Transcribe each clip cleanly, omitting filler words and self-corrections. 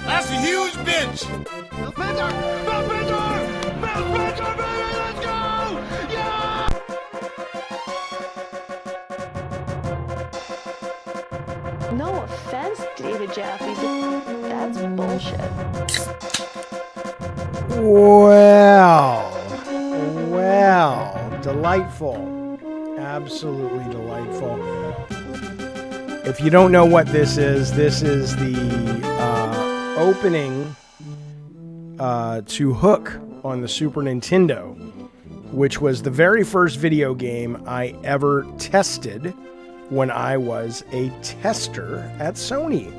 That's a huge bitch! Spencer! Spencer, baby, let's go! Yeah! No offense, David Jaffe, but that's bullshit. Well, delightful. Absolutely delightful. If you don't know what this is the opening to Hook on the Super Nintendo, which was the very first video game I ever tested when I was a tester at Sony.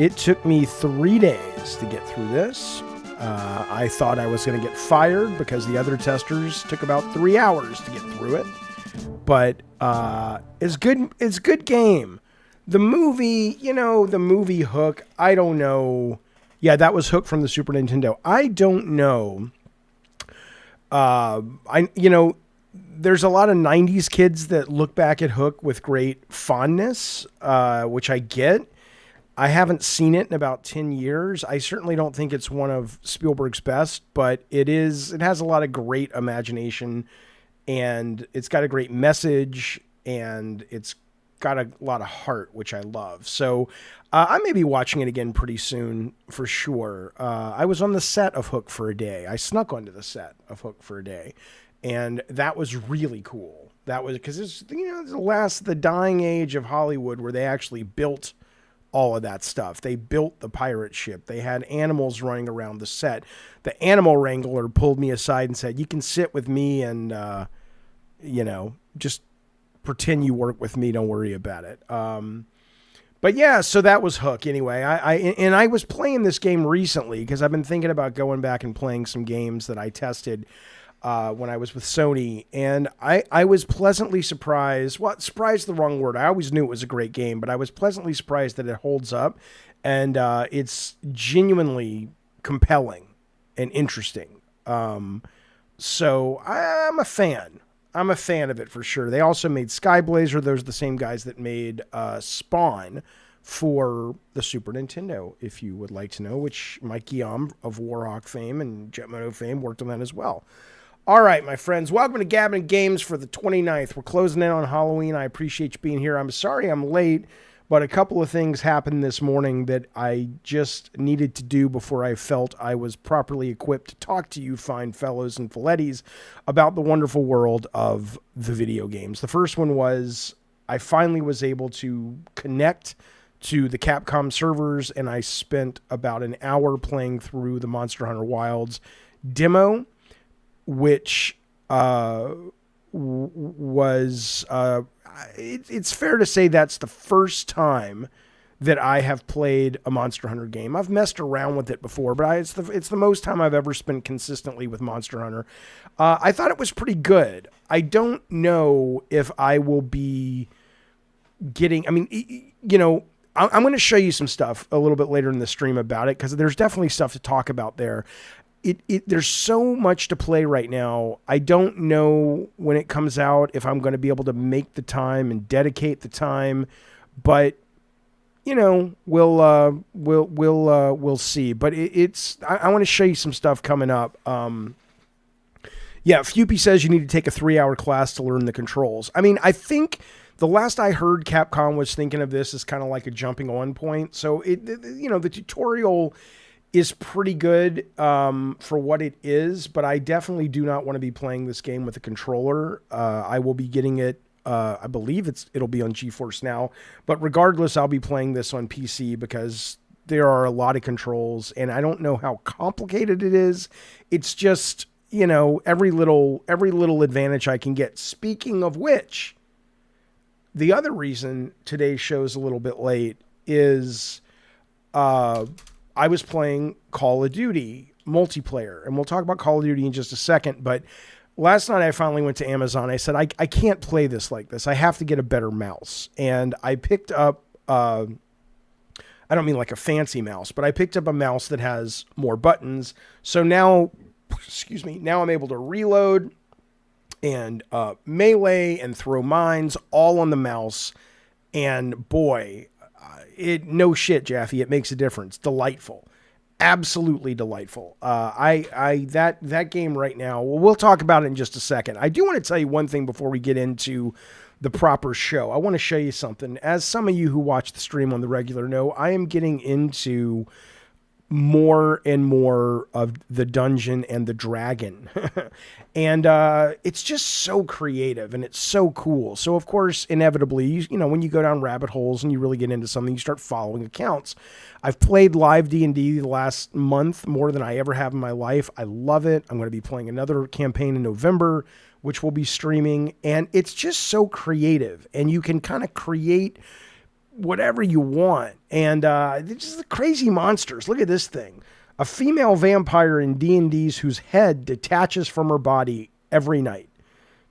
It took me 3 days to get through this. I thought I was going to get fired because the other testers took about 3 hours to get through it. But it's good. It's a good game. The movie, the movie Hook, I don't know. Yeah, that was Hook from the Super Nintendo. I don't know. There's a lot of 90s kids that look back at Hook with great fondness, which I get. I haven't seen it in about 10 years. I certainly don't think it's one of Spielberg's best, but it has a lot of great imagination, and it's got a great message, and it's got a lot of heart, which I love. So I may be watching it again pretty soon for sure. I was on the set of Hook for a day. I snuck onto the set of Hook for a day, and that was really cool. That was because it's the dying age of Hollywood where they actually built all of that stuff. They built the pirate ship. They had animals running around the set. The animal wrangler pulled me aside and said, "You can sit with me and just pretend you work with me. Don't worry about it." But yeah, so that was Hook anyway. I was playing this game recently because I've been thinking about going back and playing some games that I tested when I was with Sony, and I was pleasantly surprised. Well, surprised the wrong word. I always knew it was a great game, but I was pleasantly surprised that it holds up, and it's genuinely compelling and interesting. So I'm a fan. I'm a fan of it for sure. They also made Skyblazer. Those are the same guys that made Spawn for the Super Nintendo, if you would like to know, which Mike Guillaume of Warhawk fame and Jetmoto fame worked on that as well. All right, my friends, welcome to Gabbin' Games for the 29th. We're closing in on Halloween. I appreciate you being here. I'm sorry I'm late, but a couple of things happened this morning that I just needed to do before I felt I was properly equipped to talk to you fine fellows and filettis about the wonderful world of the video games. The first one was I finally was able to connect to the Capcom servers, and I spent about an hour playing through the Monster Hunter Wilds demo, which was it's fair to say that's the first time that I have played a Monster Hunter game. I've messed around with it before, but it's the most time I've ever spent consistently with Monster Hunter. I thought it was pretty good. I don't know if I will be getting, I'm going to show you some stuff a little bit later in the stream about it, because there's definitely stuff to talk about there. There's so much to play right now. I don't know when it comes out if I'm going to be able to make the time and dedicate the time, but we'll see. But I want to show you some stuff coming up. Fupy says you need to take a 3-hour class to learn the controls. I mean, I think the last I heard, Capcom was thinking of this as kind of like a jumping on point. So the tutorial is pretty good for what it is, but I definitely do not want to be playing this game with a controller. I will be getting it. I believe it'll be on GeForce Now, but regardless, I'll be playing this on PC because there are a lot of controls, and I don't know how complicated it is. It's just every little advantage I can get. Speaking of which, the other reason today's show's a little bit late is I was playing Call of Duty multiplayer, and we'll talk about Call of Duty in just a second, but last night I finally went to Amazon. I said, I can't play this like this. I have to get a better mouse. And I picked up, I don't mean like a fancy mouse, but I picked up a mouse that has more buttons. So now, now I'm able to reload and melee and throw mines all on the mouse. And boy, no shit, Jaffe, it makes a difference. Delightful. Absolutely delightful. That game right now, well, we'll talk about it in just a second. I do want to tell you one thing before we get into the proper show. I want to show you something. As some of you who watch the stream on the regular know, I am getting into more and more of the Dungeon and the Dragon. And it's just so creative and it's so cool. So of course, inevitably, you know, when you go down rabbit holes and you really get into something, you start following accounts. I've played live D&D the last month more than I ever have in my life. I love it. I'm going to be playing another campaign in November, which will be streaming. And it's just so creative. And you can kind of create whatever you want. And they're just the crazy monsters. Look at this thing. A female vampire in D&D's whose head detaches from her body every night,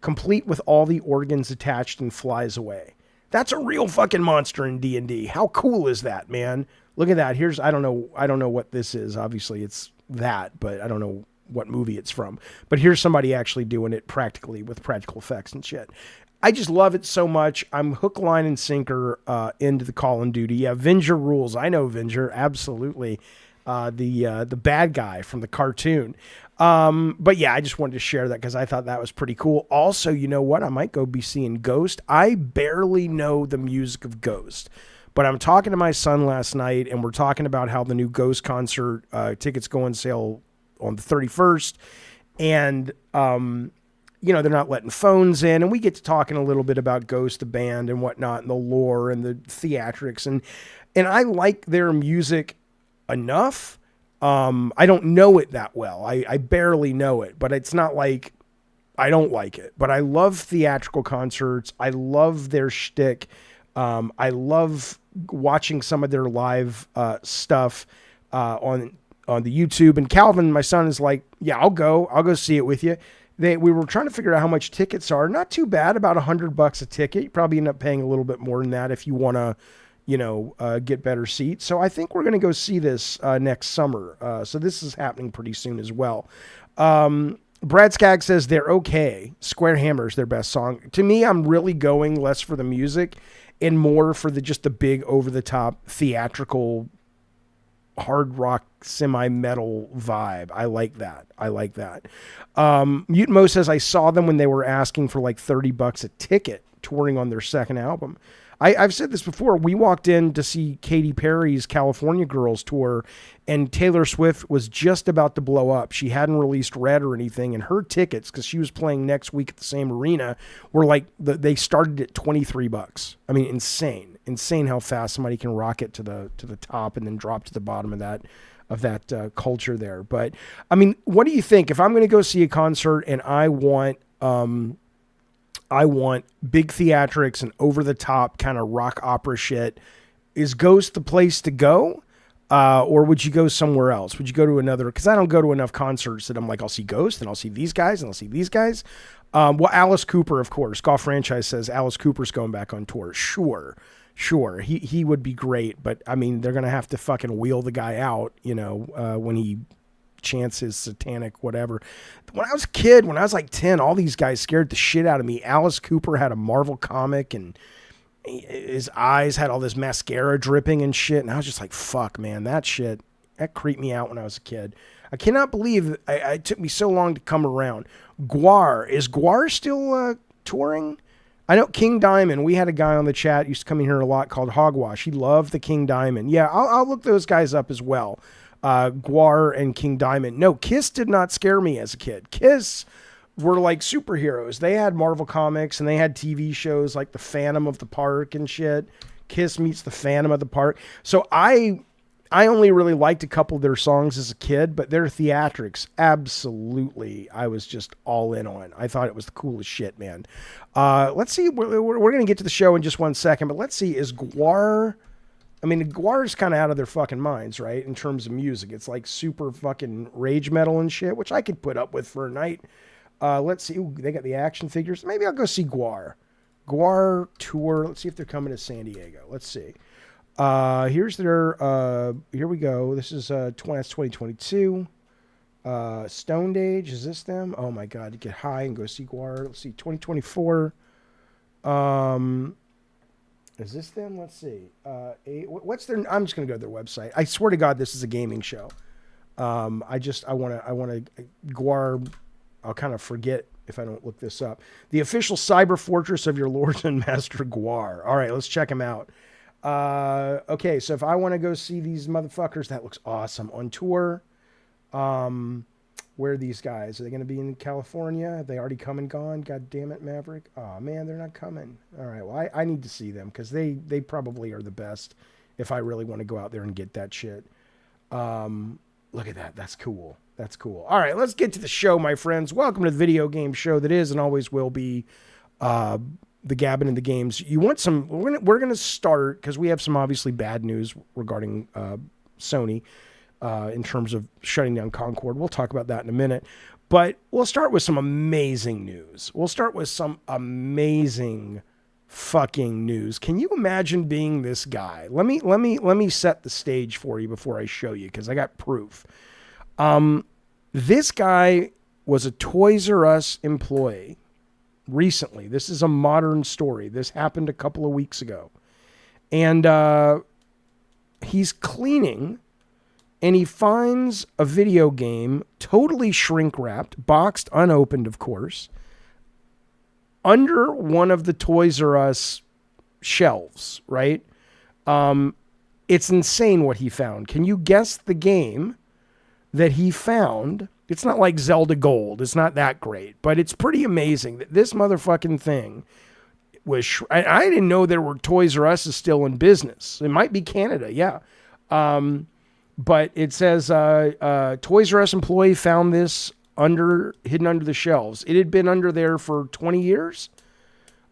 complete with all the organs attached, and flies away. That's a real fucking monster in D&D. How cool is that, man? Look at that. Here's, I don't know what this is. Obviously it's that, but I don't know what movie it's from. But here's somebody actually doing it practically with practical effects and shit. I just love it so much. I'm hook, line, and sinker into the Call of Duty. Yeah, Venger rules. I know Venger, absolutely. The bad guy from the cartoon. But yeah, I just wanted to share that because I thought that was pretty cool. Also, you know what? I might go be seeing Ghost. I barely know the music of Ghost, but I'm talking to my son last night, and we're talking about how the new Ghost concert tickets go on sale on the 31st, and you know, they're not letting phones in, and we get to talking a little bit about Ghost, the band, and whatnot, and the lore and the theatrics, and I like their music enough. I don't know it that well. I barely know it, but it's not like I don't like it. But I love theatrical concerts. I love their shtick. I love watching some of their live stuff on the YouTube. And Calvin, my son, is like, yeah, I'll go see it with you. We were trying to figure out how much tickets are. Not too bad, about $100 a ticket. You probably end up paying a little bit more than that if you want to, you know, get better seats. So I think we're going to go see this next summer. So this is happening pretty soon as well. Brad Skagg says they're okay. Square Hammer is their best song. To me, I'm really going less for the music and more for just the big over-the-top theatrical hard rock semi-metal vibe. I like that. Mutant Mo says I saw them when they were asking for like $30 a ticket touring on their second album. I've said this before. We walked in to see Katy Perry's California Girls tour, and Taylor Swift was just about to blow up. She hadn't released Red or anything, and her tickets, because she was playing next week at the same arena, were like, they started at $23. I mean, insane how fast somebody can rocket to the top and then drop to the bottom of that culture there. But I mean, what do you think? If I'm going to go see a concert and I want big theatrics and over-the-top kind of rock opera shit, is Ghost the place to go? Or would you go somewhere else? Would you go to another? Because I don't go to enough concerts that I'm like, I'll see Ghost, and I'll see these guys, and I'll see these guys. Well, Alice Cooper, of course. Golf Franchise says Alice Cooper's going back on tour. Sure. He would be great, but, I mean, they're going to have to fucking wheel the guy out, you know, when he chants his satanic whatever. When I was a kid, when I was like 10, all these guys scared the shit out of me. Alice Cooper had a Marvel comic, and his eyes had all this mascara dripping and shit, and I was just like, fuck, man, that creeped me out when I was a kid. I cannot believe it took me so long to come around. Is Gwar still touring? I know King Diamond, we had a guy on the chat, used to come in here a lot, called Hogwash. He loved the King Diamond. Yeah, I'll look those guys up as well. Gwar and King Diamond. No, Kiss did not scare me as a kid. Kiss were like superheroes. They had Marvel comics and they had TV shows like the Phantom of the Park and shit. Kiss meets the Phantom of the Park. So I only really liked a couple of their songs as a kid, but their theatrics, absolutely, I was just all in on. I thought it was the coolest shit, man. Let's see. We're going to get to the show in just one second, but let's see. Is Gwar... I mean, Gwar's kind of out of their fucking minds, right? In terms of music. It's like super fucking rage metal and shit, which I could put up with for a night. Let's see. Ooh, they got the action figures. Maybe I'll go see Guar. Guar tour. Let's see if they're coming to San Diego. Let's see. Here's their. Here we go. This is that's 2022. Stoned Age. Is this them? Oh my God! To get high and go see Guar. Let's see. 2024. Is this them? Let's see. What's their? I'm just gonna go to their website. I swear to God, this is a gaming show. I want to Guar. I'll kind of forget if I don't look this up. The official cyber fortress of your Lord and Master Guar. All right, let's check him out. Okay, so if I want to go see these motherfuckers, that looks awesome. On tour. Where are these guys? Are they going to be in California? Have they already come and gone? God damn it, Maverick. Oh, man, they're not coming. All right, well, I need to see them because they probably are the best if I really want to go out there and get that shit. Look at that. That's cool. That's cool. All right, let's get to the show, my friends. Welcome to the video game show that is and always will be the Gabbin' in the Games. You want some... We're gonna start, because we have some obviously bad news regarding Sony. In terms of shutting down Concord. We'll talk about that in a minute. But we'll start with some amazing news. We'll start with some amazing fucking news. Can you imagine being this guy? Let me set the stage for you before I show you, because I got proof. This guy was a Toys R Us employee recently. This is a modern story. This happened a couple of weeks ago. And he's cleaning... And he finds a video game, totally shrink-wrapped, boxed, unopened, of course, under one of the Toys R Us shelves, right? It's insane what he found. Can you guess the game that he found? It's not like Zelda Gold. It's not that great. But it's pretty amazing that this motherfucking thing was... I didn't know there were Toys R Us still in business. It might be Canada, yeah. But it says Toys R Us employee found this hidden under the shelves. It had been under there for 20 years.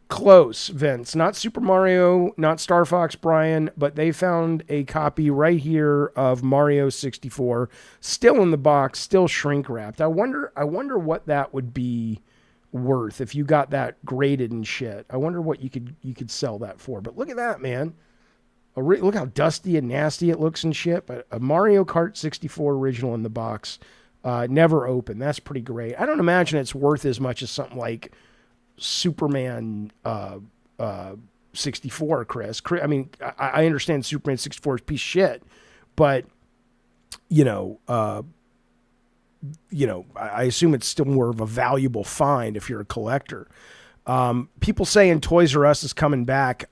Close, Vince. Not Super Mario, not Star Fox, Brian, but they found a copy right here of Mario 64, still in the box, still shrink wrapped. I wonder what that would be worth if you got that graded and shit. I wonder what you could sell that for. But look at that, man. Look how dusty and nasty it looks and shit. But a Mario Kart 64 original in the box, never opened. That's pretty great. I don't imagine it's worth as much as something like Superman 64, Chris. I mean, I understand Superman 64 is a piece of shit, but I assume it's still more of a valuable find if you're a collector. People saying Toys R Us is coming back.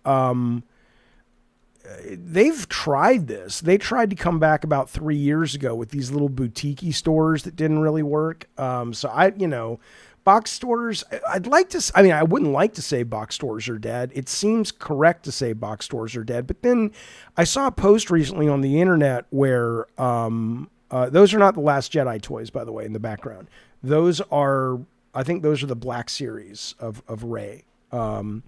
They've tried this. They tried to come back about 3 years ago with these little boutique-y stores that didn't really work. Box stores, I wouldn't like to say box stores are dead. It seems correct to say box stores are dead. But then I saw a post recently on the internet where those are not the Last Jedi toys, by the way, in the background. I think those are the Black Series of Rey. Because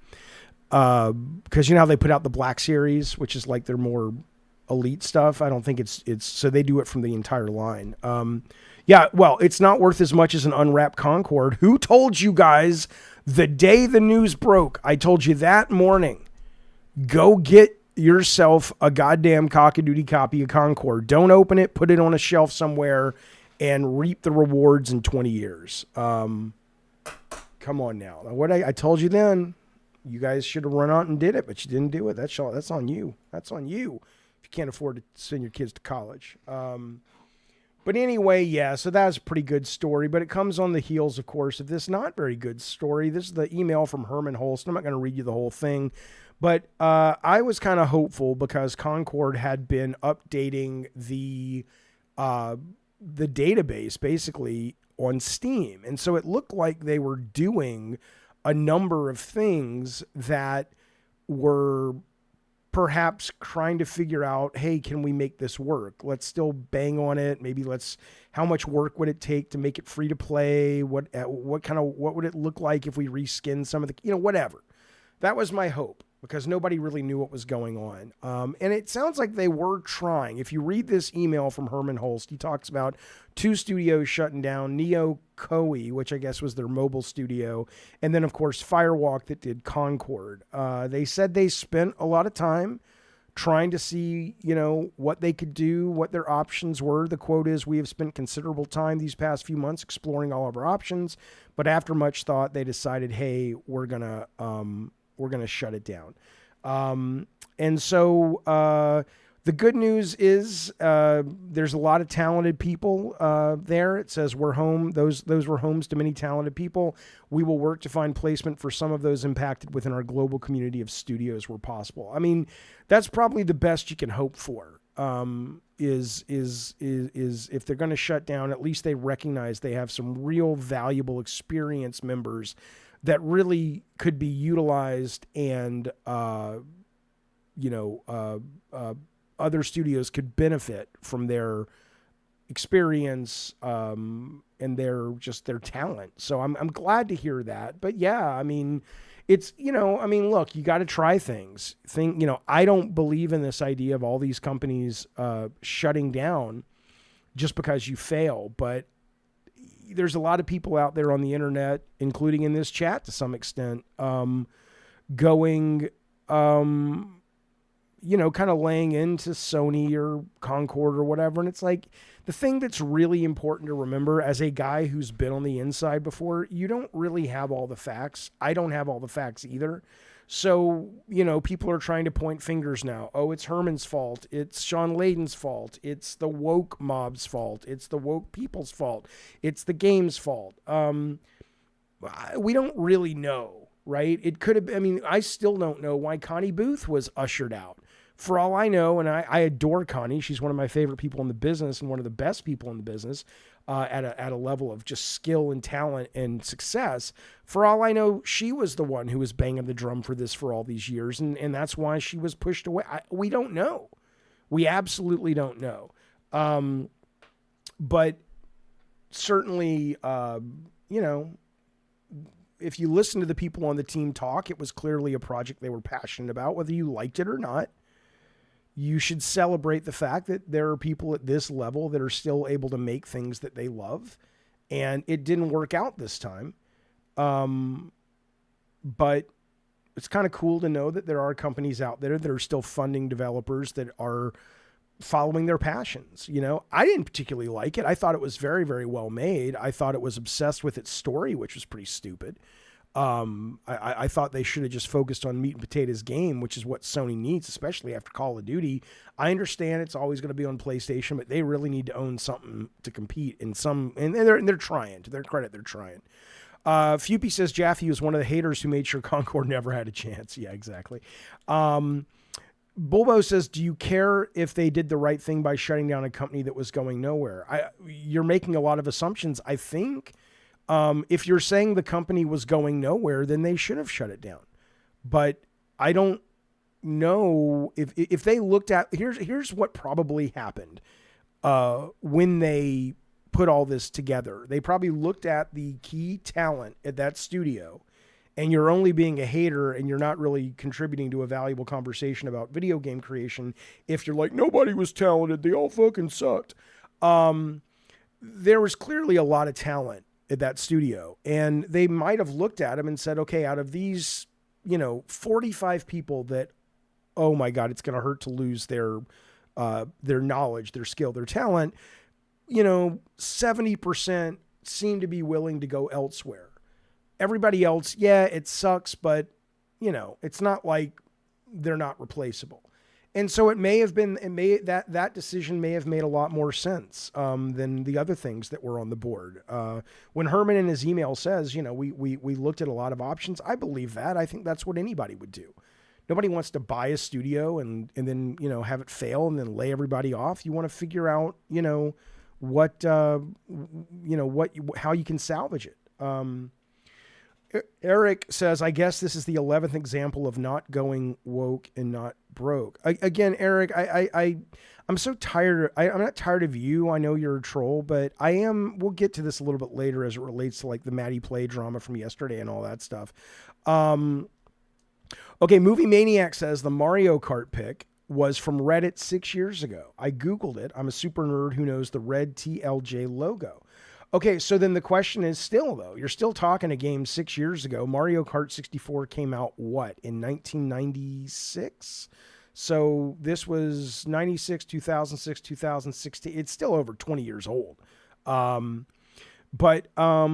you know how they put out the Black Series, which is like their more elite stuff. I don't think it's so they do it from the entire line. Yeah, well, it's not worth as much as an unwrapped Concorde. Who told you guys the day the news broke? I told you that morning. Go get yourself a goddamn cock-a-doodie copy of Concorde. Don't open it. Put it on a shelf somewhere and reap the rewards in 20 years. Come on now. What I told you then. You guys should have run out and did it, but you didn't do it. That's on you. That's on you if you can't afford to send your kids to college. But anyway, yeah, so that was a pretty good story, but it comes on the heels, of course, of this not very good story. This is the email from Herman Holst. I'm not going to read you the whole thing, but I was kind of hopeful because Concord had been updating the database basically on Steam. And so it looked like they were doing a number of things that were perhaps trying to figure out, hey, can we make this work? Let's still bang on it. Maybe how much work would it take to make it free to play? What would it look like if we reskin some of the, whatever. That was my hope. because nobody really knew what was going on. And it sounds like they were trying. If you read this email from Herman Holst, he talks about 2 studios shutting down, Neo Koei, which I guess was their mobile studio, and then, of course, Firewalk that did Concord. They said they spent a lot of time trying to see, what they could do, what their options were. The quote is, "We have spent considerable time these past few months exploring all of our options, but after much thought, they decided, hey, we're gonna shut it down." And so the good news is there's a lot of talented people there. It says we're home. Those were homes to many talented people. We will work to find placement for some of those impacted within our global community of studios where possible. I mean, that's probably the best you can hope for. Is if they're going to shut down, at least they recognize they have some real valuable experienced members that really could be utilized, and other studios could benefit from their experience and their talent. So I'm glad to hear that. But yeah, I mean, it's, look, you got to try things. I don't believe in this idea of all these companies shutting down just because you fail. But there's a lot of people out there on the internet, including in this chat to some extent, going, kind of laying into Sony or Concord or whatever. And it's like, the thing that's really important to remember as a guy who's been on the inside before, you don't really have all the facts. I don't have all the facts either. So, people are trying to point fingers now. Oh, it's Herman's fault. It's Sean Layden's fault. It's the woke mob's fault. It's the woke people's fault. It's the game's fault. We don't really know, right? It could have, I still don't know why Connie Booth was ushered out. For all I know, and I adore Connie, she's one of my favorite people in the business and one of the best people in the business at a level of just skill and talent and success. For all I know, she was the one who was banging the drum for this for all these years, and that's why she was pushed away. We don't know. We absolutely don't know. But certainly, if you listen to the people on the team talk, it was clearly a project they were passionate about, whether you liked it or not. You should celebrate the fact that there are people at this level that are still able to make things that they love. And it didn't work out this time. But it's kind of cool to know that there are companies out there that are still funding developers that are following their passions. I didn't particularly like it. I thought it was very, very well made. I thought it was obsessed with its story, which was pretty stupid. I thought they should have just focused on meat and potatoes game, which is what Sony needs, especially after Call of Duty. I understand it's always going to be on PlayStation, but they really need to own something to compete in some, and they're trying. To their credit, they're trying. Fupy says Jaffe was one of the haters who made sure Concord never had a chance. Yeah, exactly. Bulbo says, do you care if they did the right thing by shutting down a company that was going nowhere? You're making a lot of assumptions. I think if you're saying the company was going nowhere, then they should have shut it down. But I don't know if they looked at, here's what probably happened when they put all this together. They probably looked at the key talent at that studio, and you're only being a hater and you're not really contributing to a valuable conversation about video game creation if you're like, nobody was talented, they all fucking sucked. There was clearly a lot of talent at that studio, and they might have looked at them and said, okay, out of these, 45 people that, oh my God, it's going to hurt to lose their knowledge, their skill, their talent, 70% seem to be willing to go elsewhere. Everybody else, yeah, it sucks, but it's not like they're not replaceable. And so that decision may have made a lot more sense than the other things that were on the board. When Herman in his email says, we looked at a lot of options, I believe that. I think that's what anybody would do. Nobody wants to buy a studio and then, have it fail and then lay everybody off. You want to figure out, how you can salvage it. Eric says, I guess this is the 11th example of not going woke and not broke. Again, Eric, I'm so tired. I'm not tired of you. I know you're a troll, but we'll get to this a little bit later as it relates to like the Matty Play drama from yesterday and all that stuff. Okay, Movie Maniac says the Mario Kart pick was from Reddit 6 years ago. I Googled it. I'm a super nerd who knows the red TLJ logo. Okay, so then the question is still, though, you're still talking a game 6 years ago. Mario Kart 64 came out, what, in 1996? So this was 96, 2006, 2016. It's still over 20 years old. But I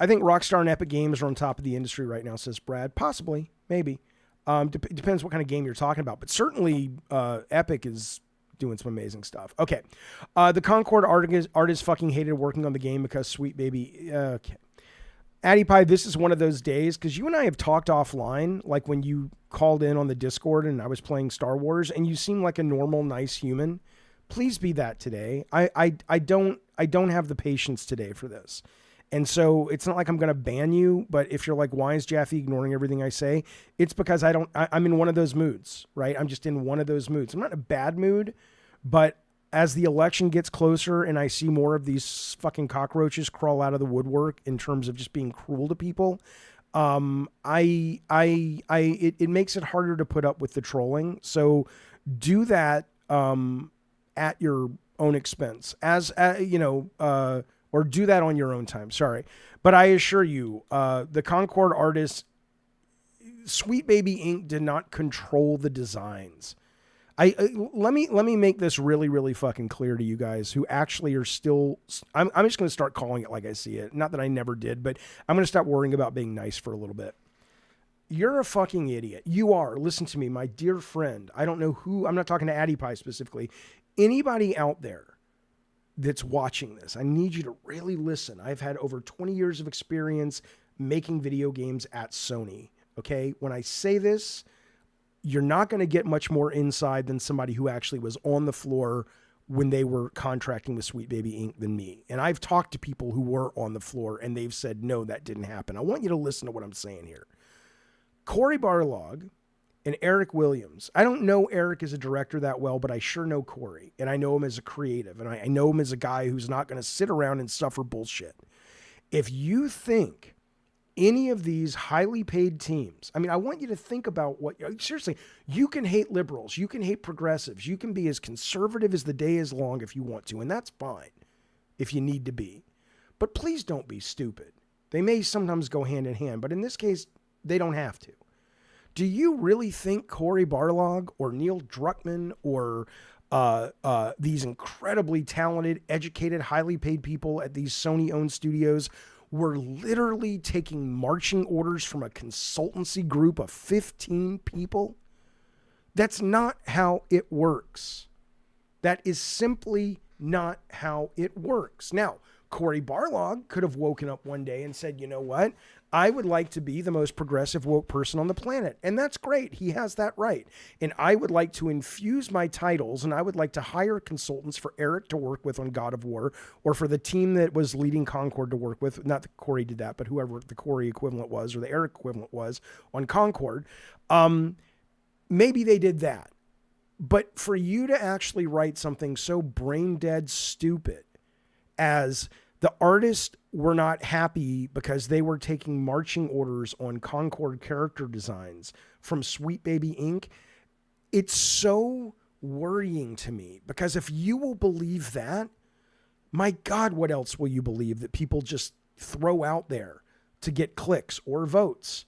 think Rockstar and Epic Games are on top of the industry right now, says Brad. Possibly, maybe. Depends what kind of game you're talking about. But certainly Epic is doing some amazing stuff. Okay. The Concord artist fucking hated working on the game because Sweet Baby... okay. Addy Pie, this is one of those days, because you and I have talked offline, like when you called in on the Discord and I was playing Star Wars, and you seem like a normal, nice human. Please be that today. I don't have the patience today for this. And so it's not like I'm going to ban you, but if you're like, why is Jaffe ignoring everything I say? It's because I'm in one of those moods, right? I'm just in one of those moods. I'm not in a bad mood, but as the election gets closer and I see more of these fucking cockroaches crawl out of the woodwork in terms of just being cruel to people, it makes it harder to put up with the trolling. So do that at your own expense, or do that on your own time. Sorry, but I assure you, the Concord artists, Sweet Baby Inc. did not control the designs. Let me make this really, really fucking clear to you guys who actually are still. I'm just going to start calling it like I see it. Not that I never did, but I'm going to stop worrying about being nice for a little bit. You're a fucking idiot. You are. Listen to me, my dear friend. I don't know who. I'm not talking to Addy Pie specifically. Anybody out there that's watching this, I need you to really listen. I've had over 20 years of experience making video games at Sony. Okay, when I say this, you're not going to get much more inside than somebody who actually was on the floor when they were contracting with Sweet Baby Inc. than me. And I've talked to people who were on the floor and they've said, no, that didn't happen. I want you to listen to what I'm saying here. Cory Barlog and Eric Williams. I don't know Eric as a director that well, but I sure know Cory. And I know him as a creative. And I know him as a guy who's not going to sit around and suffer bullshit. If you think any of these highly paid teams, I mean, I want you to think about seriously, you can hate liberals, you can hate progressives, you can be as conservative as the day is long if you want to, and that's fine if you need to be. But please don't be stupid. They may sometimes go hand in hand, but in this case, they don't have to. Do you really think Cory Barlog or Neil Druckmann or these incredibly talented, educated, highly paid people at these Sony-owned studios were literally taking marching orders from a consultancy group of 15 people? That's not how it works. That is simply not how it works. Now, Cory Barlog could have woken up one day and said, you know what? I would like to be the most progressive woke person on the planet. And that's great. He has that right. And I would like to infuse my titles, and I would like to hire consultants for Eric to work with on God of War, or for the team that was leading Concord to work with. Not that Cory did that, but whoever the Cory equivalent was, or the Eric equivalent was on Concord. Maybe they did that. But for you to actually write something so brain dead stupid as the artists were not happy because they were taking marching orders on Concord character designs from Sweet Baby Inc., it's so worrying to me, because if you will believe that, my God, what else will you believe that people just throw out there to get clicks or votes,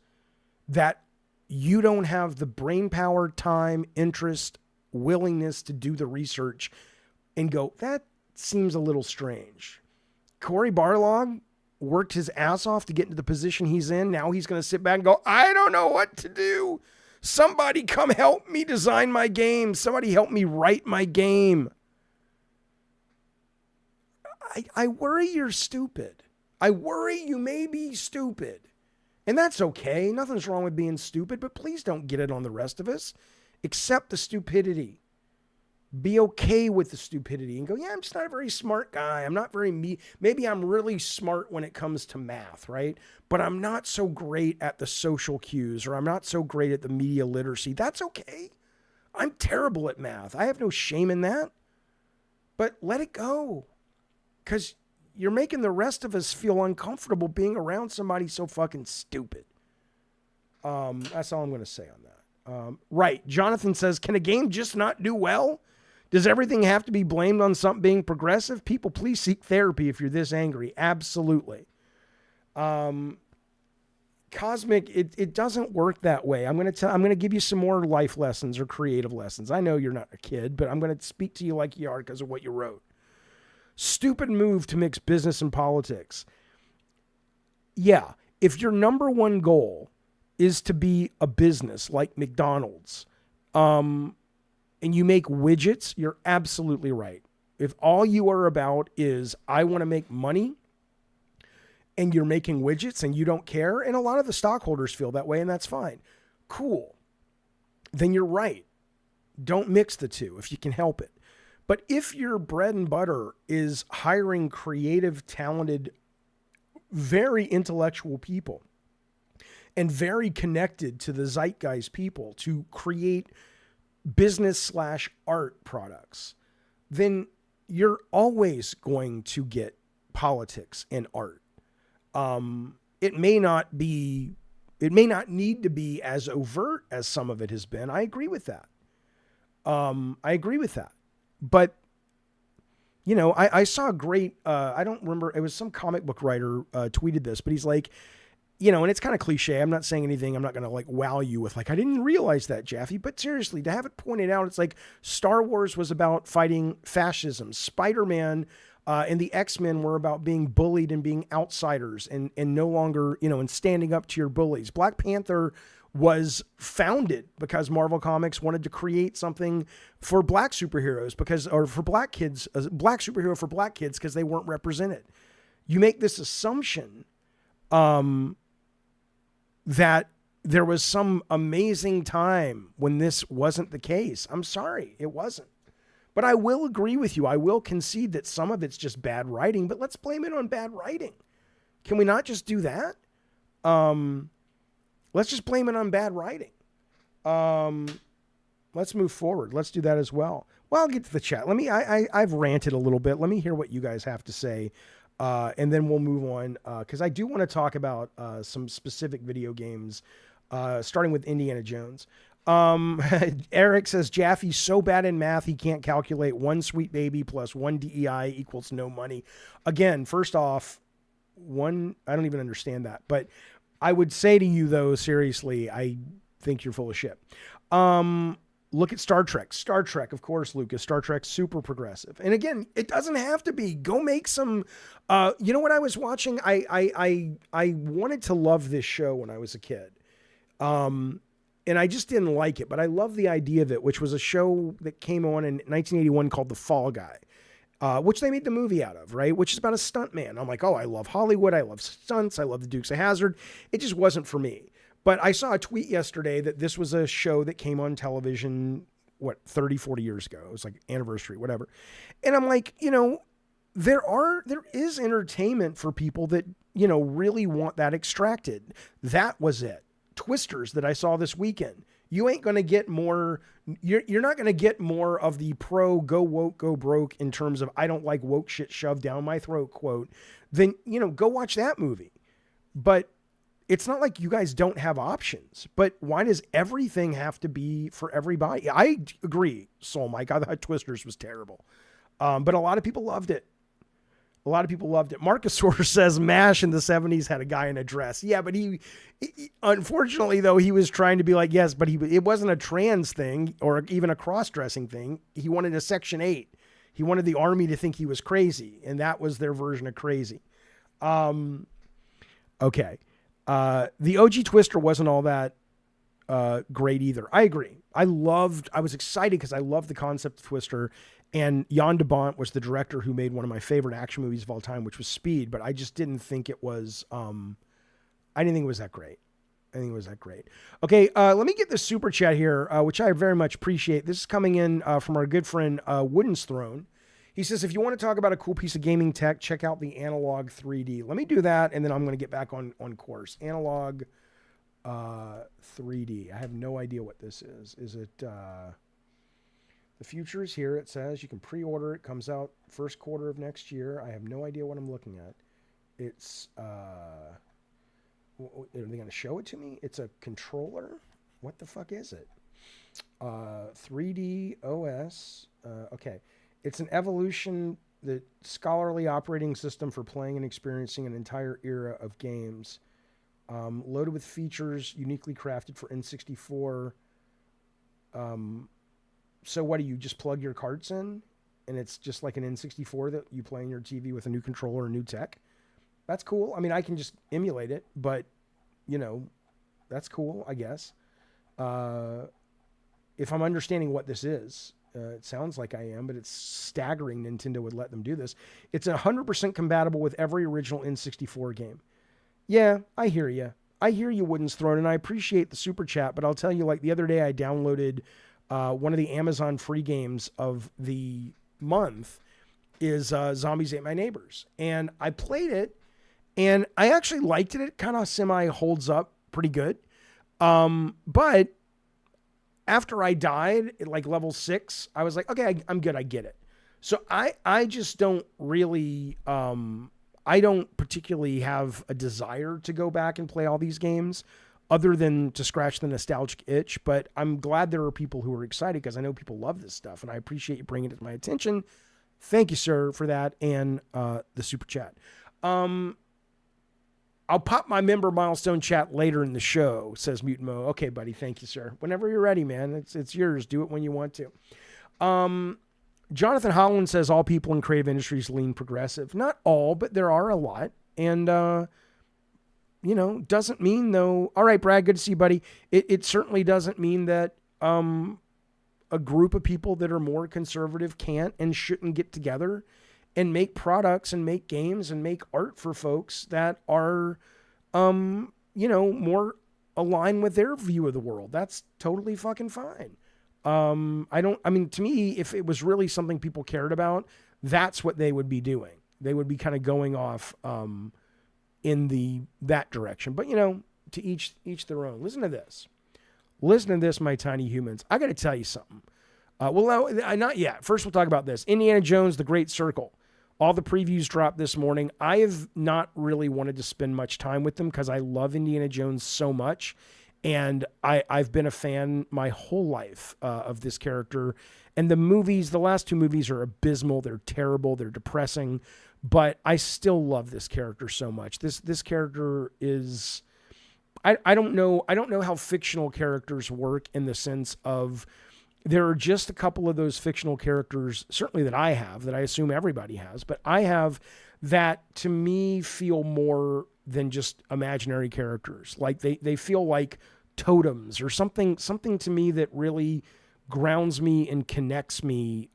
that you don't have the brain power, time, interest, willingness to do the research and go, that seems a little strange. Cory Barlog worked his ass off to get into the position he's in. Now he's going to sit back and go, I don't know what to do. Somebody come help me design my game. Somebody help me write my game. I worry you're stupid. I worry you may be stupid. And that's okay. Nothing's wrong with being stupid, but please don't get it on the rest of us. Accept the stupidity. Be okay with the stupidity and go, yeah, I'm just not a very smart guy. I'm not very maybe I'm really smart when it comes to math, right? But I'm not so great at the social cues, or I'm not so great at the media literacy. That's okay. I'm terrible at math. I have no shame in that. But let it go. Because you're making the rest of us feel uncomfortable being around somebody so fucking stupid. That's all I'm going to say on that. Right. Jonathan says, can a game just not do well? Does everything have to be blamed on something being progressive? People, please seek therapy if you're this angry. Absolutely. Cosmic, it doesn't work that way. I'm going to give you some more life lessons or creative lessons. I know you're not a kid, but I'm going to speak to you like you are because of what you wrote. Stupid move to mix business and politics. Yeah. If your number one goal is to be a business like McDonald's, and you make widgets, you're absolutely right. If all you are about is, I want to make money, and you're making widgets and you don't care, and a lot of the stockholders feel that way, and that's fine. Cool. Then you're right. Don't mix the two if you can help it. But if your bread and butter is hiring creative, talented, very intellectual people and very connected to the zeitgeist people to create business/art products, then you're always going to get politics and art. It may not need to be as overt as some of it has been. I agree with that. But, you know, I saw a great, I don't remember, it was some comic book writer tweeted this, but he's like, you know, and it's kind of cliche. I'm not saying anything. I'm not going to like wow you with like, I didn't realize that, Jaffe, but seriously, to have it pointed out, it's like Star Wars was about fighting fascism. Spider-Man and the X-Men were about being bullied and being outsiders and no longer, you know, and standing up to your bullies. Black Panther was founded because Marvel Comics wanted to create something for black superheroes or for black kids, a black superhero for black kids because they weren't represented. You make this assumption that there was some amazing time when this wasn't the case. I'm sorry, it wasn't. But I will agree with you. I will concede that some of it's just bad writing, but let's blame it on bad writing. Can we not just do that? Let's just blame it on bad writing. Let's move forward. Let's do that as well. Well, I'll get to the chat. I've ranted a little bit. Let me hear what you guys have to say. And then we'll move on. Cause I do want to talk about, some specific video games, starting with Indiana Jones. Eric says Jaffe's so bad in math he can't calculate one sweet baby plus one DEI equals no money. Again, first off, I don't even understand that, but I would say to you though, seriously, I think you're full of shit. Look at Star Trek. Star Trek, of course, Lucas. Star Trek's super progressive. And again, it doesn't have to be. Go make some. You know what I was watching? I wanted to love this show when I was a kid. And I just didn't like it, but I love the idea of it, which was a show that came on in 1981 called The Fall Guy, which they made the movie out of, right? Which is about a stunt man. I'm like, oh, I love Hollywood. I love stunts. I love the Dukes of Hazzard. It just wasn't for me. But I saw a tweet yesterday that this was a show that came on television, 30, 40 years ago. It was like anniversary, whatever. And I'm like, you know, there is entertainment for people that, you know, really want that extracted. That was it. Twisters that I saw this weekend. You ain't going to get more. You're not going to get more of the pro go woke, go broke in terms of I don't like woke shit shoved down my throat quote. Then, you know, go watch that movie. But it's not like you guys don't have options, but why does everything have to be for everybody? I agree, Soul Mike. I thought Twisters was terrible. But a lot of people loved it. Marcus Orr says MASH in the 70s had a guy in a dress. Yeah, but he unfortunately though, he was trying to be like, yes, but it wasn't a trans thing or even a cross-dressing thing. He wanted a Section 8. He wanted the army to think he was crazy. And that was their version of crazy. Okay. The OG Twister wasn't all that great either. I agree. I was excited because I loved the concept of Twister, and Jan de Bont was the director who made one of my favorite action movies of all time, which was Speed, but I just didn't think it was, I didn't think it was that great. Okay. Let me get the super chat here, which I very much appreciate. This is coming in from our good friend, Wooden's Throne. He says, if you want to talk about a cool piece of gaming tech, check out the Analog 3D. Let me do that, and then I'm going to get back on course. Analog 3D. I have no idea what this is. Is it... the future is here, it says. You can pre-order it. Comes out first quarter of next year. I have no idea what I'm looking at. It's... Are they going to show it to me? It's a controller. What the fuck is it? 3D OS. Okay. It's an evolution, the scholarly operating system for playing and experiencing an entire era of games. Loaded with features uniquely crafted for N64. So what do you just plug your carts in? And it's just like an N64 that you play on your TV with a new controller and new tech? That's cool. I mean, I can just emulate it, but, you know, that's cool, I guess. If I'm understanding what this is, it sounds like I am, but it's staggering Nintendo would let them do this. It's 100% compatible with every original N64 game. Yeah, I hear you. I hear you, Wooden's Throne, and I appreciate the super chat, but I'll tell you, like, the other day I downloaded one of the Amazon free games of the month is Zombies Ate My Neighbors. And I played it, and I actually liked it. It kind of semi holds up pretty good. But after I died at like level 6, I was like, okay, I'm good. I get it. So I just don't really, I don't particularly have a desire to go back and play all these games other than to scratch the nostalgic itch. But I'm glad there are people who are excited because I know people love this stuff, and I appreciate you bringing it to my attention. Thank you, sir, for that and the super chat. I'll pop my member milestone chat later in the show, says Mutant Mo. Okay, buddy. Thank you, sir. Whenever you're ready, man. It's yours. Do it when you want to. Jonathan Holland says all people in creative industries lean progressive. Not all, but there are a lot. And, you know, doesn't mean, though. All right, Brad, good to see you, buddy. It certainly doesn't mean that a group of people that are more conservative can't and shouldn't get together and make products and make games and make art for folks that are, you know, more aligned with their view of the world. That's totally fucking fine. I mean, to me, if it was really something people cared about, that's what they would be doing. They would be kind of going off, in that direction. But, you know, to each their own. Listen to this, my tiny humans. I got to tell you something. Well, no, not yet. First, we'll talk about this. Indiana Jones, The Great Circle. All the previews dropped this morning. I have not really wanted to spend much time with them because I love Indiana Jones so much. And I've been a fan my whole life of this character. And the movies, the last 2 movies are abysmal. They're terrible. They're depressing. But I still love this character so much. This character is... I don't know how fictional characters work in the sense of... There are just a couple of those fictional characters, certainly that I have, that I assume everybody has, but I have that to me feel more than just imaginary characters. Like they feel like totems or something to me that really grounds me and connects me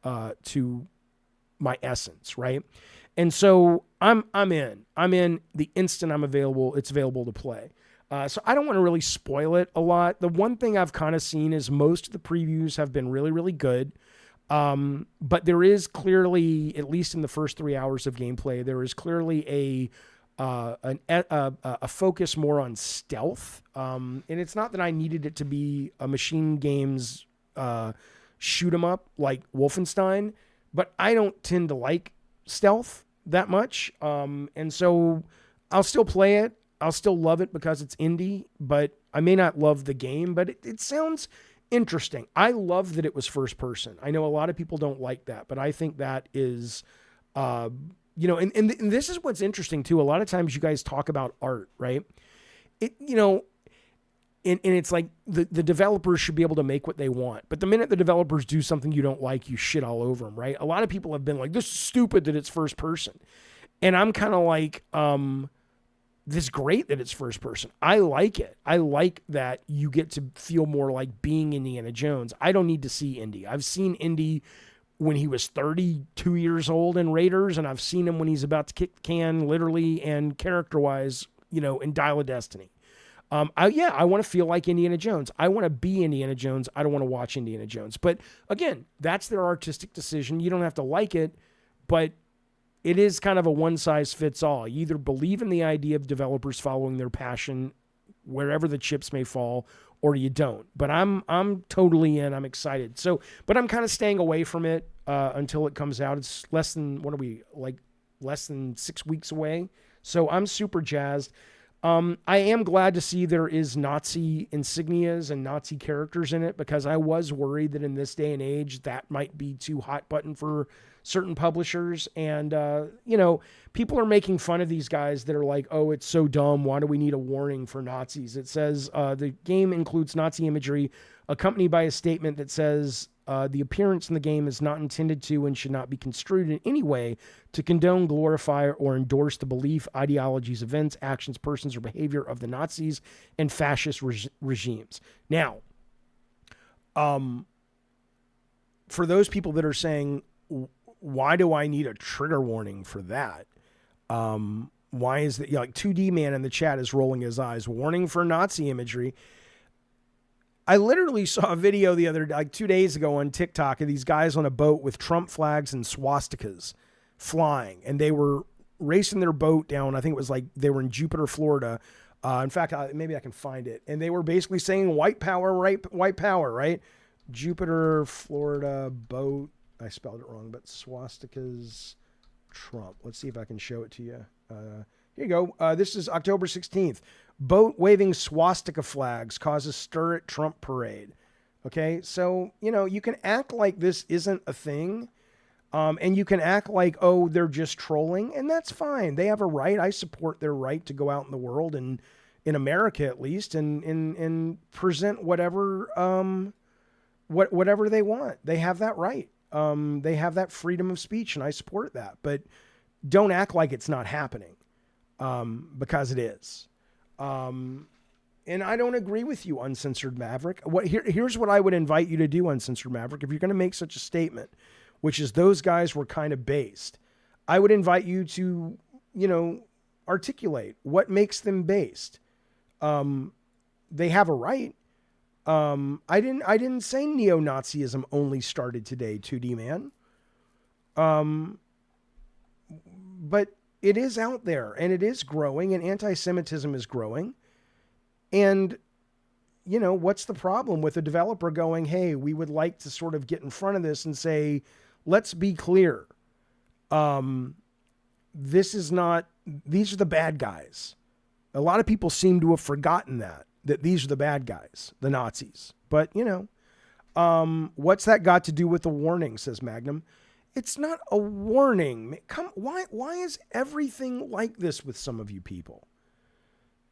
to my essence, right? And so I'm in the instant it's available to play. So I don't want to really spoil it a lot. The one thing I've kind of seen is most of the previews have been really, really good. But there is clearly, at least in the first 3 hours of gameplay, there is clearly a focus more on stealth. And it's not that I needed it to be a Machine Games shoot 'em up like Wolfenstein, but I don't tend to like stealth that much. And so I'll still play it. I'll still love it because it's indie, but I may not love the game, but it sounds interesting. I love that it was first person. I know a lot of people don't like that, but I think that is, you know, and this is what's interesting too. A lot of times you guys talk about art, right? You know, and it's like the developers should be able to make what they want. But the minute the developers do something you don't like, you shit all over them, right? A lot of people have been like, this is stupid that it's first person. And I'm kind of like, this is great that it's first person. I like it. I like that you get to feel more like being Indiana Jones. I don't need to see Indy. I've seen Indy when he was 32 years old in Raiders, and I've seen him when he's about to kick the can, literally and character-wise, you know, in Dial of Destiny. I want to feel like Indiana Jones. I want to be Indiana Jones. I don't want to watch Indiana Jones. But again, that's their artistic decision. You don't have to like it, but it is kind of a one-size-fits-all. You either believe in the idea of developers following their passion wherever the chips may fall, or you don't. But I'm totally in. I'm excited. So, but I'm kind of staying away from it until it comes out. It's less than 6 weeks away. So I'm super jazzed. I am glad to see there is Nazi insignias and Nazi characters in it, because I was worried that in this day and age that might be too hot button for certain publishers. And, people are making fun of these guys that are like, oh, it's so dumb. Why do we need a warning for Nazis? It says the game includes Nazi imagery accompanied by a statement that says the appearance in the game is not intended to and should not be construed in any way to condone, glorify, or endorse the belief, ideologies, events, actions, persons, or behavior of the Nazis and fascist regimes. Now, for those people that are saying, why do I need a trigger warning for that? Why is that? Like 2D Man in the chat is rolling his eyes. Warning for Nazi imagery. I literally saw a video the other, like 2 days ago on TikTok, of these guys on a boat with Trump flags and swastikas flying, and they were racing their boat down. I think it was like they were in Jupiter, Florida. In fact, maybe I can find it. And they were basically saying white power, right? White power, right? Jupiter, Florida boat. I spelled it wrong, but swastikas, Trump. Let's see if I can show it to you. Here you go. This is October 16th. Boat waving swastika flags causes stir at Trump parade. Okay, so, you can act like this isn't a thing. And you can act like, oh, they're just trolling, and that's fine. They have a right. I support their right to go out in the world, and in America at least, and present whatever whatever they want. They have that right. They have that freedom of speech, and I support that. But don't act like it's not happening, because it is. And I don't agree with you, Uncensored Maverick. Here's what I would invite you to do, Uncensored Maverick. If you're going to make such a statement, which is those guys were kind of based, I would invite you to, articulate what makes them based. They have a right. I didn't say neo-Nazism only started today, 2D Man. But it is out there, and it is growing, and anti-Semitism is growing. And, what's the problem with a developer going, hey, we would like to sort of get in front of this and say, let's be clear. These are the bad guys. A lot of people seem to have forgotten that these are the bad guys, the Nazis. But, what's that got to do with the warning, says Magnum? It's not a warning. Why is everything like this with some of you people?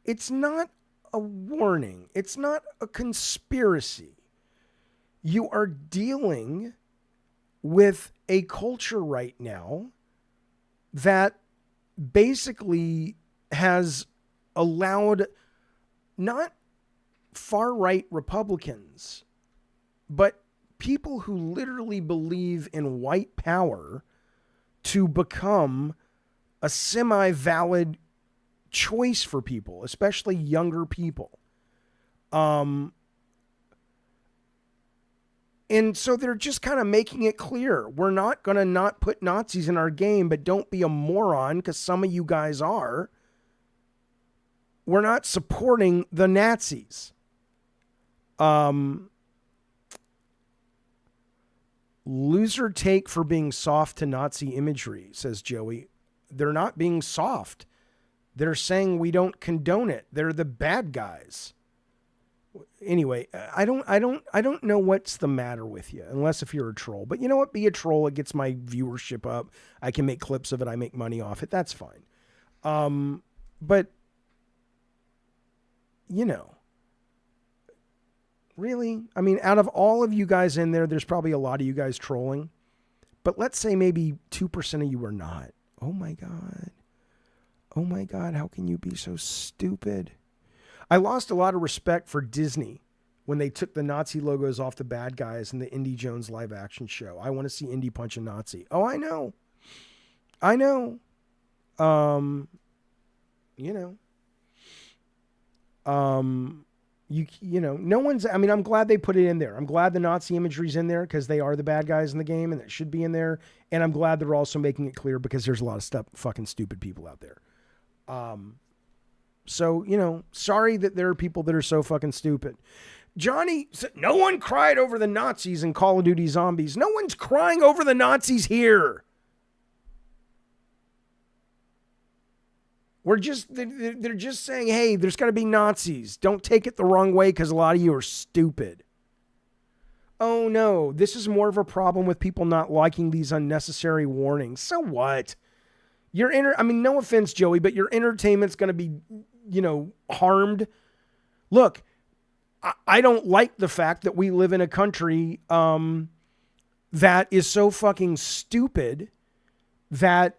It's not a warning. It's not a conspiracy. You are dealing with a culture right now that basically has allowed not far-right Republicans, but people who literally believe in white power to become a semi-valid choice for people, especially younger people. And so they're just kind of making it clear. We're not going to not put Nazis in our game, but don't be a moron, because some of you guys are. We're not supporting the Nazis. Loser take for being soft to Nazi imagery, says Joey. They're not being soft. They're saying we don't condone it. They're the bad guys. Anyway, I don't know what's the matter with you, unless if you're a troll. But you know what? Be a troll. It gets my viewership up. I can make clips of it. I make money off it. That's fine. But really, I mean, out of all of you guys in there, there's probably a lot of you guys trolling. But let's say maybe 2% of you are not. Oh my God. Oh my God. How can you be so stupid? I lost a lot of respect for Disney when they took the Nazi logos off the bad guys in the Indy Jones live action show. I want to see Indy punch a Nazi. Oh, I know. No one's, I mean, I'm glad they put it in there. I'm glad the Nazi imagery's in there because they are the bad guys in the game and it should be in there. And I'm glad they're also making it clear because there's a lot of fucking stupid people out there. So, sorry that there are people that are so fucking stupid. Johnny said, no one cried over the Nazis in Call of Duty Zombies. No one's crying over the Nazis here. They're just saying, hey, there's got to be Nazis. Don't take it the wrong way because a lot of you are stupid. Oh no, this is more of a problem with people not liking these unnecessary warnings. So what? No offense, Joey, but your entertainment's going to be, harmed. Look, I don't like the fact that we live in a country that is so fucking stupid that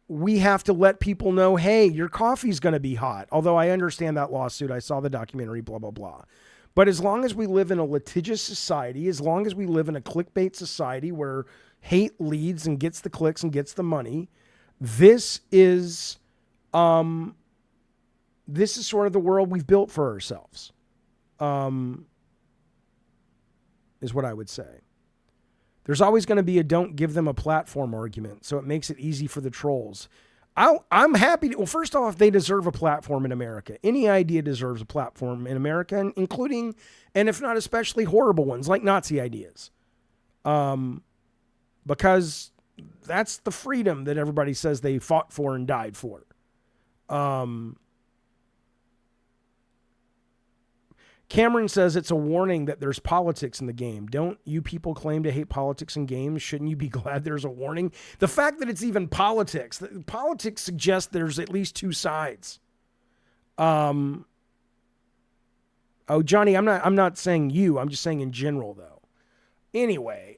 we have to let people know, hey, your coffee's going to be hot. Although I understand that lawsuit. I saw the documentary, blah, blah, blah. But as long as we live in a litigious society, as long as we live in a clickbait society where hate leads and gets the clicks and gets the money, this is sort of the world we've built for ourselves, is what I would say. There's always going to be a don't give them a platform argument, so it makes it easy for the trolls. I'm happy to, well, first off, they deserve a platform in America. Any idea deserves a platform in America, including, and if not especially, horrible ones like Nazi ideas. Because that's the freedom that everybody says they fought for and died for. Cameron says it's a warning that there's politics in the game. Don't you people claim to hate politics in games? Shouldn't you be glad there's a warning? The fact that it's even politics suggests there's at least two sides. Oh, Johnny, I'm not saying you. I'm just saying in general, though. Anyway,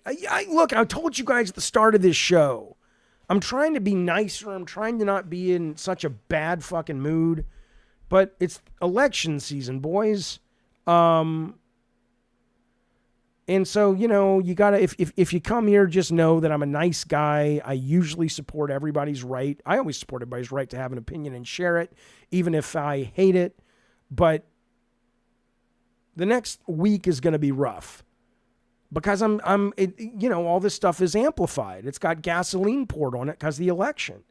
look, I told you guys at the start of this show, I'm trying to be nicer. I'm trying to not be in such a bad fucking mood. But it's election season, boys. And so, you gotta, if you come here, just know that I'm a nice guy. I usually support everybody's right. I always support everybody's right to have an opinion and share it, even if I hate it. But the next week is going to be rough because all this stuff is amplified. It's got gasoline poured on it because of the election.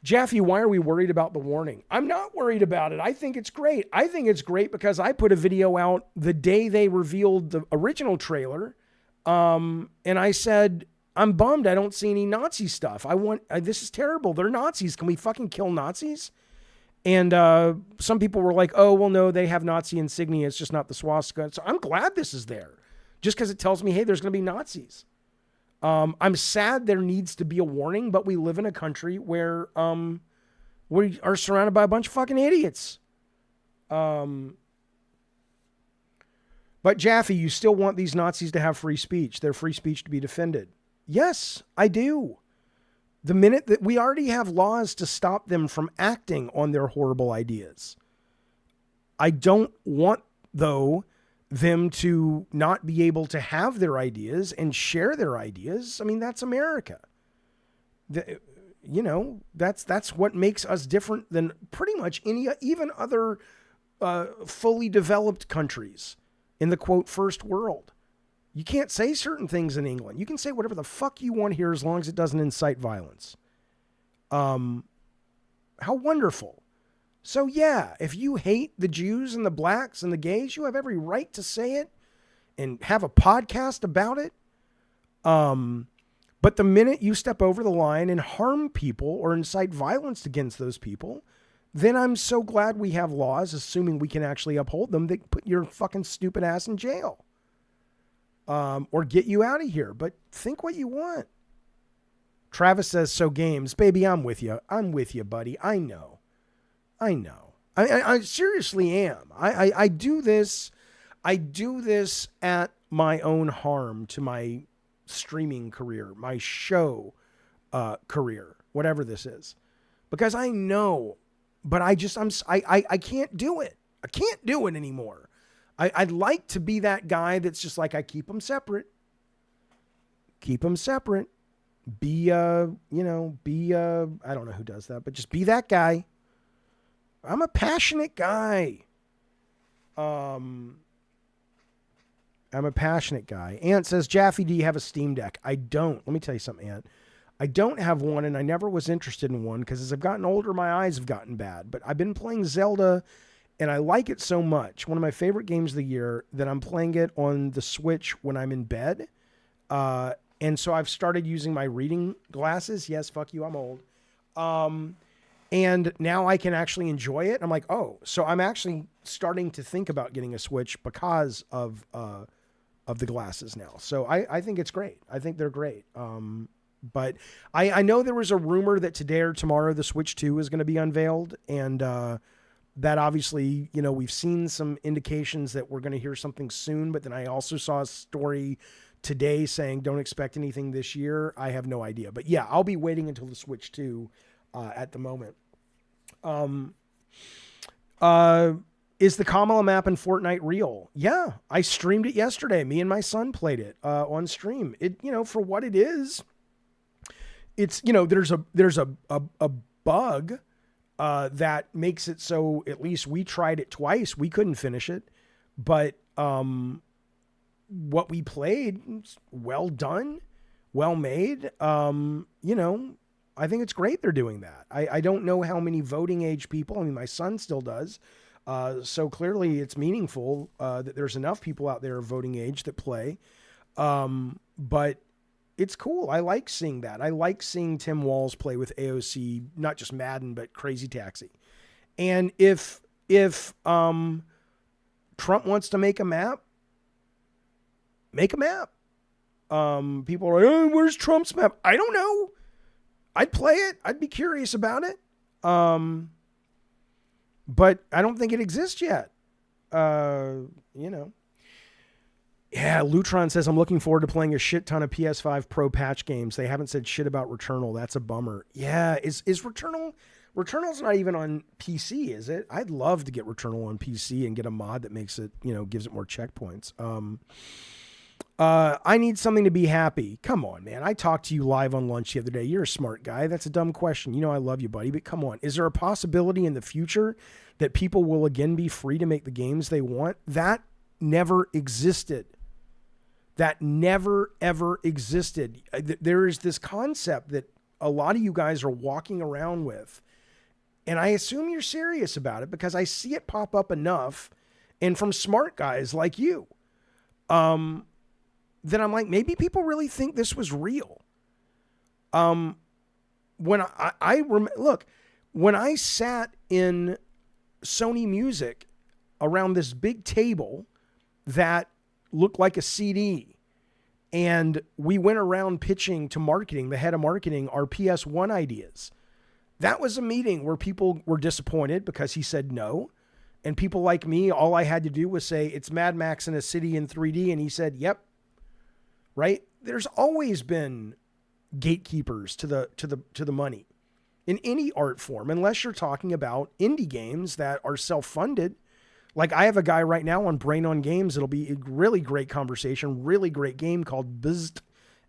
Jaffe, why are we worried about the warning? I'm not worried about it. I think it's great. I think it's great because I put a video out the day they revealed the original trailer. And I said, I'm bummed I don't see any Nazi stuff. This is terrible. They're Nazis. Can we fucking kill Nazis? And some people were like, oh, well, no, they have Nazi insignia. It's just not the swastika. So I'm glad this is there just because it tells me, hey, there's going to be Nazis. I'm sad there needs to be a warning, but we live in a country where we are surrounded by a bunch of fucking idiots. But Jaffe, you still want these Nazis to have free speech, their free speech to be defended. Yes, I do. The minute that we already have laws to stop them from acting on their horrible ideas. I don't want, though, them to not be able to have their ideas and share their ideas. I mean, that's America. That's what makes us different than pretty much even other fully developed countries in the quote first world. You can't say certain things in England. You can say whatever the fuck you want here as long as it doesn't incite violence. How wonderful. So yeah, if you hate the Jews and the blacks and the gays, you have every right to say it and have a podcast about it. But the minute you step over the line and harm people or incite violence against those people, then I'm so glad we have laws, assuming we can actually uphold them, that put your fucking stupid ass in jail. Or get you out of here. But think what you want. Travis says, so games. Baby, I'm with you. I'm with you, buddy. I know. I seriously am. I do this. I do this at my own harm to my streaming career, my show career, whatever this is, because I know, but I can't do it. I can't do it anymore. I'd like to be that guy that's just like, I keep them separate. Keep them separate. I don't know who does that, but just be that guy. I'm a passionate guy. I'm a passionate guy. Ant says, Jaffe, do you have a Steam Deck? I don't. Let me tell you something, Ant. I don't have one, and I never was interested in one because as I've gotten older, my eyes have gotten bad. But I've been playing Zelda, and I like it so much. One of my favorite games of the year that I'm playing it on the Switch when I'm in bed. And so I've started using my reading glasses. Yes, fuck you, I'm old. And now I can actually enjoy it. I'm like, oh, so I'm actually starting to think about getting a Switch because of the glasses now. So I think it's great. I think they're great. But I know there was a rumor that today or tomorrow the Switch 2 is going to be unveiled. And that obviously, you know, we've seen some indications that we're going to hear something soon. But then I also saw a story today saying don't expect anything this year. I have no idea. But yeah, I'll be waiting until the Switch 2 at the moment. Is the Kamala map in Fortnite real? Yeah, I streamed it yesterday. Me and my son played it on stream. It, you know, for what it is, it's, you know, there's a bug that makes it so at least we tried it twice. We couldn't finish it, but what we played, well done, well made. You know, I think it's great they're doing that. I don't know how many voting age people. I mean, my son still does. So clearly it's meaningful that there's enough people out there voting age that play. But it's cool. I like seeing that. I like seeing Tim Walls play with AOC, not just Madden, but Crazy Taxi. And if Trump wants to make a map, make a map. People are like, oh, where's Trump's map? I don't know. I'd play it. I'd be curious about it. But I don't think it exists yet. You know. Yeah, Lutron says, I'm looking forward to playing a shit ton of PS5 Pro patch games. They haven't said shit about Returnal. That's a bummer. Yeah, is Returnal... Returnal's not even on PC, is it? I'd love to get Returnal on PC and get a mod that makes it, you know, gives it more checkpoints. I need something to be happy. Come on, man. I talked to you live on lunch the other day. You're a smart guy. That's a dumb question. You know I love you, buddy, but come on. Is there a possibility in the future that people will again be free to make the games they want? That never existed. That never, ever existed. There is this concept that a lot of you guys are walking around with, and I assume you're serious about it because I see it pop up enough, and from smart guys like you, that I'm like, maybe people really think this was real. When look, when I sat in Sony Music around this big table that looked like a CD, and we went around pitching to marketing, the head of marketing, our PS1 ideas. That was a meeting where people were disappointed because he said no. And people like me, all I had to do was say, it's Mad Max in a city in 3D. And he said, yep. Right? There's always been gatekeepers to the money in any art form, unless you're talking about indie games that are self-funded. Like I have a guy right now on Brain on Games. It'll be a really great conversation, really great game called Bizzed,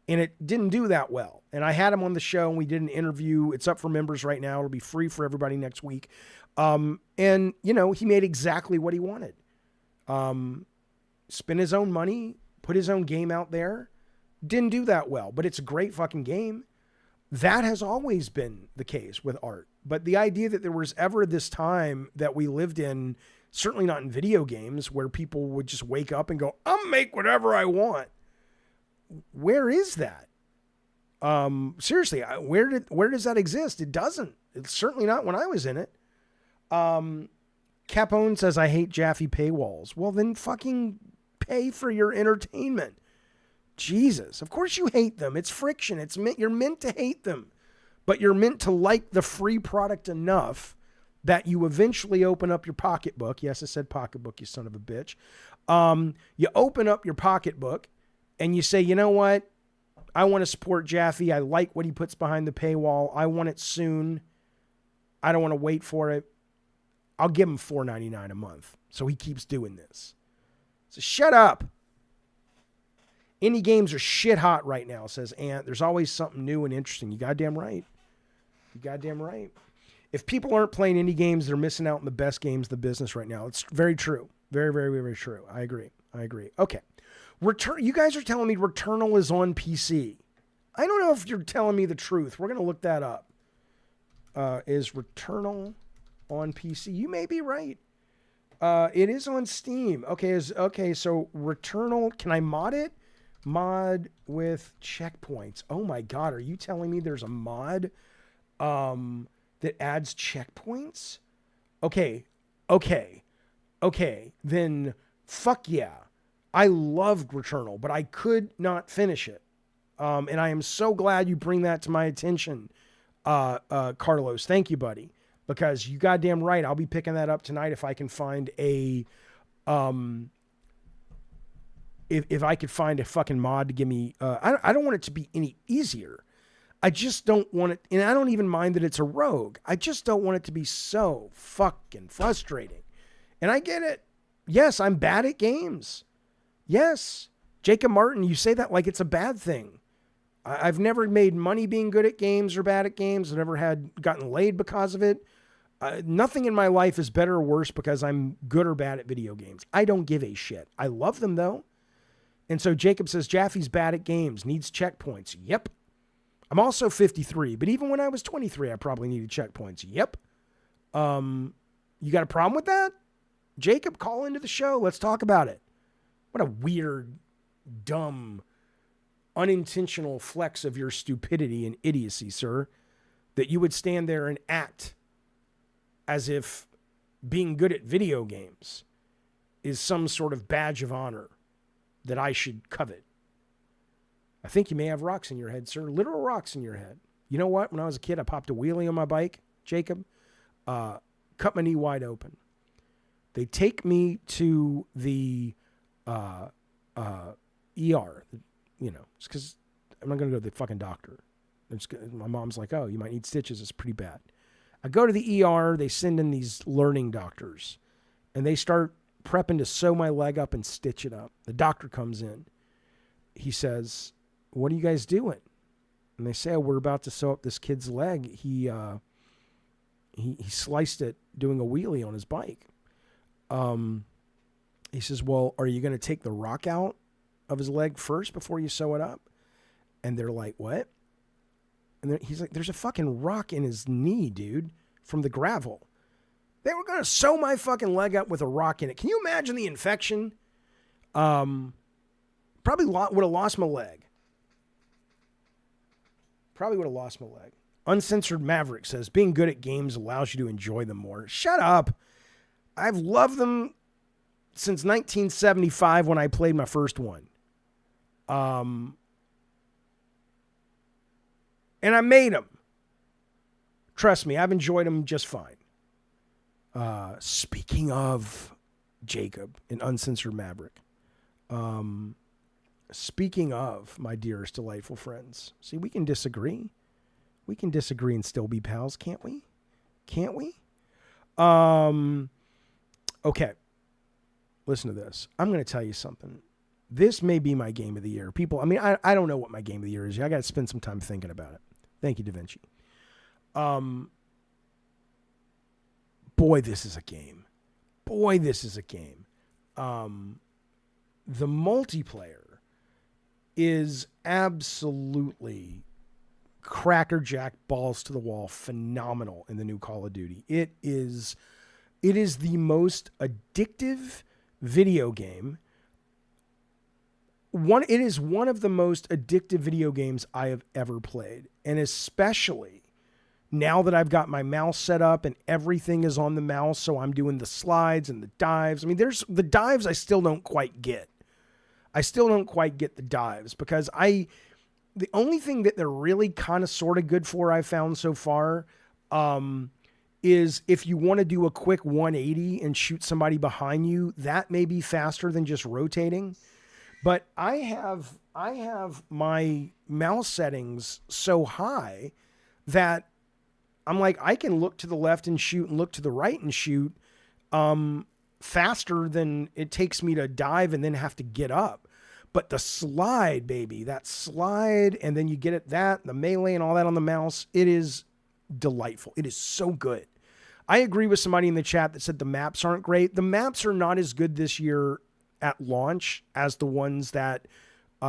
and it didn't do that well. And I had him on the show and we did an interview. It's up for members right now. It'll be free for everybody next week. And you know, he made exactly what he wanted. Spend his own money, put his own game out there. Didn't do that well, but it's a great fucking game. That has always been the case with art. But the idea that there was ever this time that we lived in, certainly not in video games, where people would just wake up and go, I'll make whatever I want. Where is that? Seriously, where does that exist? It doesn't. It's certainly not when I was in it. Capone says, I hate Jaffe paywalls. Well, then fucking pay for your entertainment. Jesus, of course you hate them. It's friction. You're meant to hate them, but you're meant to like the free product enough that you eventually open up your pocketbook. Yes, I said pocketbook, you son of a bitch. You open up your pocketbook and you say, you know what? I want to support Jaffe. I like what he puts behind the paywall. I want it soon. I don't want to wait for it. I'll give him $4.99 a month. So he keeps doing this. So shut up. Indie games are shit hot right now, says Ant. There's always something new and interesting. You goddamn right. You goddamn right. If people aren't playing indie games, they're missing out on the best games in the business right now. It's very true. Very, very, very true. I agree. Okay. You guys are telling me Returnal is on PC. I don't know if you're telling me the truth. We're going to look that up. Is Returnal on PC? You may be right. It is on Steam. Okay, so Returnal, can I mod it? Mod with checkpoints. Oh my God, are you telling me there's a mod that adds checkpoints? Okay. Then fuck yeah. I loved Returnal, but I could not finish it. And I am so glad you bring that to my attention, Carlos. Thank you, buddy. Because you goddamn right, I'll be picking that up tonight if I can find a... If I could find a fucking mod to give me, I don't want it to be any easier. I just don't want it, and I don't even mind that it's a rogue. I just don't want it to be so fucking frustrating. And I get it. Yes, I'm bad at games. Yes. Jacob Martin, you say that like it's a bad thing. I've never made money being good at games or bad at games. I've never gotten laid because of it. Nothing in my life is better or worse because I'm good or bad at video games. I don't give a shit. I love them though. And so Jacob says, Jaffe's bad at games, needs checkpoints. Yep. I'm also 53, but even when I was 23, I probably needed checkpoints. Yep. You got a problem with that? Jacob, call into the show. Let's talk about it. What a weird, dumb, unintentional flex of your stupidity and idiocy, sir, that you would stand there and act as if being good at video games is some sort of badge of honor that I should covet. I think you may have rocks in your head, sir. Literal rocks in your head. You know what? When I was a kid, I popped a wheelie on my bike, Jacob, cut my knee wide open. They take me to the ER, you know, it's because I'm not going to go to the fucking doctor. My mom's like, oh, you might need stitches. It's pretty bad. I go to the ER. They send in these learning doctors, and they start prepping to sew my leg up and stitch it up. The doctor comes in. He says, what are you guys doing? And they say, oh, we're about to sew up this kid's leg. He sliced it doing a wheelie on his bike. He says, well, are you going to take the rock out of his leg first before you sew it up? And they're like, what? And he's like, there's a fucking rock in his knee, dude, from the gravel. They were going to sew my fucking leg up with a rock in it. Can you imagine the infection? Probably would have lost my leg. Uncensored Maverick says, being good at games allows you to enjoy them more. Shut up. I've loved them since 1975 when I played my first one. And I made them. Trust me, I've enjoyed them just fine. Speaking of Jacob and Uncensored Maverick, speaking of my dearest delightful friends, see, we can disagree. We can disagree and still be pals, can't we? Can't we? Okay. Listen to this. I'm going to tell you something. This may be my game of the year. People, I mean, I don't know what my game of the year is. I got to spend some time thinking about it. Thank you, Da Vinci. Boy, this is a game. The multiplayer is absolutely crackerjack balls to the wall phenomenal in the new Call of Duty. It is the most addictive video game. It is one of the most addictive video games I have ever played. And especially now that I've got my mouse set up and everything is on the mouse, so I'm doing the slides and the dives. I mean, there's the dives I still don't quite get. The dives because the only thing that they're really kind of sort of good for I've found so far is if you want to do a quick 180 and shoot somebody behind you, that may be faster than just rotating. But I have my mouse settings so high that I'm like, I can look to the left and shoot and look to the right and shoot faster than it takes me to dive and then have to get up. But the slide, baby, that slide, and then you get it, the melee and all that on the mouse, it is delightful. It is so good. I agree with somebody in the chat that said the maps aren't great. The maps are not as good this year at launch as the ones that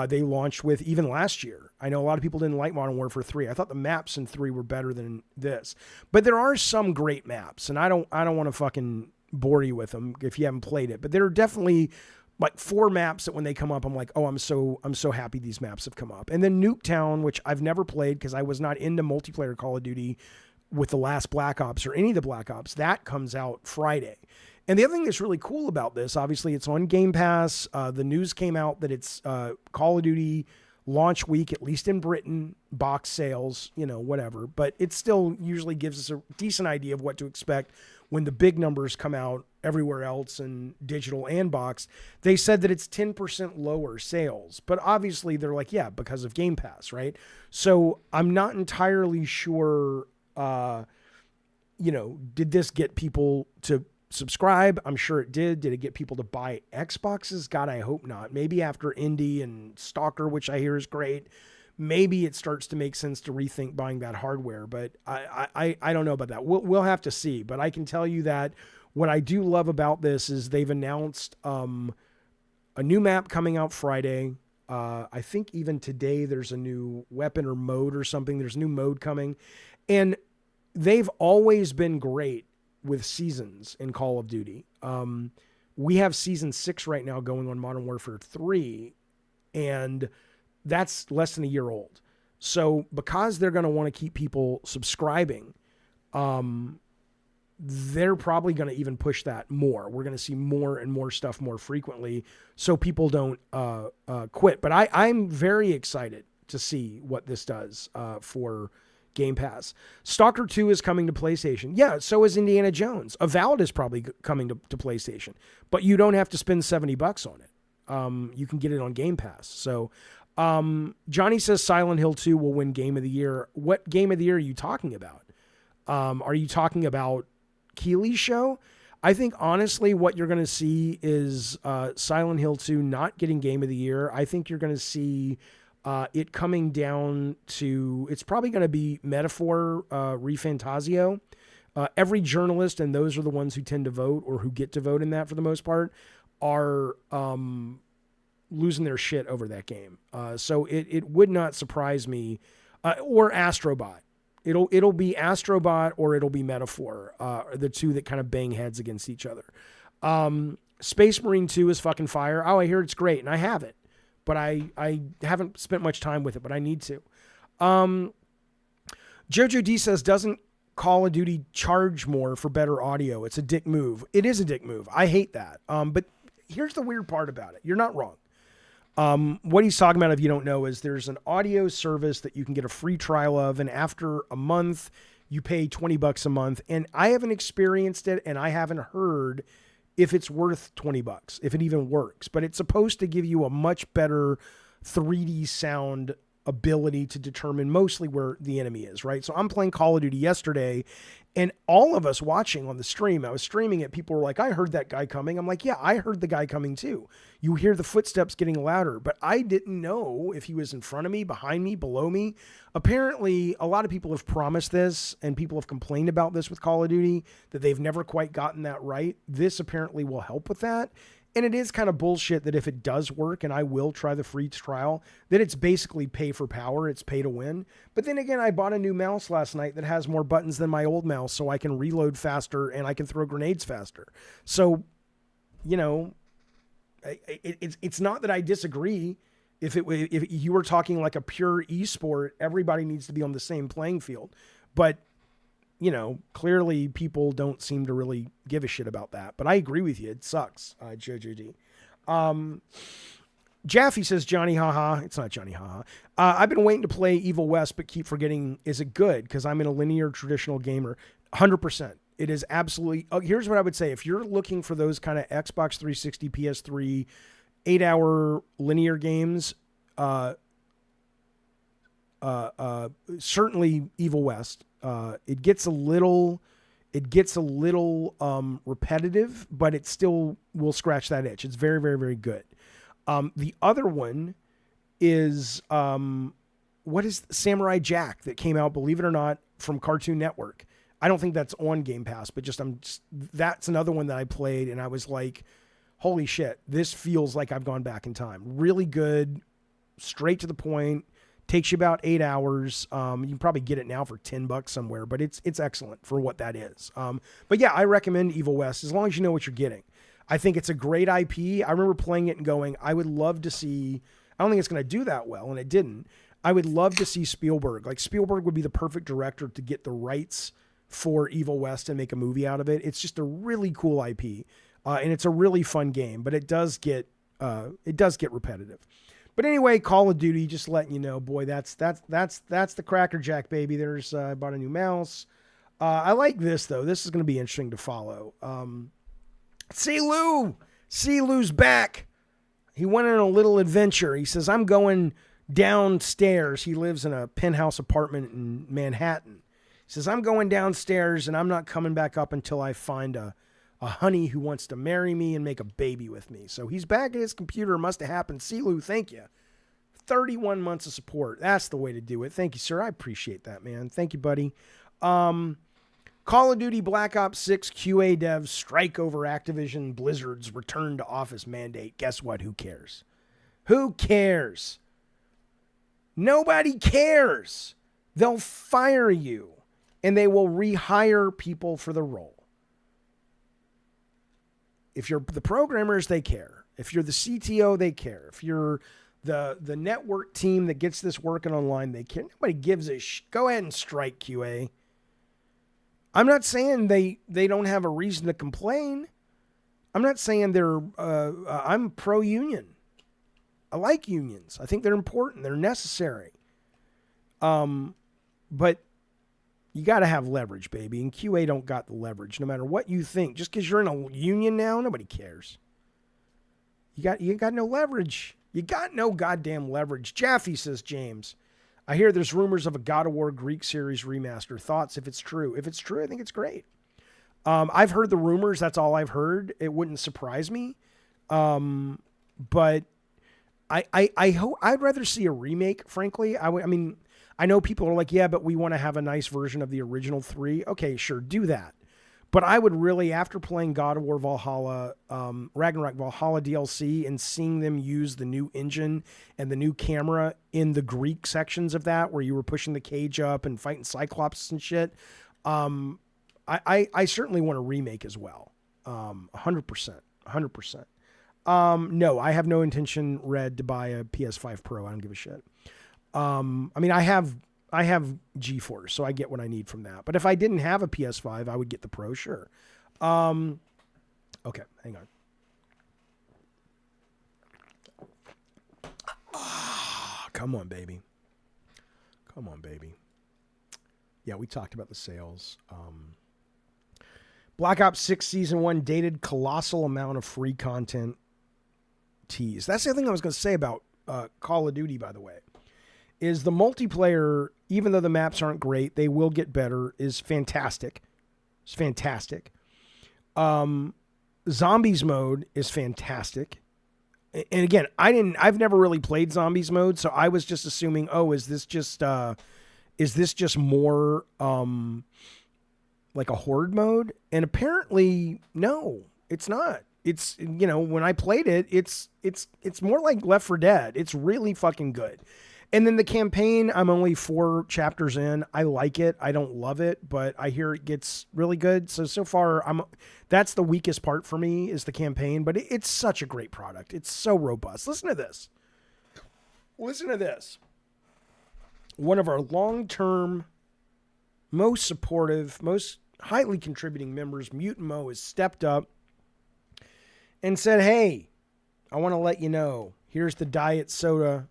they launched with even last year. I know a lot of people didn't like Modern Warfare 3. I thought the maps in 3 were better than this. But there are some great maps, and I don't want to fucking bore you with them if you haven't played it. But there are definitely like 4 maps that when they come up, I'm like, oh, I'm so happy these maps have come up. And then Nuketown, which I've never played because I was not into multiplayer Call of Duty with the last Black Ops or any of the Black Ops, that comes out Friday. And the other thing that's really cool about this, obviously it's on Game Pass. The news came out that it's Call of Duty launch week, at least in Britain, box sales, whatever. But it still usually gives us a decent idea of what to expect when the big numbers come out everywhere else in digital and box. They said that it's 10% lower sales, but obviously they're like, yeah, because of Game Pass, right? So I'm not entirely sure, did this get people to subscribe? I'm sure it did. Did it get people to buy Xboxes? God, I hope not. Maybe after Indie and Stalker, which I hear is great, maybe it starts to make sense to rethink buying that hardware, but I don't know about that. We'll have to see, but I can tell you that what I do love about this is they've announced a new map coming out Friday. I think even today there's a new weapon or mode or something. There's a new mode coming, and they've always been great with seasons in Call of Duty. We have season 6 right now going on Modern Warfare 3, and that's less than a year old. So because they're going to want to keep people subscribing, they're probably going to even push that more. We're going to see more and more stuff more frequently so people don't quit. But I'm very excited to see what this does for Game Pass. Stalker 2 is coming to PlayStation. Yeah, so is Indiana Jones. Avowed is probably coming to PlayStation. But you don't have to spend $70 on it. You can get it on Game Pass. So Johnny says Silent Hill 2 will win Game of the Year. What Game of the Year are you talking about? Are you talking about Keeley's show? I think honestly what you're going to see is Silent Hill 2 not getting Game of the Year. I think you're going to see it coming down to, it's probably going to be Metaphor ReFantazio. Every journalist, and those are the ones who tend to vote or who get to vote in that for the most part, are losing their shit over that game. So it would not surprise me, or Astrobot. It'll be Astrobot or it'll be Metaphor, the two that kind of bang heads against each other. Space Marine 2 is fucking fire. Oh, I hear it's great, and I have it, but I haven't spent much time with it, but I need to. Jojo D says, doesn't Call of Duty charge more for better audio? It's a dick move. It is a dick move. I hate that. But here's the weird part about it. You're not wrong. What he's talking about, if you don't know, is there's an audio service that you can get a free trial of, and after a month, you pay $20 a month. And I haven't experienced it, and I haven't heard if it's worth $20, if it even works. But it's supposed to give you a much better 3D sound ability to determine mostly where the enemy is, right? So I'm playing Call of Duty yesterday, and all of us watching on the stream, I was streaming it, people were like, I heard that guy coming. I'm like, yeah, I heard the guy coming too. You hear the footsteps getting louder, but I didn't know if he was in front of me, behind me, below me. Apparently, a lot of people have promised this, and people have complained about this with Call of Duty, that they've never quite gotten that right. This apparently will help with that. And it is kind of bullshit that if it does work, and I will try the free trial, that it's basically pay for power. It's pay to win. But then again, I bought a new mouse last night that has more buttons than my old mouse, so I can reload faster and I can throw grenades faster. So, it's not that I disagree. If you were talking like a pure esport, everybody needs to be on the same playing field. But clearly people don't seem to really give a shit about that. But I agree with you. It sucks, Jojo D. Jaffe says, Johnny haha. It's not Johnny haha. I've been waiting to play Evil West, but keep forgetting, is it good? Because I'm in a linear traditional gamer. 100%. It is absolutely... here's what I would say. If you're looking for those kind of Xbox 360, PS3, 8-hour linear games, certainly Evil West. It gets a little repetitive, but it still will scratch that itch. It's very, very, very good. The other one is, what is Samurai Jack that came out, believe it or not, from Cartoon Network. I don't think that's on Game Pass, but that's another one that I played and I was like, holy shit, this feels like I've gone back in time. Really good, straight to the point. Takes you about 8 hours. You can probably get it now for $10 somewhere, but it's excellent for what that is. But yeah, I recommend Evil West as long as you know what you're getting. I think it's a great IP. I remember playing it and going, I would love to see, I don't think it's going to do that well, and it didn't. I would love to see Spielberg. Like, Spielberg would be the perfect director to get the rights for Evil West and make a movie out of it. It's just a really cool IP, and it's a really fun game, but it does get repetitive. But anyway, Call of Duty, just letting you know, boy, that's the Cracker Jack, baby. There's I bought a new mouse. I like this though. This is going to be interesting to follow. Lou's back. He went on a little adventure. He says, I'm going downstairs. He lives in a penthouse apartment in Manhattan. He says, I'm going downstairs and I'm not coming back up until I find a honey who wants to marry me and make a baby with me. So he's back at his computer. Must have happened. Lou, thank you. 31 months of support. That's the way to do it. Thank you, sir. I appreciate that, man. Thank you, buddy. Call of Duty Black Ops 6 QA devs strike over Activision Blizzard's return to office mandate. Guess what? Who cares? Who cares? Nobody cares. They'll fire you and they will rehire people for the role. If you're the programmers, they care. If you're the CTO, they care. If you're the network team that gets this working online, they care. Nobody gives a Go ahead and strike, QA. I'm not saying they don't have a reason to complain. I'm not saying I'm pro-union. I like unions. I think they're important. They're necessary. But you got to have leverage, baby. And QA don't got the leverage, no matter what you think. Just because you're in a union now, nobody cares. You got no leverage. You got no goddamn leverage. Jaffe, says James. I hear there's rumors of a God of War Greek series remaster. Thoughts if it's true? If it's true, I think it's great. I've heard the rumors. That's all I've heard. It wouldn't surprise me. But I'd rather see a remake, frankly. I mean, I know people are like, yeah, but we want to have a nice version of the original 3. Okay, sure, do that. But I would really, after playing God of War Valhalla, Ragnarok Valhalla DLC, and seeing them use the new engine and the new camera in the Greek sections of that, where you were pushing the cage up and fighting Cyclops and shit, I certainly want a remake as well. 100%. No, I have no intention, Red, to buy a PS5 Pro. I don't give a shit. I mean, I have GeForce, so I get what I need from that. But if I didn't have a PS5, I would get the Pro, sure. Okay, hang on. Come on, baby. Come on, baby. Yeah, we talked about the sales. Black Ops 6 Season 1 dated colossal amount of free content tease. That's the other thing I was going to say about Call of Duty, by the way, is the multiplayer, even though the maps aren't great, they will get better, is fantastic. It's fantastic. Zombies mode is fantastic. And again, I've never really played zombies mode, so I was just assuming, is this just more like a horde mode? And apparently, no, it's not. It's, when I played it, it's more like Left 4 Dead. It's really fucking good. And then the campaign, I'm only 4 chapters in. I like it. I don't love it, but I hear it gets really good. So far, that's the weakest part for me, is the campaign, but it's such a great product. It's so robust. Listen to this. One of our long-term, most supportive, most highly contributing members, Mutant Mo, has stepped up and said, hey, I want to let you know, here's the diet soda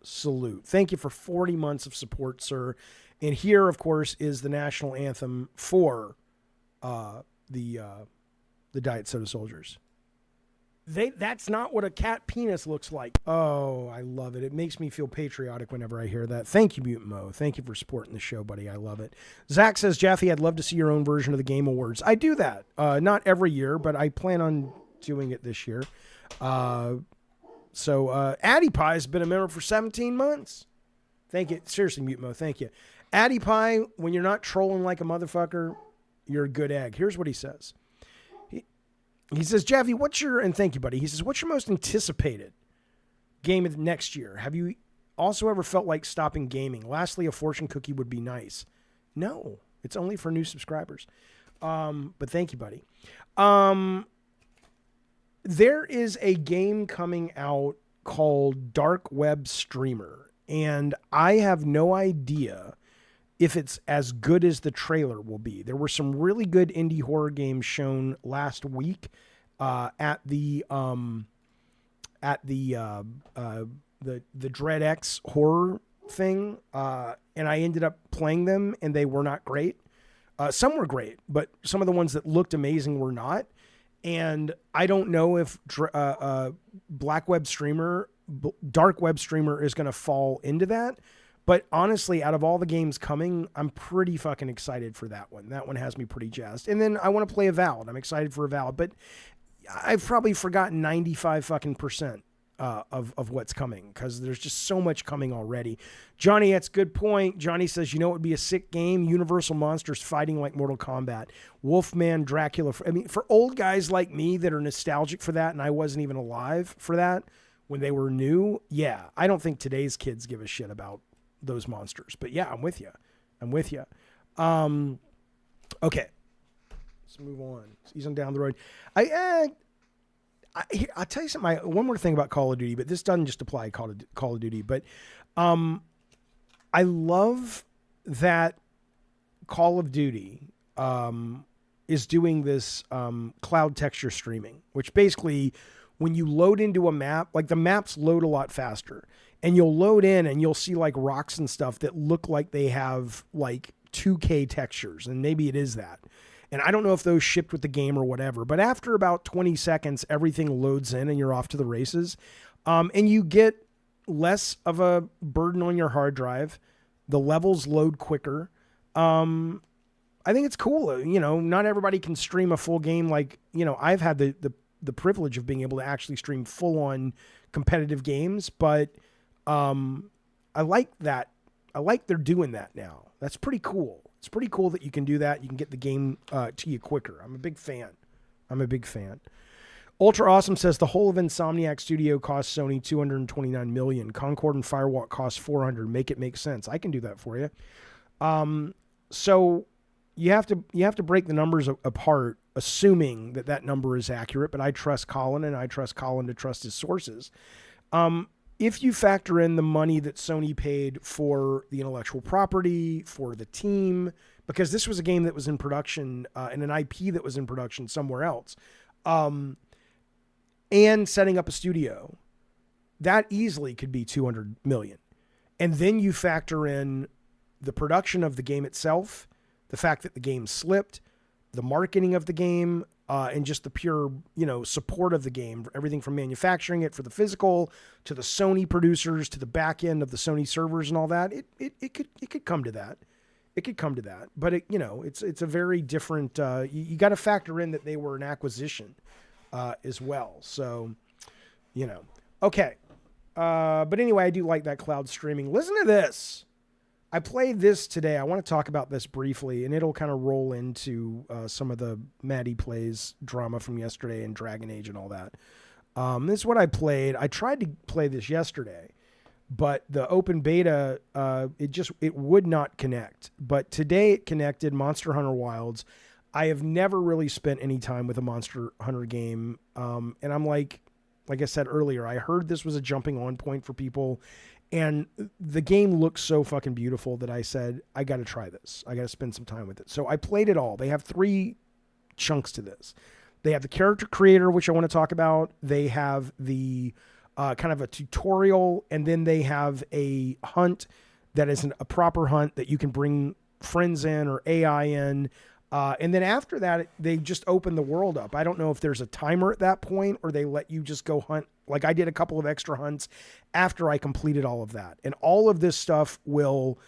salute. Thank you for 40 months of support, sir. And here, of course, is the national anthem for the diet soda soldiers. That's not what a cat penis looks like. Oh, I love it. It makes me feel patriotic whenever I hear that. Thank you, Mutant Mo. Thank you for supporting the show, buddy. I love it. Zach says, Jaffe, I'd love to see your own version of the Game Awards. I do that. Not every year, but I plan on doing it this year. So Addy Pie has been a member for 17 months. Thank you. Seriously, Mutant Mo, thank you. Addy Pie, when you're not trolling like a motherfucker, you're a good egg. Here's what he says. He says, Jaffe, and thank you, buddy. He says, what's your most anticipated game of next year? Have you also ever felt like stopping gaming? Lastly, a fortune cookie would be nice. No, it's only for new subscribers. But thank you, buddy. There is a game coming out called Dark Web Streamer, and I have no idea if it's as good as the trailer will be. There were some really good indie horror games shown last week at the Dread X horror thing, and I ended up playing them, and they were not great. Some were great, but some of the ones that looked amazing were not. And I don't know if Dark Web Streamer is going to fall into that. But honestly, out of all the games coming, I'm pretty fucking excited for that one. That one has me pretty jazzed. And then I want to play Avowed. I'm excited for Avowed, but I've probably forgotten 95 fucking percent of what's coming, because there's just so much coming already. Johnny, that's a good point. Johnny says, it would be a sick game. Universal monsters fighting like Mortal Kombat. Wolfman, Dracula. For old guys like me that are nostalgic for that, and I wasn't even alive for that when they were new. Yeah, I don't think today's kids give a shit about those monsters. But yeah, I'm with you. Okay. Let's move on. He's on down the road. I'll tell you something. One more thing about Call of Duty, but this doesn't just apply to Call of Duty. But I love that Call of Duty is doing this cloud texture streaming, which basically, when you load into a map, like the maps load a lot faster, and you'll load in and you'll see like rocks and stuff that look like they have like 2K textures, and maybe it is that. And I don't know if those shipped with the game or whatever, but after about 20 seconds, everything loads in and you're off to the races. And you get less of a burden on your hard drive. The levels load quicker. I think it's cool. Not everybody can stream a full game. Like, I've had the privilege of being able to actually stream full on competitive games, but I like that. I like they're doing that now. That's pretty cool. It's pretty cool that you can do that. You can get the game to you quicker. I'm a big fan. Ultra Awesome says the whole of Insomniac Studio costs Sony $229 million. Concord and Firewalk cost $400. Make it make sense. I can do that for you. So you have to break the numbers apart, assuming that number is accurate. But I trust Colin, and I trust Colin to trust his sources. If you factor in the money that Sony paid for the intellectual property, for the team, because this was a game that was in production and an IP that was in production somewhere else, and setting up a studio, that easily could be $200 million. And then you factor in the production of the game itself, the fact that the game slipped, the marketing of the game, and just the pure, support of the game, everything from manufacturing it for the physical to the Sony producers to the back end of the Sony servers and all that. It could come to that. It could come to that, but it's a very different, you got to factor in that they were an acquisition, as well. So, okay. But anyway, I do like that cloud streaming. Listen to this. I played this today. I want to talk about this briefly, and it'll kind of roll into some of the Matty Plays drama from yesterday and Dragon Age and all that. This is what I played. I tried to play this yesterday, but the open beta, it would not connect. But today it connected. Monster Hunter Wilds. I have never really spent any time with a Monster Hunter game, and I'm like I said earlier, I heard this was a jumping on point for people. And the game looks so fucking beautiful that I said, I got to try this. I got to spend some time with it. So I played it all. They have 3 chunks to this. They have the character creator, which I want to talk about. They have the kind of a tutorial. And then they have a hunt that is a proper hunt that you can bring friends in or AI in. And then after that, they just open the world up. I don't know if there's a timer at that point or they let you just go hunt. Like I did a couple of extra hunts after I completed all of that. And all of this stuff will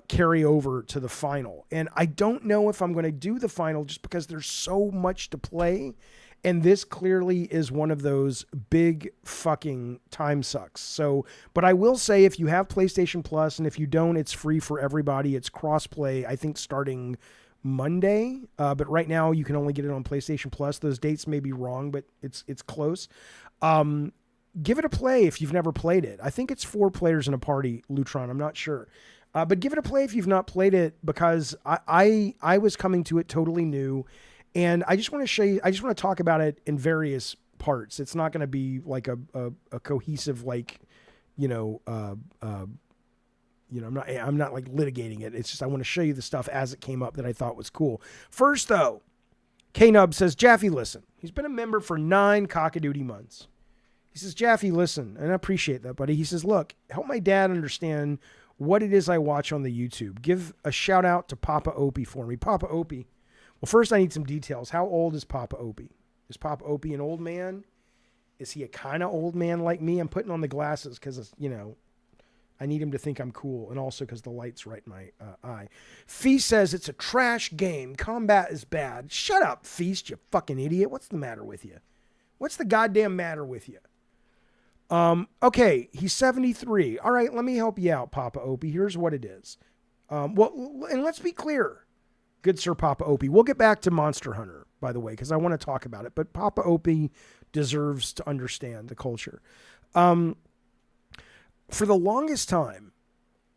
carry over to the final. And I don't know if I'm going to do the final just because there's so much to play. And this clearly is one of those big fucking time sucks. So, but I will say if you have PlayStation Plus, and if you don't, it's free for everybody. It's crossplay, I think, starting Monday. But right now you can only get it on PlayStation Plus. Those dates may be wrong, but it's close. Give it a play if you've never played it. I think it's 4 players in a party, Lutron. I'm not sure. But give it a play if you've not played it, because I was coming to it totally new. And I just want to show you, I just want to talk about it in various parts. It's not going to be like a cohesive, like, I'm not like litigating it. It's just I want to show you the stuff as it came up that I thought was cool. First, though, K-Nub says, Jaffe, listen. He's been a member for 9 cockadoodie months. He says, Jaffe, listen, and I appreciate that, buddy. He says, look, help my dad understand what it is I watch on the YouTube. Give a shout out to Papa Opie for me. Papa Opie. Well, first I need some details. How old is Papa Opie? Is Papa Opie an old man? Is he a kind of old man like me? I'm putting on the glasses because, I need him to think I'm cool, and also because the light's right in my eye. Feast says it's a trash game. Combat is bad. Shut up, Feast, you fucking idiot. What's the matter with you? What's the goddamn matter with you? Okay, he's 73. All right, let me help you out, Papa Opie. Here's what it is. Well, and let's be clear, good Sir Papa Opie. We'll get back to Monster Hunter, by the way, because I want to talk about it. But Papa Opie deserves to understand the culture. For the longest time,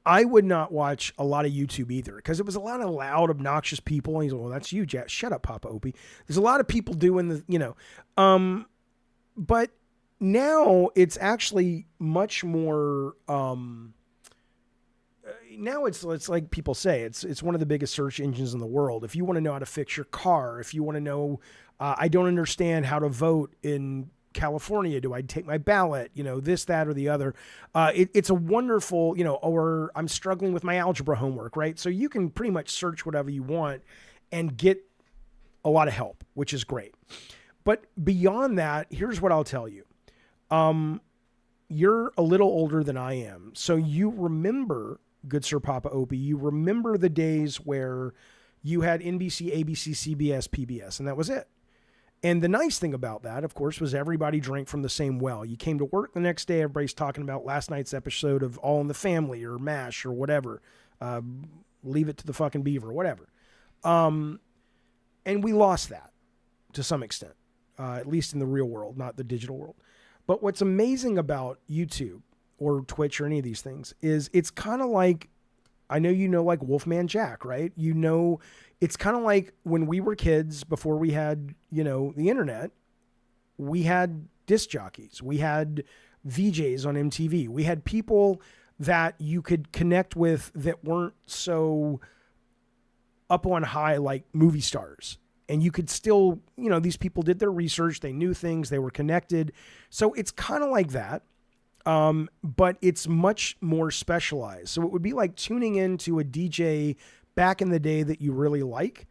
I would not watch a lot of YouTube either because it was a lot of loud, obnoxious people. And he's like, well, that's you, Jack. Shut up, Papa Opie. There's a lot of people doing the, but now it's actually much more, now it's like people say, it's one of the biggest search engines in the world. If you want to know how to fix your car, if you want to know, I don't understand how to vote in California, do I take my ballot, this, that, or the other. It's a wonderful, or I'm struggling with my algebra homework, right? So you can pretty much search whatever you want and get a lot of help, which is great. But beyond that, here's what I'll tell you. You're a little older than I am. So you remember, good Sir Papa Opie, you remember the days where you had NBC, ABC, CBS, PBS, and that was it. And the nice thing about that, of course, was everybody drank from the same well. You came to work the next day, everybody's talking about last night's episode of All in the Family or MASH or whatever. Leave It to the fucking Beaver, whatever. And we lost that to some extent, at least in the real world, not the digital world. But what's amazing about YouTube or Twitch or any of these things is it's kind of like, I know like Wolfman Jack, right? It's kind of like when we were kids before we had, the internet, we had disc jockeys, we had VJs on MTV, we had people that you could connect with that weren't so up on high like movie stars. And you could still, these people did their research, they knew things, they were connected. So it's kind of like that. But it's much more specialized. So it would be like tuning into a DJ back in the day that you really like.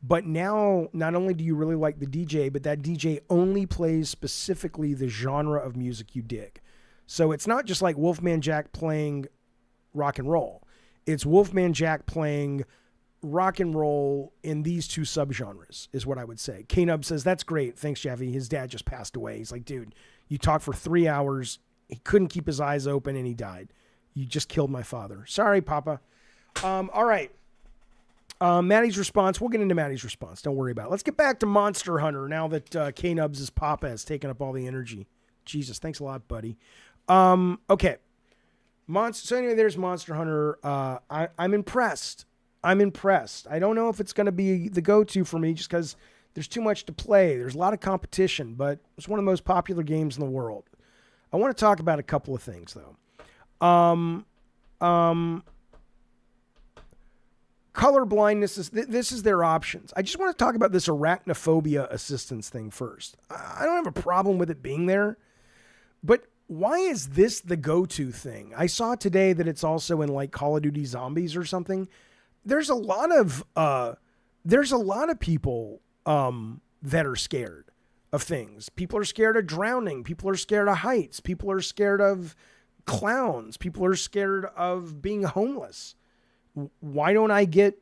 But now, not only do you really like the DJ, but that DJ only plays specifically the genre of music you dig. So it's not just like Wolfman Jack playing rock and roll. It's Wolfman Jack playing rock and roll in these two subgenres is what I would say. K-Nub says, that's great. Thanks, Jaffe. His dad just passed away. He's like, dude, you talked for 3 hours. He couldn't keep his eyes open and he died. You just killed my father. Sorry, Papa. All right. Matty's response. We'll get into Matty's response. Don't worry about it. Let's get back to Monster Hunter now that K-Nubs' Papa has taken up all the energy. Jesus, thanks a lot, buddy. Okay. So anyway, there's Monster Hunter. I'm impressed. I don't know if it's going to be the go-to for me just because there's too much to play. There's a lot of competition, but it's one of the most popular games in the world. I want to talk about a couple of things, though. Color blindness this is their options. I just want to talk about this arachnophobia assistance thing first. I don't have a problem with it being there, but why is this the go-to thing? I saw today that it's also in like Call of Duty Zombies or something. There's a lot of people that are scared of things. People are scared of drowning. People are scared of heights. People are scared of clowns. People are scared of being homeless. Why don't I get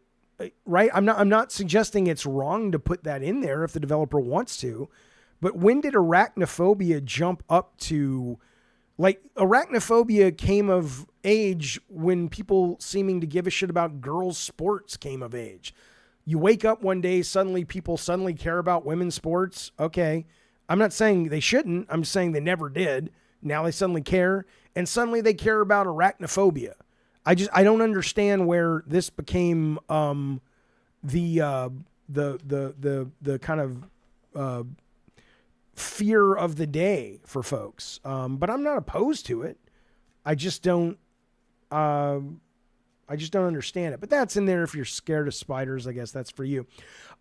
right? I'm not suggesting it's wrong to put that in there if the developer wants to, but when did arachnophobia jump up to like arachnophobia came of age when people seeming to give a shit about girls' sports came of age. You wake up one day, people suddenly care about women's sports. Okay. I'm not saying they shouldn't. I'm saying they never did. Now they suddenly care, and suddenly they care about arachnophobia. I don't understand where this became the kind of fear of the day for folks. But I'm not opposed to it. I just don't understand it. But that's in there if you're scared of spiders. I guess that's for you.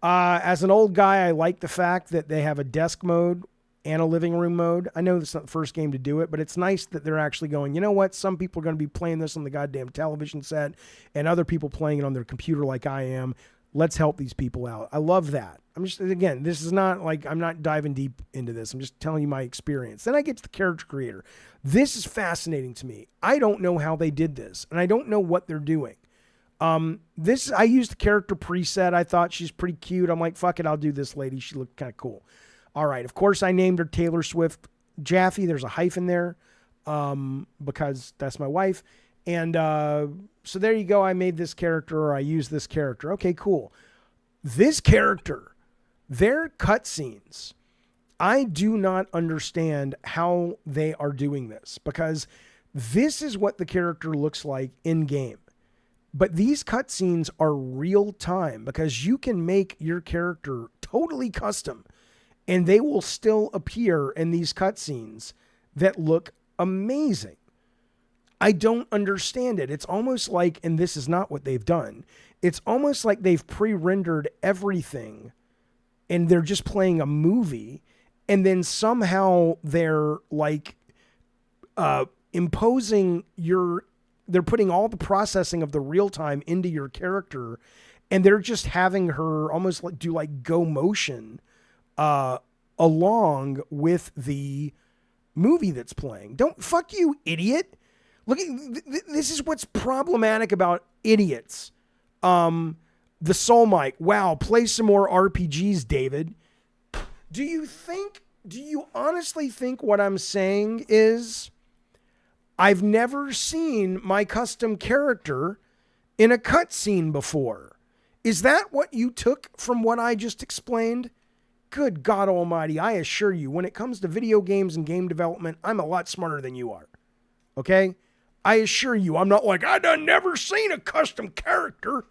As an old guy, I like the fact that they have a desk mode and a living room mode. I know it's not the first game to do it, but it's nice that they're actually going, you know what? Some people are going to be playing this on the goddamn television set and other people playing it on their computer like I am. Let's help these people out. I love that. I'm just, again, this is not like, I'm not diving deep into this. I'm just telling you my experience. Then I get to the character creator. This is fascinating to me. I don't know how they did this, and I don't know what they're doing. I used the character preset. I thought she's pretty cute. I'm like, fuck it, I'll do this lady. She looked kind of cool. All right. Of course, I named her Taylor Swift Jaffe. There's a hyphen there because that's my wife. And so there you go. I made this character, or I used this character. Okay, cool. This character, their cutscenes, I do not understand how they are doing this, because this is what the character looks like in game. But these cutscenes are real time, because you can make your character totally custom and they will still appear in these cutscenes that look amazing. I don't understand it. It's almost like, and this is not what they've done, it's almost like they've pre-rendered everything and they're just playing a movie, and then somehow they're like imposing they're putting all the processing of the real time into your character, and they're just having her almost like do like go motion along with the movie that's playing. Don't, fuck you, idiot. Look, this is what's problematic about idiots. The Soul Mike, wow, play some more RPGs, David. Do you honestly think what I'm saying is I've never seen my custom character in a cutscene before? Is that what you took from what I just explained? Good God Almighty, I assure you, when it comes to video games and game development, I'm a lot smarter than you are. Okay? I assure you, I'm not like, I done never seen a custom character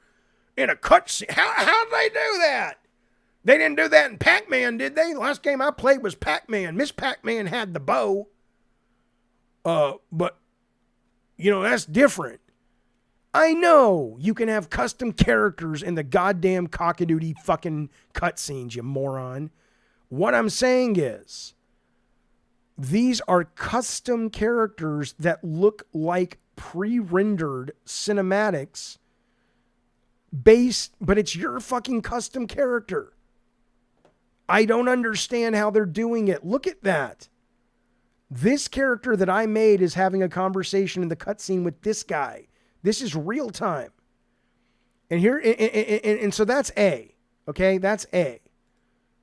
in a cutscene. How'd they do that? They didn't do that in Pac-Man, did they? Last game I played was Pac-Man. Miss Pac-Man had the bow. But, you know, that's different. I know you can have custom characters in the goddamn cockadoodie fucking cutscenes, you moron. What I'm saying is, these are custom characters that look like pre-rendered cinematics based, but it's your fucking custom character. I don't understand how they're doing it. Look at that. This character that I made is having a conversation in the cutscene with this guy. This is real time. And here, and so that's A. Okay, that's A.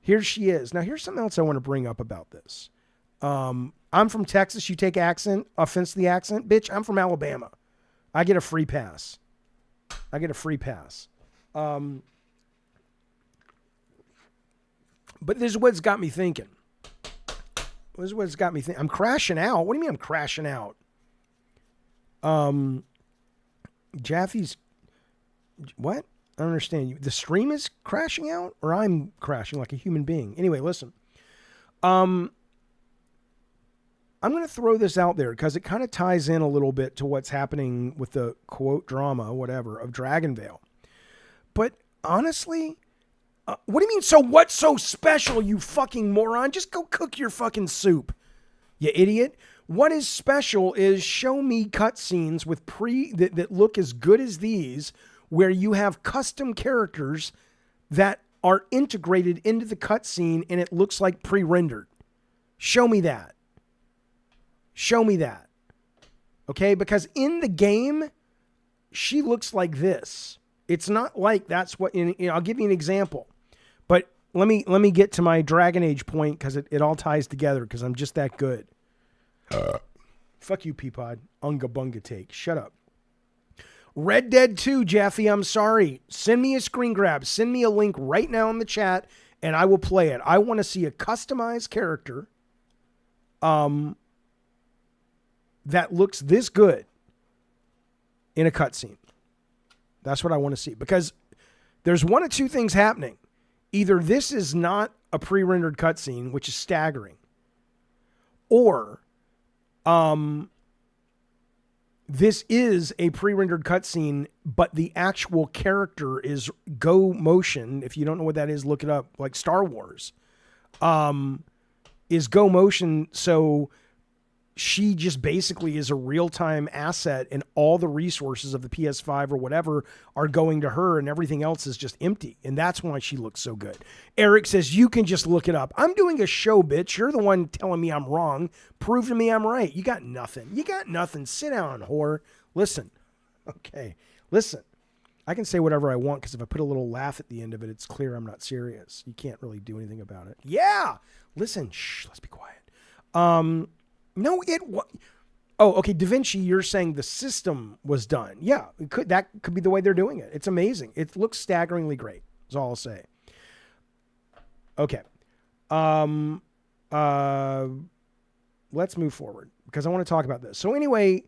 Here she is. Now, here's something else I want to bring up about this. I'm from Texas. You take offense to the accent. Bitch, I'm from Alabama. I get a free pass. But this is what's got me thinking. I'm crashing out. What do you mean I'm crashing out? Jaffe's, what? I don't understand you. The stream is crashing out, or I'm crashing like a human being. Anyway, listen. I'm going to throw this out there because it kind of ties in a little bit to what's happening with the quote drama, whatever, of Dragonvale. But honestly, what do you mean, so what's so special, you fucking moron? Just go cook your fucking soup, you idiot. What is special is show me cutscenes with that look as good as these, where you have custom characters that are integrated into the cutscene and it looks like pre-rendered. Show me that. Okay? Because in the game, she looks like this. It's not like that's what, I'll give you an example. But let me get to my Dragon Age point, because it all ties together, because I'm just that good. Fuck you, Peapod. Unga bunga take. Shut up. Red Dead 2, Jaffe, I'm sorry. Send me a screen grab. Send me a link right now in the chat, and I will play it. I want to see a customized character that looks this good in a cutscene. That's what I want to see. Because there's one of two things happening. Either this is not a pre-rendered cutscene, which is staggering, or this is a pre-rendered cutscene, but the actual character is Go Motion. If you don't know what that is, look it up. Like Star Wars, is Go Motion. So she just basically is a real-time asset, and all the resources of the PS5 or whatever are going to her, and everything else is just empty. And that's why she looks so good. Eric says, you can just look it up. I'm doing a show, bitch. You're the one telling me I'm wrong. Prove to me I'm right. You got nothing. You got nothing. Sit down, whore. Listen. Okay. Listen. I can say whatever I want, because if I put a little laugh at the end of it, it's clear I'm not serious. You can't really do anything about it. Yeah. Listen. Shh. Let's be quiet. No, oh, okay. Da Vinci, you're saying the system was done. Yeah, that could be the way they're doing it. It's amazing. It looks staggeringly great. Is all I'll say. Okay. Let's move forward, because I want to talk about this. So anyway,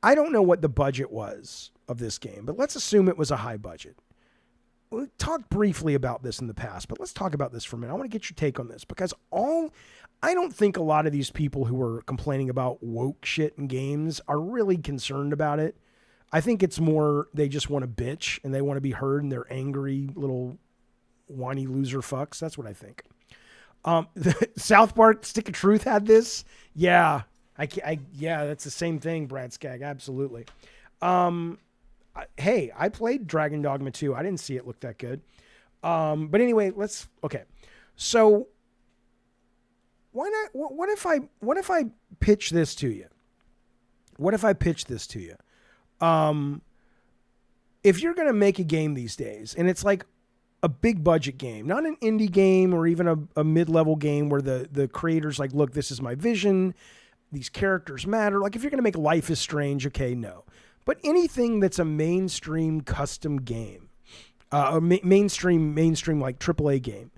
I don't know what the budget was of this game, but let's assume it was a high budget. We talked briefly about this in the past, but let's talk about this for a minute. I want to get your take on this, because I don't think a lot of these people who are complaining about woke shit in games are really concerned about it. I think it's more they just want to bitch and they want to be heard, and they're angry little whiny loser fucks. That's what I think. South Park Stick of Truth had this. Yeah, yeah, that's the same thing, Brad Skagg. Absolutely. Hey, I played Dragon Dogma 2. I didn't see it look that good. But anyway, okay. So why not? What if I pitch this to you? What if I pitch this to you? If you're going to make a game these days, and it's like a big budget game, not an indie game or even a mid-level game where the creator's like, look, this is my vision. These characters matter. Like if you're going to make Life is Strange, okay, no. But anything that's a mainstream custom game, a mainstream like AAA game,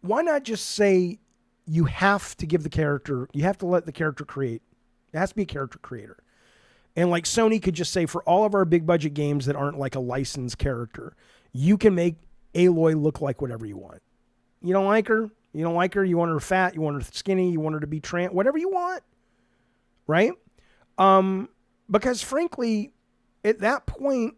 why not just say you have to give the character, you have to let the character create. It has to be a character creator. And like Sony could just say, for all of our big budget games that aren't like a licensed character, you can make Aloy look like whatever you want. You don't like her? You don't like her? You want her fat? You want her skinny? You want her to be trans? Whatever you want. Right? Because frankly, at that point,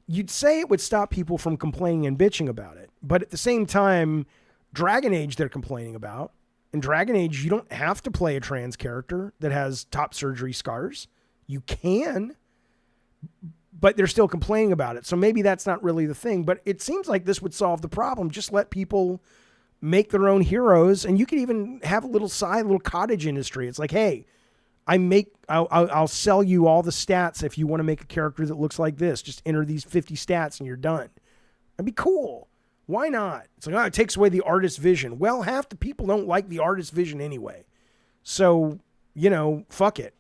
you'd say it would stop people from complaining and bitching about it. But at the same time, Dragon Age they're complaining about. In Dragon Age, you don't have to play a trans character that has top surgery scars. You can, but they're still complaining about it. So maybe that's not really the thing. But it seems like this would solve the problem. Just let people make their own heroes, and you could even have a little cottage industry. It's like, hey, I'll sell you all the stats if you want to make a character that looks like this. Just enter these 50 stats and you're done. That'd be cool. Why not? It's like, oh, it takes away the artist's vision. Well, half the people don't like the artist's vision anyway. So, fuck it.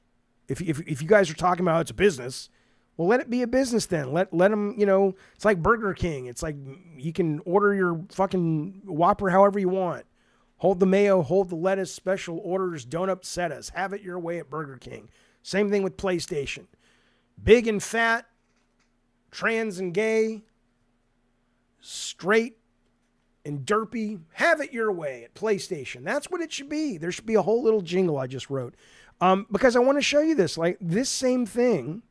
If you guys are talking about it's a business, well, let it be a business then. Let them, it's like Burger King. It's like you can order your fucking Whopper however you want. Hold the mayo, hold the lettuce, special orders, don't upset us. Have it your way at Burger King. Same thing with PlayStation. Big and fat, trans and gay, straight and derpy. Have it your way at PlayStation. That's what it should be. There should be a whole little jingle I just wrote. Because I want to show you this. Like this same thing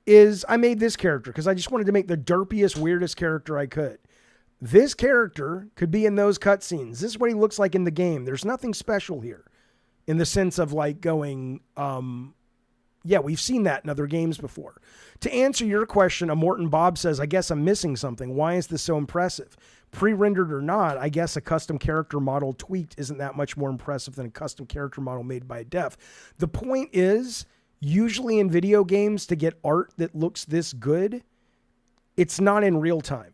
is I made this character because I just wanted to make the derpiest, weirdest character I could. This character could be in those cutscenes. This is what he looks like in the game. There's nothing special here in the sense of like going, yeah, we've seen that in other games before. To answer your question, a Morton Bob says, I guess I'm missing something. Why is this so impressive? Pre-rendered or not, I guess a custom character model tweaked isn't that much more impressive than a custom character model made by a dev. The point is, usually in video games, to get art that looks this good, it's not in real time.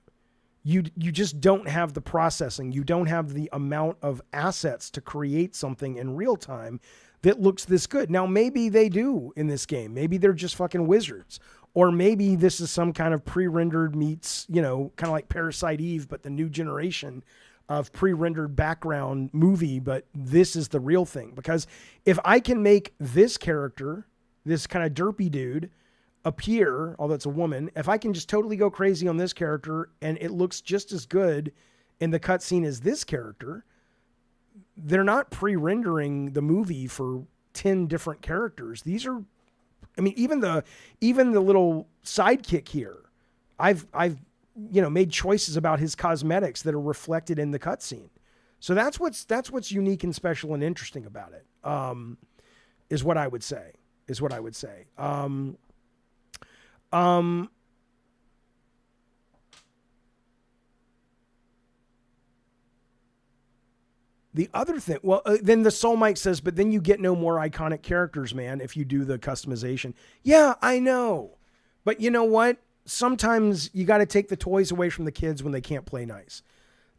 You just don't have the processing. You don't have the amount of assets to create something in real time that looks this good. Now, maybe they do in this game. Maybe they're just fucking wizards. Or maybe this is some kind of pre-rendered meets, kind of like Parasite Eve, but the new generation of pre-rendered background movie. But this is the real thing. Because if I can make this character this kind of derpy dude appear, although it's a woman, if I can just totally go crazy on this character and it looks just as good in the cutscene as this character, they're not pre-rendering the movie for 10 different characters. These are, I mean, even the little sidekick here, I've made choices about his cosmetics that are reflected in the cutscene. So that's what's unique and special and interesting about it. Is what I would say. The other thing, then the Soul Mike says, but then you get no more iconic characters, man, if you do the customization. Yeah, I know. But you know what? Sometimes you got to take the toys away from the kids when they can't play nice.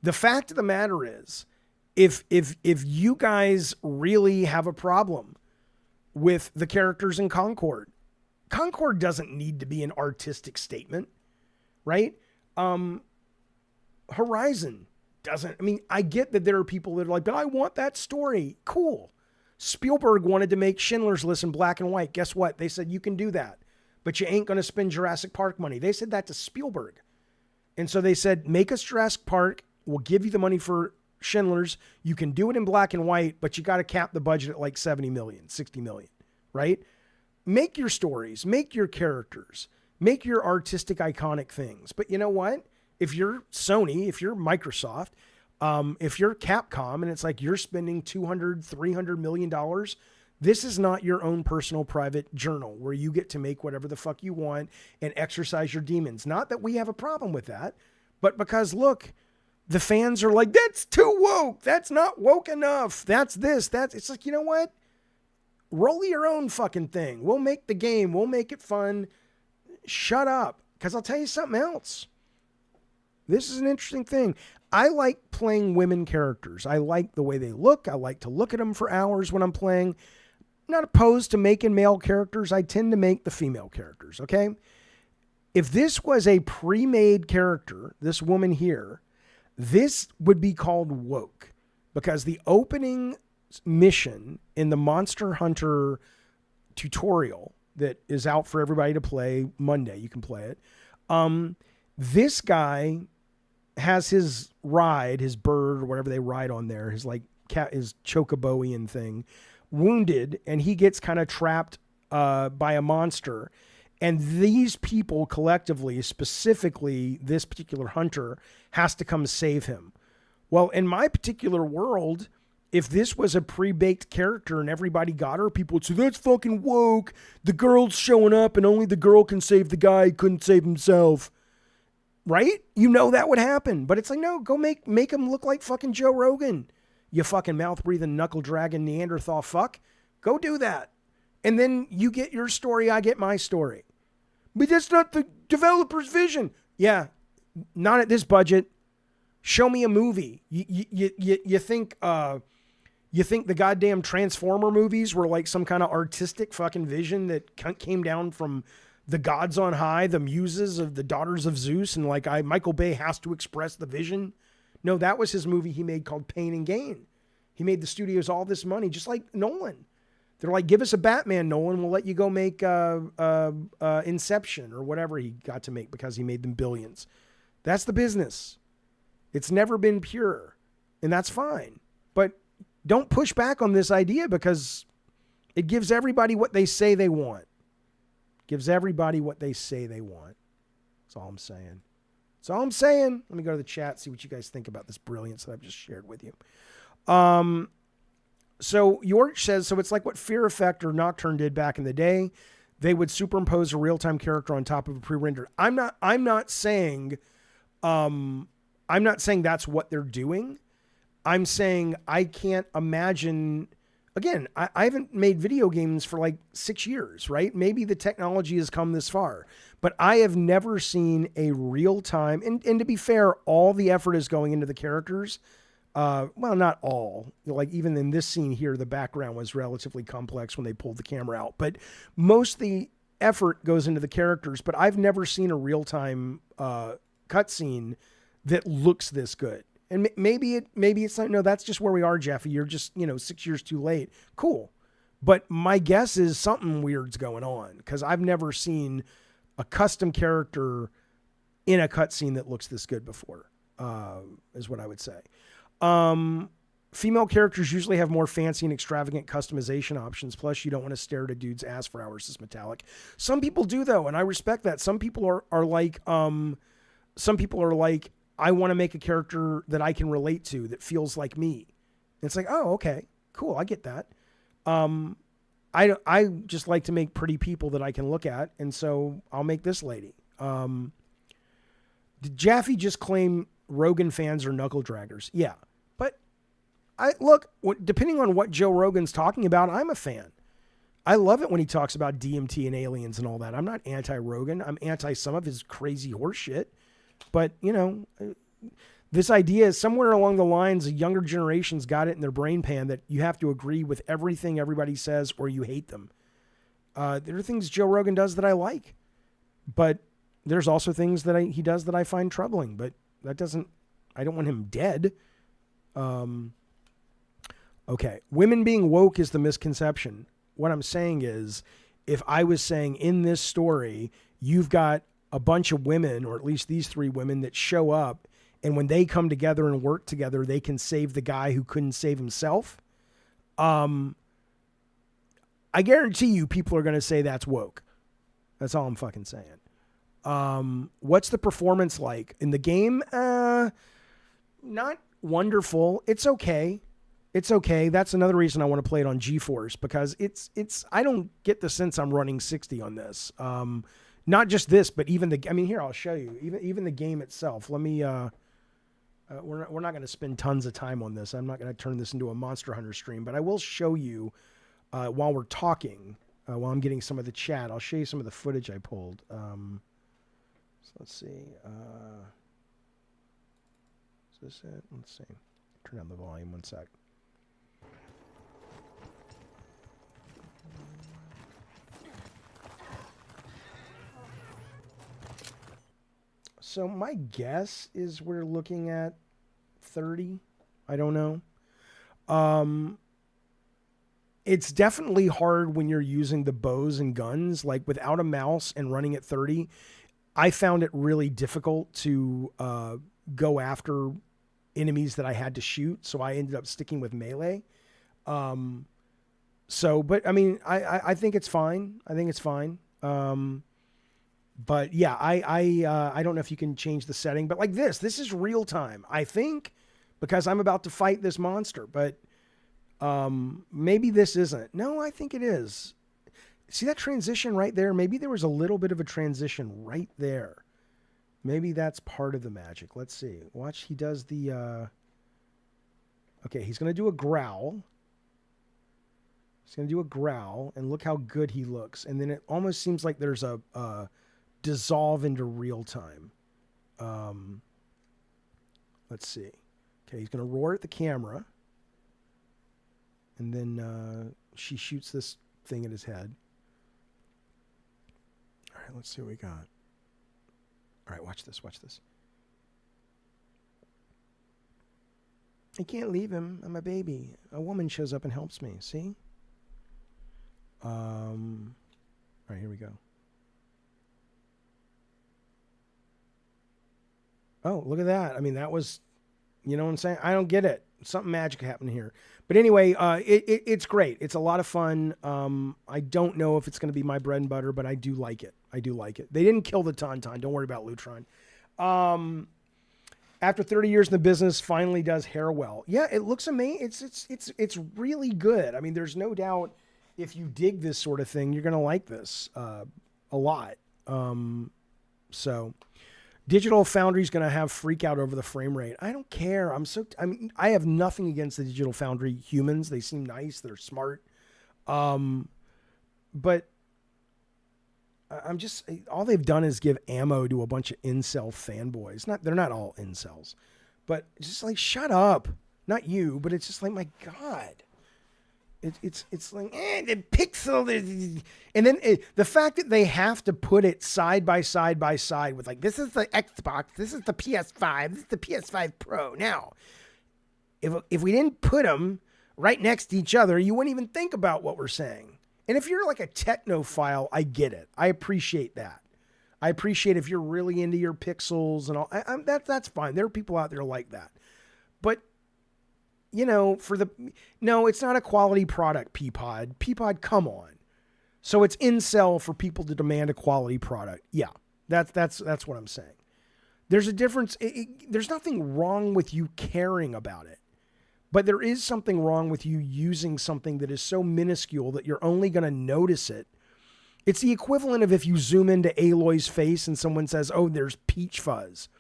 The fact of the matter is, if you guys really have a problem with the characters in Concord doesn't need to be an artistic statement, right? Horizon doesn't. I mean, I get that there are people that are like, but I want that story. Cool. Spielberg wanted to make Schindler's List in black and white. Guess what? They said, you can do that, but you ain't going to spend Jurassic Park money. They said that to Spielberg. And so they said, make us Jurassic Park. We'll give you the money for Schindler's. You can do it in black and white, but you got to cap the budget at like 70 million, 60 million, right? Make your stories, make your characters, make your artistic, iconic things. But you know what? If you're Sony, if you're Microsoft, if you're Capcom, and it's like you're spending $200, $300 million, this is not your own personal private journal where you get to make whatever the fuck you want and exercise your demons. Not that we have a problem with that, but because look, the fans are like, that's too woke. That's not woke enough. That's this, that's, it's like, you know what? Roll your own fucking thing. We'll make the game. We'll make it fun. Shut up. Because I'll tell you something else. This is an interesting thing. I like playing women characters. I like the way they look. I like to look at them for hours when I'm playing. I'm not opposed to making male characters. I tend to make the female characters, okay? If this was a pre-made character, this woman here, this would be called woke. Because the opening mission in the Monster Hunter tutorial that is out for everybody to play Monday, you can play it. This guy has his ride, his bird or whatever they ride on there, his like cat, his chocoboian thing, wounded, and he gets kind of trapped by a monster. And these people collectively, specifically this particular hunter, has to come save him. Well, in my particular world, if this was a pre-baked character and everybody got her, people would say, that's fucking woke. The girl's showing up and only the girl can save the guy who couldn't save himself. Right? You know that would happen. But it's like, no, go make him look like fucking Joe Rogan. You fucking mouth-breathing, knuckle-dragging Neanderthal fuck. Go do that. And then you get your story, I get my story. But that's not the developer's vision. Yeah, not at this budget. Show me a movie. You think the goddamn Transformer movies were like some kind of artistic fucking vision that came down from the gods on high, the muses of the daughters of Zeus, and like Michael Bay has to express the vision? No, that was his movie he made called Pain and Gain. He made the studios all this money, just like Nolan. They're like, give us a Batman, Nolan. We'll let you go make Inception or whatever he got to make because he made them billions. That's the business. It's never been pure, and that's fine. But don't push back on this idea because it gives everybody what they say they want. Gives everybody what they say they want. That's all I'm saying. That's all I'm saying. Let me go to the chat, see what you guys think about this brilliance that I've just shared with you. So York says, so it's like what Fear Effect or Nocturne did back in the day. They would superimpose a real-time character on top of a pre-rendered. I'm not saying that's what they're doing. I'm saying I can't imagine. Again, I haven't made video games for like 6 years, right? Maybe the technology has come this far, but I have never seen a real time. And to be fair, all the effort is going into the characters. Well, not all. Like even in this scene here, the background was relatively complex when they pulled the camera out, but most of the effort goes into the characters. But I've never seen a real time cutscene that looks this good. And maybe it's like, no, that's just where we are, Jaffe. You're just, 6 years too late. Cool. But my guess is something weird's going on because I've never seen a custom character in a cutscene that looks this good before, is what I would say. Female characters usually have more fancy and extravagant customization options. Plus, you don't want to stare at a dude's ass for hours, says Metallic. Some people do, though, and I respect that. Some people are like, I want to make a character that I can relate to that feels like me. And it's like, oh, okay, cool, I get that. I just like to make pretty people that I can look at, and so I'll make this lady. Did Jaffe just claim Rogan fans are knuckle draggers? Yeah, but depending on what Joe Rogan's talking about, I'm a fan. I love it when he talks about DMT and aliens and all that. I'm not anti-Rogan. I'm anti some of his crazy horse shit. But, this idea is somewhere along the lines, the younger generations got it in their brain pan that you have to agree with everything everybody says or you hate them. There are things Joe Rogan does that I like, but there's also things that he does that I find troubling, but I don't want him dead. Okay. Women being woke is the misconception. What I'm saying is, if I was saying in this story, you've got a bunch of women, or at least these 3 women that show up, and when they come together and work together, they can save the guy who couldn't save himself. I guarantee you people are going to say that's woke. That's all I'm fucking saying. What's the performance like in the game? Not wonderful. It's okay. It's okay. That's another reason I want to play it on GeForce, because I don't get the sense I'm running 60 on this. Not just this, but even here, I'll show you. Even the game itself. Let me, we're not going to spend tons of time on this. I'm not going to turn this into a Monster Hunter stream, but I will show you, while we're talking, while I'm getting some of the chat, I'll show you some of the footage I pulled. So let's see. Is this it? Let's see. Turn down the volume 1 sec. So my guess is we're looking at 30. I don't know. It's definitely hard when you're using the bows and guns, like without a mouse and running at 30. I found it really difficult to go after enemies that I had to shoot, so I ended up sticking with melee. But I mean, I think it's fine. I think it's fine. But yeah, I don't know if you can change the setting, but like this is real time, I think, because I'm about to fight this monster, but maybe this isn't. No, I think it is. See that transition right there? Maybe there was a little bit of a transition right there. Maybe that's part of the magic. Let's see. Watch, he does the, okay, he's going to do a growl. He's going to do a growl, and look how good he looks. And then it almost seems like there's a dissolve into real time. Let's see. Okay, he's going to roar at the camera. And then she shoots this thing at his head. All right, let's see what we got. All right, watch this, watch this. I can't leave him. I'm a baby. A woman shows up and helps me. See? All right, here we go. Oh, look at that. I mean, that was, you know what I'm saying? I don't get it. Something magic happened here. But anyway, it's great. It's a lot of fun. I don't know if it's going to be my bread and butter, but I do like it. I do like it. They didn't kill the Tauntaun. Don't worry about Lutron. After 30 years in the business, finally does hair well. Yeah, it looks amazing. It's really good. I mean, there's no doubt if you dig this sort of thing, you're going to like this a lot. So Digital Foundry's going to have freak out over the frame rate. I don't care. I have nothing against the Digital Foundry humans. They seem nice. They're smart. But I'm just, all they've done is give ammo to a bunch of incel fanboys. They're not all incels, but just like, shut up. Not you, but it's just like, my God. It's like, the pixel, and then the fact that they have to put it side by side with, like, this is the Xbox, this is the PS5, this is the PS5 Pro. Now, if we didn't put them right next to each other, you wouldn't even think about what we're saying. And if you're like a technophile, I get it. I appreciate that. I appreciate if you're really into your pixels and all. That's fine. There are people out there like that. But, you know, no, it's not a quality product, Peapod. Peapod, come on. So it's incel for people to demand a quality product. Yeah, that's what I'm saying. There's a difference. There's nothing wrong with you caring about it. But there is something wrong with you using something that is so minuscule that you're only going to notice it. It's the equivalent of if you zoom into Aloy's face and someone says, oh, there's peach fuzz.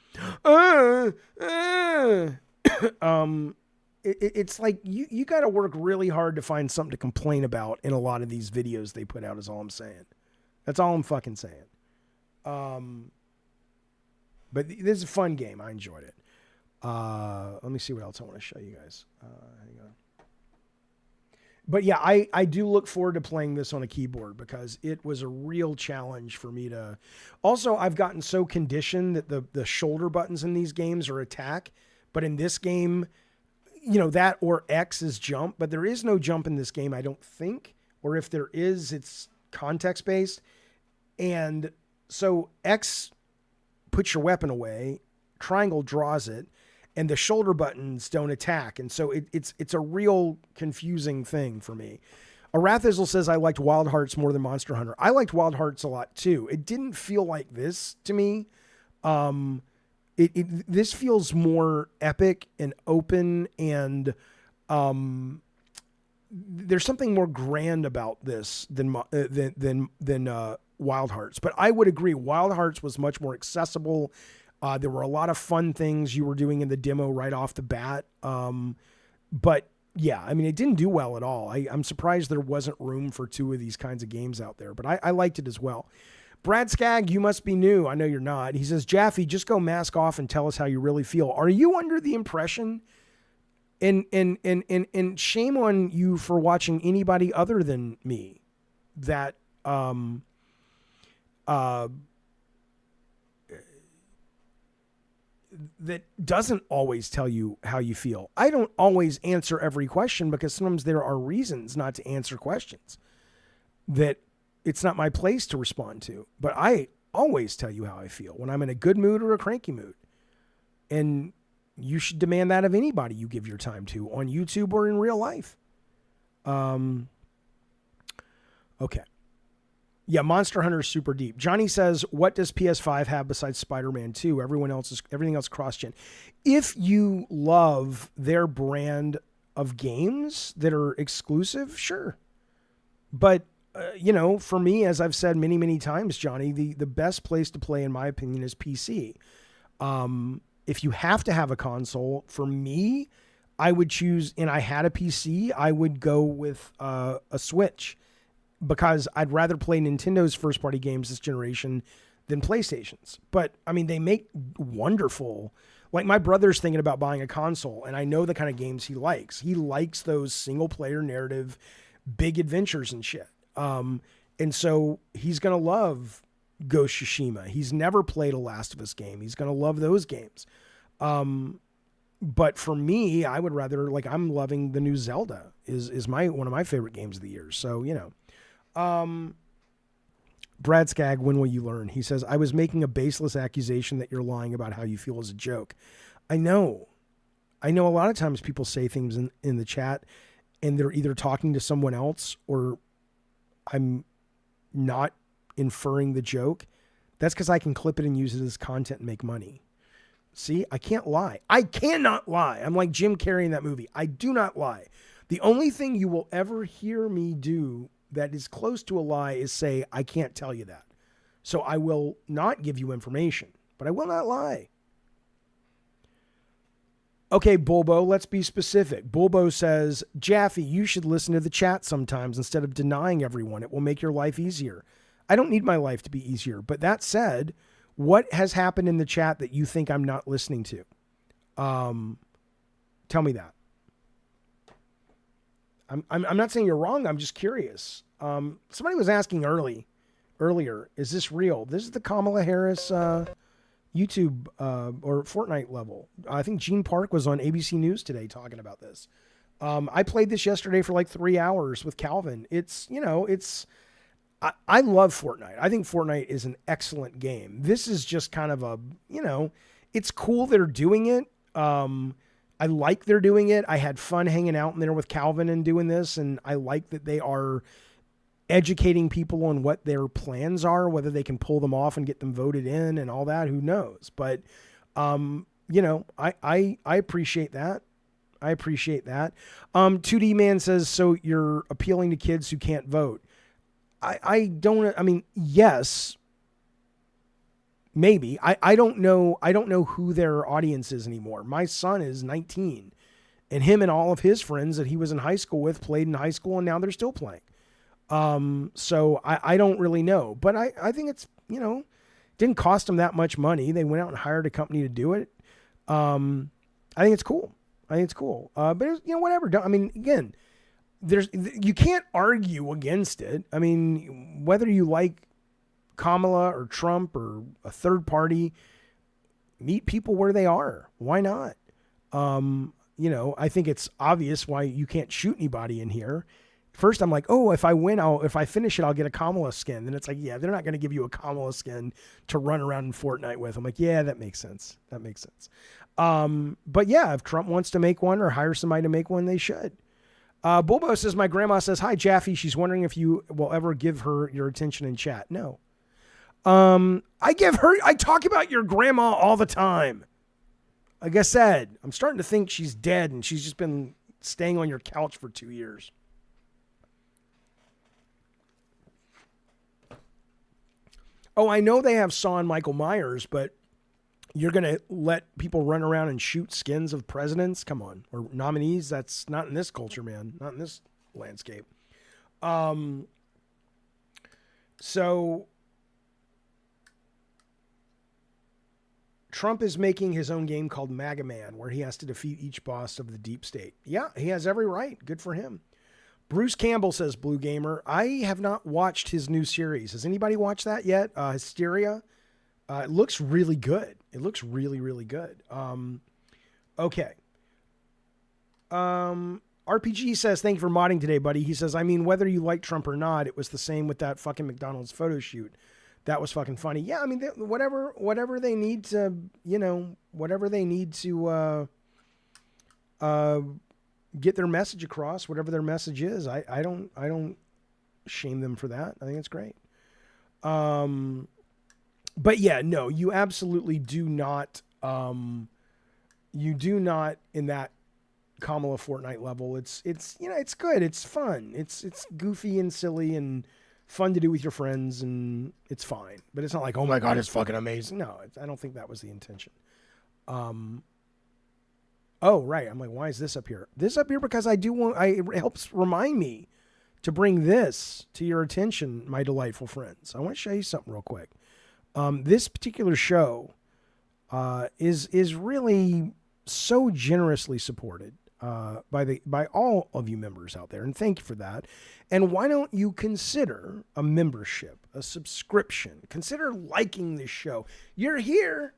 It's like you got to work really hard to find something to complain about in a lot of these videos they put out is all I'm saying. That's all I'm fucking saying. But this is a fun game. I enjoyed it. Let me see what else I want to show you guys. Hang on. But yeah, I do look forward to playing this on a keyboard because it was a real challenge for me to. Also, I've gotten so conditioned that the shoulder buttons in these games are attack, but in this game, you know, that or X is jump, but there is no jump in this game, I don't think. Or if there is, it's context based. And so X puts your weapon away, triangle draws it, and the shoulder buttons don't attack. And so it's a real confusing thing for me. Arathizzle says, I liked Wild Hearts more than Monster Hunter. I liked Wild Hearts a lot too. It didn't feel like this to me. This feels more epic and open, and there's something more grand about this than Wild Hearts. But I would agree, Wild Hearts was much more accessible. There were a lot of fun things you were doing in the demo right off the bat. But yeah, I mean, it didn't do well at all. I'm surprised there wasn't room for two of these kinds of games out there, but I liked it as well. Brad Skagg, you must be new. I know you're not. He says, Jaffe, just go mask off and tell us how you really feel. Are you under the impression, and shame on you for watching anybody other than me, that that doesn't always tell you how you feel? I don't always answer every question because sometimes there are reasons not to answer questions that it's not my place to respond to, but I always tell you how I feel when I'm in a good mood or a cranky mood. And you should demand that of anybody you give your time to on YouTube or in real life. Okay. Yeah, Monster Hunter is super deep. Johnny says, what does PS5 have besides Spider-Man 2? Everything else cross-gen. If you love their brand of games that are exclusive, sure. But you know, for me, as I've said many, many times, Johnny, the best place to play, in my opinion, is PC. If you have to have a console, for me, I would choose, and I had a PC, I would go with a Switch, because I'd rather play Nintendo's first-party games this generation than PlayStation's. But, I mean, they make wonderful. Like, my brother's thinking about buying a console, and I know the kind of games he likes. He likes those single-player narrative, big adventures and shit. And so he's going to love Ghost Tsushima. He's never played a Last of Us game. He's going to love those games. But for me, I would rather, like, I'm loving the new Zelda is one of my favorite games of the year. So, you know, Brad Skagg, when will you learn? He says, I was making a baseless accusation that you're lying about how you feel as a joke. I know a lot of times people say things in the chat and they're either talking to someone else or I'm not inferring the joke. That's because I can clip it and use it as content and make money. See, I can't lie. I cannot lie. I'm like Jim Carrey in that movie. I do not lie. The only thing you will ever hear me do that is close to a lie is say, I can't tell you that. So I will not give you information, but I will not lie. Okay, Bulbo, let's be specific. Bulbo says, Jaffe, you should listen to the chat sometimes instead of denying everyone. It will make your life easier. I don't need my life to be easier. But that said, what has happened in the chat that you think I'm not listening to? Tell me that. I'm not saying you're wrong. I'm just curious. Somebody was asking earlier, is this real? This is the Kamala Harris YouTube or Fortnite level. I think Gene Park was on ABC News today talking about this. I played this yesterday for like 3 hours with Calvin. I love Fortnite. I think Fortnite is an excellent game. This is just kind of a, it's cool they're doing it. I like they're doing it. I had fun hanging out in there with Calvin and doing this. And I like that they are educating people on what their plans are, whether they can pull them off and get them voted in and all that, who knows? But, I appreciate that. I appreciate that. 2D Man says, so you're appealing to kids who can't vote. Yes, maybe. I don't know. I don't know who their audience is anymore. My son is 19 and him and all of his friends that he was in high school with played in high school and now they're still playing. So I don't really know, but I think it's, didn't cost them that much money. They went out and hired a company to do it. I think it's cool. But it's, whatever. Again, you can't argue against it. I mean, whether you like Kamala or Trump or a third party, meet people where they are. Why not? I think it's obvious why you can't shoot anybody in here. First, I'm like, oh, if I finish it, I'll get a Kamala skin. Then it's like, yeah, they're not going to give you a Kamala skin to run around in Fortnite with. I'm like, yeah, that makes sense. But yeah, if Trump wants to make one or hire somebody to make one, they should. Bulbo says, my grandma says, hi, Jaffe. She's wondering if you will ever give her your attention in chat. No. I talk about your grandma all the time. Like I said, I'm starting to think she's dead and she's just been staying on your couch for 2 years. Oh, I know they have Saw and Michael Myers, but you're going to let people run around and shoot skins of presidents? Come on. Or nominees? That's not in this culture, man. Not in this landscape. So Trump is making his own game called MAGA Man, where he has to defeat each boss of the deep state. Yeah, he has every right. Good for him. Bruce Campbell says, Blue Gamer, I have not watched his new series. Has anybody watched that yet? Hysteria. It looks really good. It looks really, really good. Okay. RPG says, thank you for modding today, buddy. He says, whether you like Trump or not, it was the same with that fucking McDonald's photo shoot. That was fucking funny. Yeah, whatever they need to, get their message across, whatever their message is. I don't shame them for that. I think it's great. But yeah, no, you absolutely do not. You do not in that Kamala Fortnite level. It's it's good. It's fun. It's goofy and silly and fun to do with your friends, and it's fine. But it's not like, oh my God, it's fucking amazing. No, I don't think that was the intention. Oh, right. I'm like, why is this up here? This up here because it helps remind me to bring this to your attention, my delightful friends. I want to show you something real quick. This particular show is really so generously supported by all of you members out there, and thank you for that. And why don't you consider a membership, a subscription? Consider liking this show. You're here.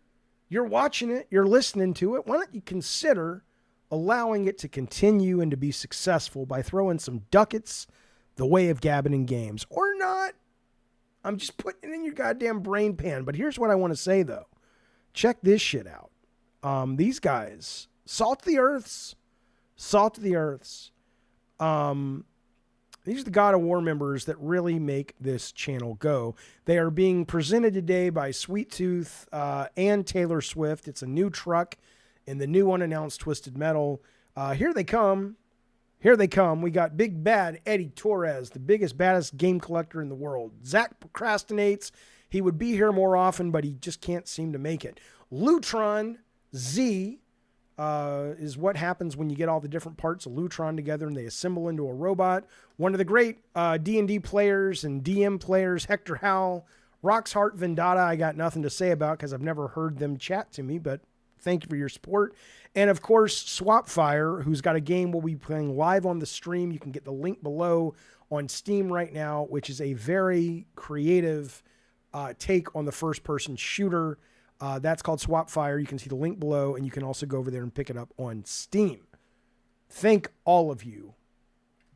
You're watching it, you're listening to it. Why don't you consider allowing it to continue and to be successful by throwing some ducats the way of gabbing in games? Or not. I'm just putting it in your goddamn brain pan. But here's what I want to say, though. Check this shit out. These guys, Salt of the Earths. These are the God of War members that really make this channel go. They are being presented today by Sweet Tooth and Taylor Swift. It's a new truck in the new unannounced Twisted Metal. Here they come. We got Big Bad Eddie Torres, the biggest, baddest game collector in the world. Zack procrastinates. He would be here more often, but he just can't seem to make it. Lutron Z is what happens when you get all the different parts of Lutron together and they assemble into a robot. One of the great D&D players and DM players, Hector Howell, Rock's Heart Vendetta, I got nothing to say about because I've never heard them chat to me, but thank you for your support. And of course, Swapfire, who's got a game we'll be playing live on the stream. You can get the link below on Steam right now, which is a very creative take on the first-person shooter. That's called Swapfire. You can see the link below, and you can also go over there and pick it up on Steam. Thank all of you,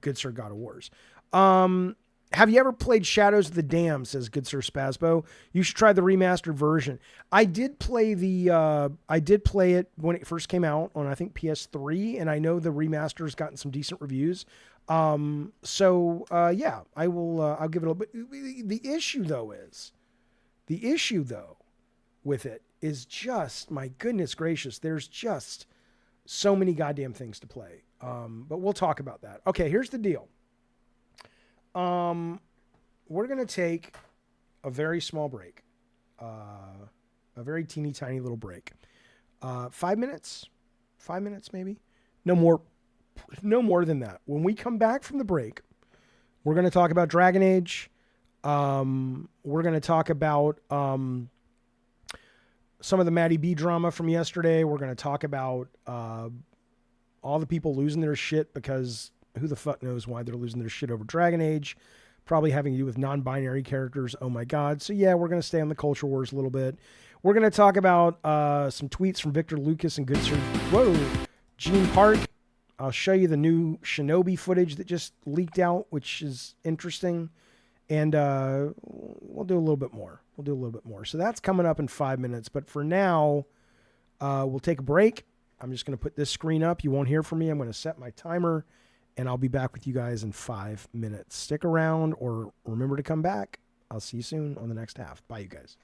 good Sir God of Wars. Have you ever played Shadows of the Dam, says good Sir Spasbo? You should try the remastered version. I did play it when it first came out on, I think, PS3, and I know the remaster's gotten some decent reviews. Yeah, I will, I'll give it a little bit. The issue though with it is just, my goodness gracious, there's just so many goddamn things to play. But we'll talk about that. Okay, here's the deal. We're going to take a very small break, a very teeny tiny little break. 5 minutes, maybe, no more than that. When we come back from the break, we're going to talk about Dragon Age. We're going to talk about, some of the Matty B drama from yesterday. We're going to talk about, all the people losing their shit because who the fuck knows why they're losing their shit over Dragon Age, probably having to do with non-binary characters. Oh my God. So yeah, we're going to stay on the culture wars a little bit. We're going to talk about some tweets from Victor Lucas and good Sir Gene Park. I'll show you the new Shinobi footage that just leaked out, which is interesting. And we'll do a little bit more. So that's coming up in 5 minutes. But for now, we'll take a break. I'm just going to put this screen up. You won't hear from me. I'm going to set my timer. And I'll be back with you guys in 5 minutes. Stick around or remember to come back. I'll see you soon on the next half. Bye, you guys.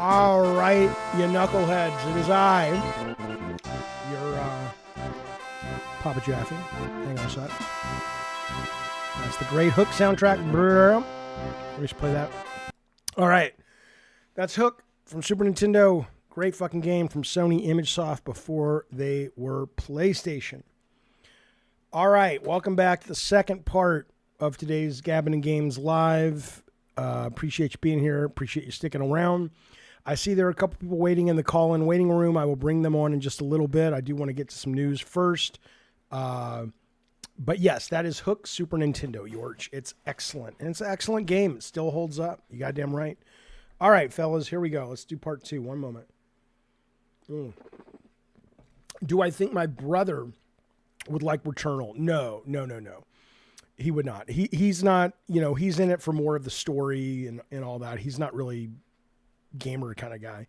All right, you knuckleheads, it is I, your Papa Jaffe. Hang on a sec. That's the great Hook soundtrack. Let me just play that. All right, that's Hook from Super Nintendo. Great fucking game from Sony ImageSoft before they were PlayStation. All right, welcome back to the second part of today's Gabbin' and Games Live. Appreciate you being here. Appreciate you sticking around. I see there are a couple people waiting in the call-in waiting room. I will bring them on in just a little bit. I do want to get to some news first. But yes, that is Hook Super Nintendo, George. It's excellent. And it's an excellent game. It still holds up. You goddamn right. All right, fellas, here we go. Let's do part two. One moment. Do I think my brother would like Returnal? No. He would not. He's not, he's in it for more of the story and all that. He's not really gamer kind of guy.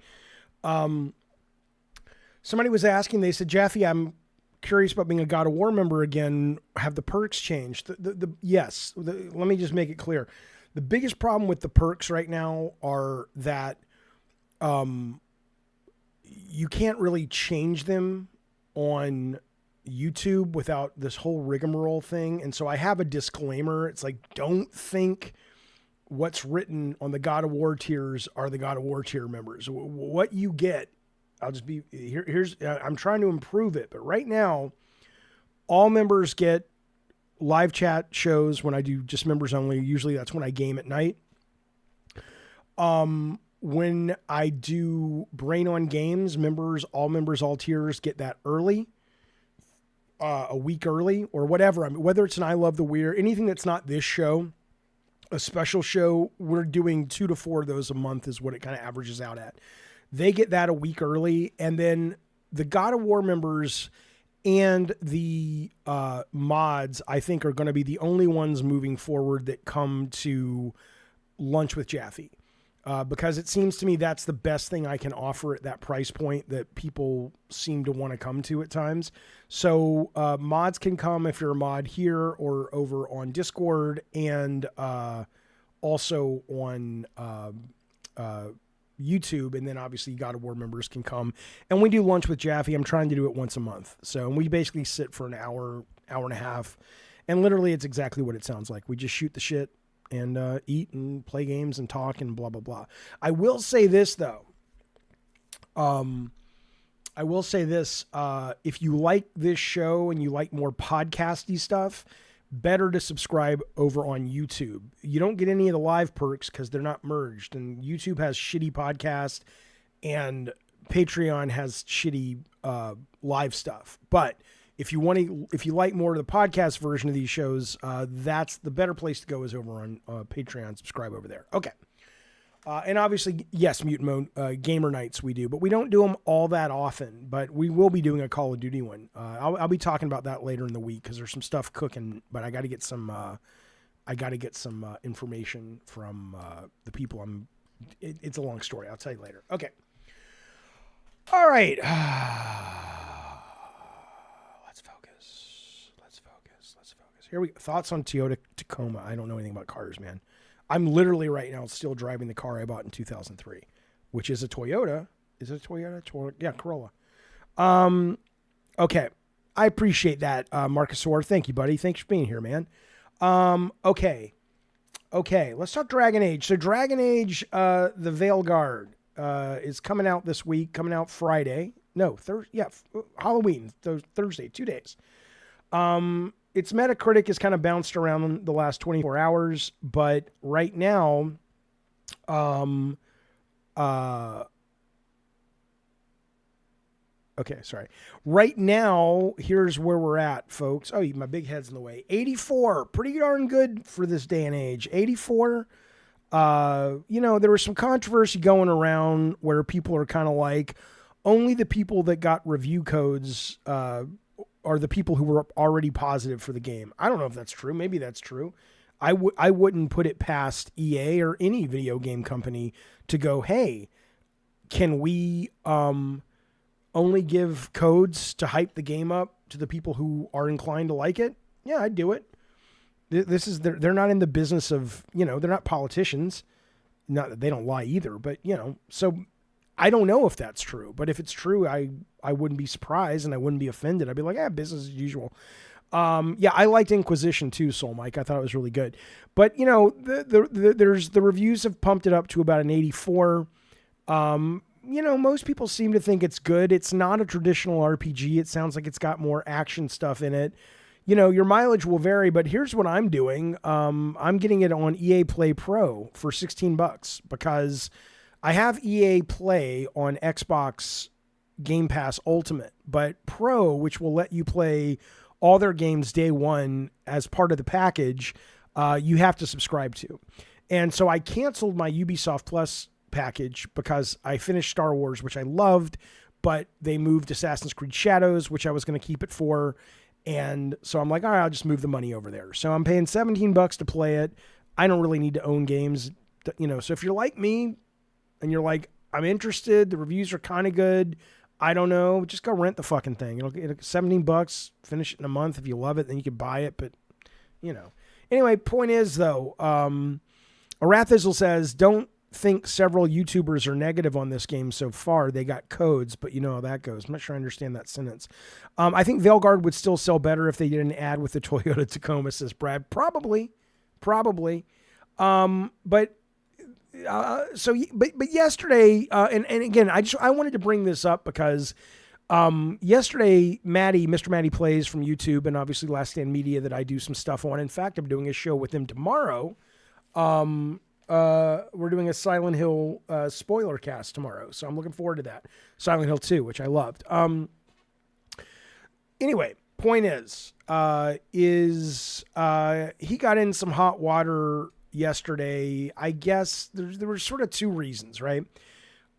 Somebody was asking, they said, Jaffe, I'm curious about being a God of War member again. Have the perks changed? Yes. Let me just make it clear. The biggest problem with the perks right now are that you can't really change them on YouTube without this whole rigmarole thing. And so I have a disclaimer. It's like, don't think what's written on the God of War tiers are the God of War tier members. What you get, I'll just be here's I'm trying to improve it, but right now all members get live chat shows when I do just members only. Usually that's when I game at night. When I do Brain on Games, all members, all tiers get that early, a week early or whatever. I mean, whether it's an I Love the Weird, anything that's not this show, a special show, we're doing 2 to 4 of those a month is what it kind of averages out at. They get that a week early. And then the God of War members and the mods, I think, are going to be the only ones moving forward that come to Lunch with Jaffe. Because it seems to me that's the best thing I can offer at that price point that people seem to want to come to at times. So mods can come if you're a mod here or over on Discord, and also on YouTube. And then obviously God of War members can come. And we do Lunch with Jaffe. I'm trying to do it once a month. So we basically sit for an hour and a half. And literally it's exactly what it sounds like. We just shoot the shit and eat and play games and talk and blah, blah, blah. I will say this, though. If you like this show and you like more podcasty stuff, better to subscribe over on YouTube. You don't get any of the live perks because they're not merged. And YouTube has shitty podcasts and Patreon has shitty live stuff. But if you like more of the podcast version of these shows, that's the better place to go is over on Patreon. Subscribe over there. Okay. And obviously, yes, Mutant Mode, Gamer Nights we do, but we don't do them all that often, but we will be doing a Call of Duty one. I'll be talking about that later in the week because there's some stuff cooking, but I got to get some information from the people it's a long story. I'll tell you later. Okay. All right. Here we go. Thoughts on Toyota Tacoma. I don't know anything about cars, man. I'm literally right now still driving the car I bought in 2003, which is a Toyota. Is it a Toyota? Yeah, Corolla. Okay. I appreciate that, Marcus Orr. Thank you, buddy. Thanks for being here, man. Okay. Let's talk Dragon Age. So Dragon Age, the Veilguard, is coming out this week, coming out Friday. No, Thursday. Yeah, Halloween, Thursday, 2 days. Its Metacritic has kind of bounced around the last 24 hours, but right now, okay, sorry. Right now, here's where we're at, folks. Oh, my big head's in the way. 84, pretty darn good for this day and age. 84, there was some controversy going around where people are kind of like, only the people that got review codes, are the people who were already positive for the game. I don't know if that's true. Maybe that's true. I wouldn't put it past EA or any video game company to go, hey, can we only give codes to hype the game up to the people who are inclined to like it? Yeah, I'd do it. They're not in the business of, they're not politicians. Not that they don't lie either, but so I don't know if that's true, but if it's true, I wouldn't be surprised and I wouldn't be offended. I'd be like, business as usual. Yeah, I liked Inquisition too, Soul Mike. I thought it was really good. But, you know, there's the reviews have pumped it up to about an 84. You know, most people seem to think it's good. It's not a traditional RPG. It sounds like it's got more action stuff in it. You know, your mileage will vary, but here's what I'm doing. I'm getting it on EA Play Pro for $16 because I have EA Play on Xbox Game Pass Ultimate, but Pro, which will let you play all their games day one as part of the package, you have to subscribe to. And so I canceled my Ubisoft Plus package because I finished Star Wars, which I loved, but they moved Assassin's Creed Shadows, which I was going to keep it for. And so I'm like, all right, I'll just move the money over there. So I'm paying $17 to play it. I don't really need to own games, you know. So if you're like me and you're like, I'm interested, the reviews are kind of good, I don't know, just go rent the fucking thing. It'll get $17, finish it in a month. If you love it, then you can buy it. But, you know. Anyway, point is, though, Arathizzle says, don't think several YouTubers are negative on this game so far. They got codes, but you know how that goes. I'm not sure I understand that sentence. I think Veilguard would still sell better if they did an ad with the Toyota Tacoma, says Brad. Probably. But yesterday, and again, I wanted to bring this up because yesterday, Mr. Matty Plays from YouTube and obviously Last Stand Media that I do some stuff on. In fact, I'm doing a show with him tomorrow. We're doing a Silent Hill spoiler cast tomorrow, so I'm looking forward to that. Silent Hill 2, which I loved. Anyway, point is he got in some hot water yesterday. I guess there were sort of two reasons, right?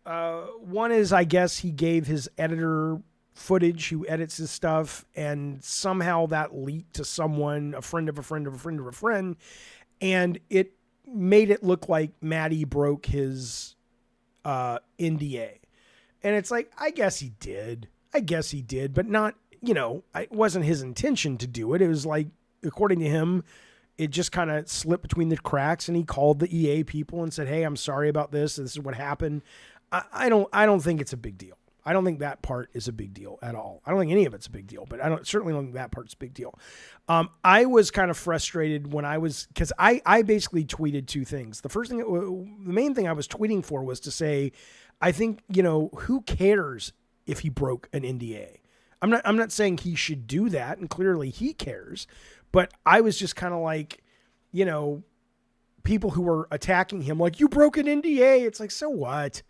One is, I guess he gave his editor footage who edits his stuff, and somehow that leaked to someone, a friend of a friend of a friend of a friend, and it made it look like Matty broke his NDA. And it's like, I guess he did, but not, you know, it wasn't his intention to do it. It was like, according to him, it just kind of slipped between the cracks, and he called the EA people and said, hey, I'm sorry about this. This is what happened. I don't think it's a big deal. I don't think that part is a big deal at all. I don't think any of it's a big deal, but certainly don't think that part's a big deal. I was kind of frustrated because I basically tweeted two things. The main thing I was tweeting for was to say, I think, you know, who cares if he broke an NDA? I'm not saying he should do that, and clearly he cares, but I was just kind of like, you know, people who were attacking him like, you broke an NDA. It's like, so what?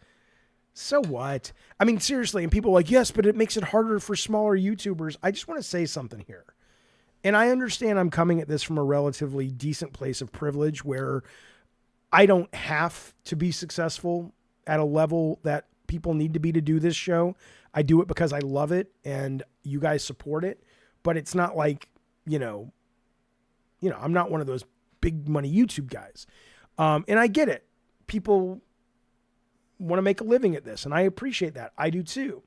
So what? I mean, seriously, and people are like, yes, but it makes it harder for smaller YouTubers. I just want to say something here. And I understand I'm coming at this from a relatively decent place of privilege where I don't have to be successful at a level that people need to be to do this show. I do it because I love it and you guys support it, but it's not like, you know, I'm not one of those big money YouTube guys. And I get it. People want to make a living at this, and I appreciate that. I do too.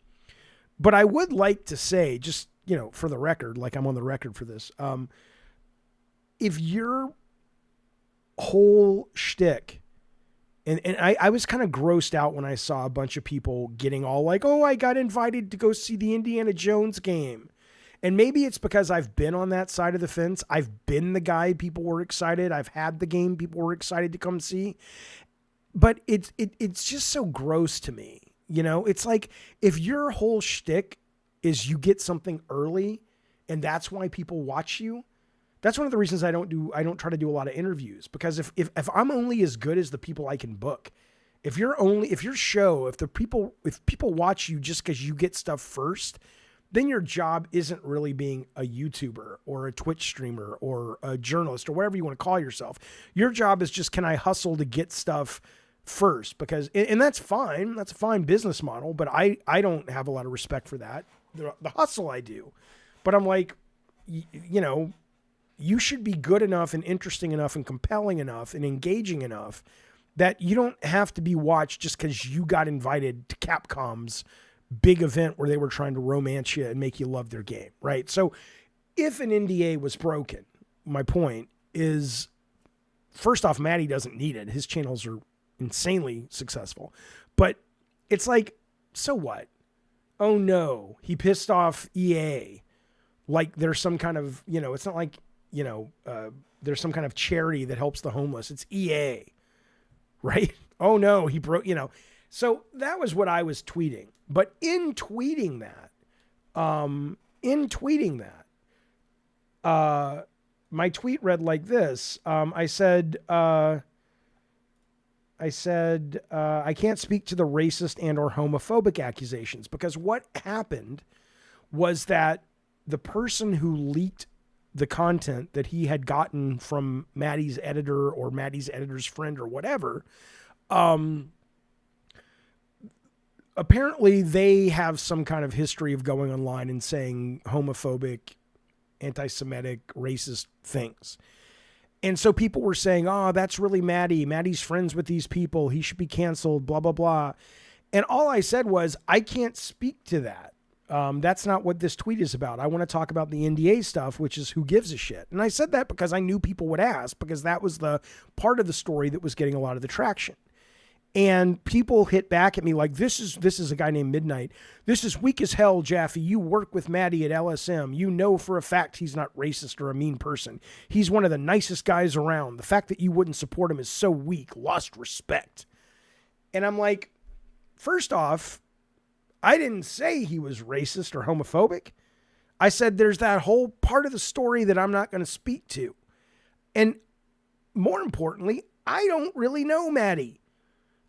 But I would like to say, just, you know, for the record, like I'm on the record for this, if your whole shtick, and I was kind of grossed out when I saw a bunch of people getting all like, oh, I got invited to go see the Indiana Jones game. And maybe it's because I've been on that side of the fence. I've been the guy people were excited. I've had the game people were excited to come see. But it's just so gross to me. You know, it's like if your whole shtick is you get something early and that's why people watch you. That's one of the reasons I don't try to do a lot of interviews, because if I'm only as good as the people I can book, if people watch you just because you get stuff first, then your job isn't really being a YouTuber or a Twitch streamer or a journalist or whatever you want to call yourself. Your job is just, can I hustle to get stuff first? Because, and that's fine. That's a fine business model, but I don't have a lot of respect for that. The hustle I do, but I'm like, you know, you should be good enough and interesting enough and compelling enough and engaging enough that you don't have to be watched just because you got invited to Capcom's big event where they were trying to romance you and make you love their game, right? So if an NDA was broken, my point is, first off, Matty doesn't need it. His channels are insanely successful. But it's like, so what? Oh no, he pissed off EA. Like there's some kind of, it's not like, there's some kind of charity that helps the homeless. It's EA, right? Oh no, he broke, So that was what I was tweeting. But in tweeting that, my tweet read like this. I said, I can't speak to the racist and or homophobic accusations, because what happened was that the person who leaked the content that he had gotten from Matty's editor or Matty's editor's friend or whatever, apparently they have some kind of history of going online and saying homophobic, anti-Semitic, racist things. And so people were saying, oh, that's really Matty. Matty's friends with these people. He should be canceled, blah, blah, blah. And all I said was, I can't speak to that. That's not what this tweet is about. I want to talk about the NDA stuff, which is who gives a shit. And I said that because I knew people would ask, because that was the part of the story that was getting a lot of the traction. And people hit back at me like, this is a guy named Midnight. This is weak as hell, Jaffe. You work with Matty at LSM. You know for a fact he's not racist or a mean person. He's one of the nicest guys around. The fact that you wouldn't support him is so weak. Lost respect. And I'm like, first off, I didn't say he was racist or homophobic. I said there's that whole part of the story that I'm not going to speak to. And more importantly, I don't really know Matty.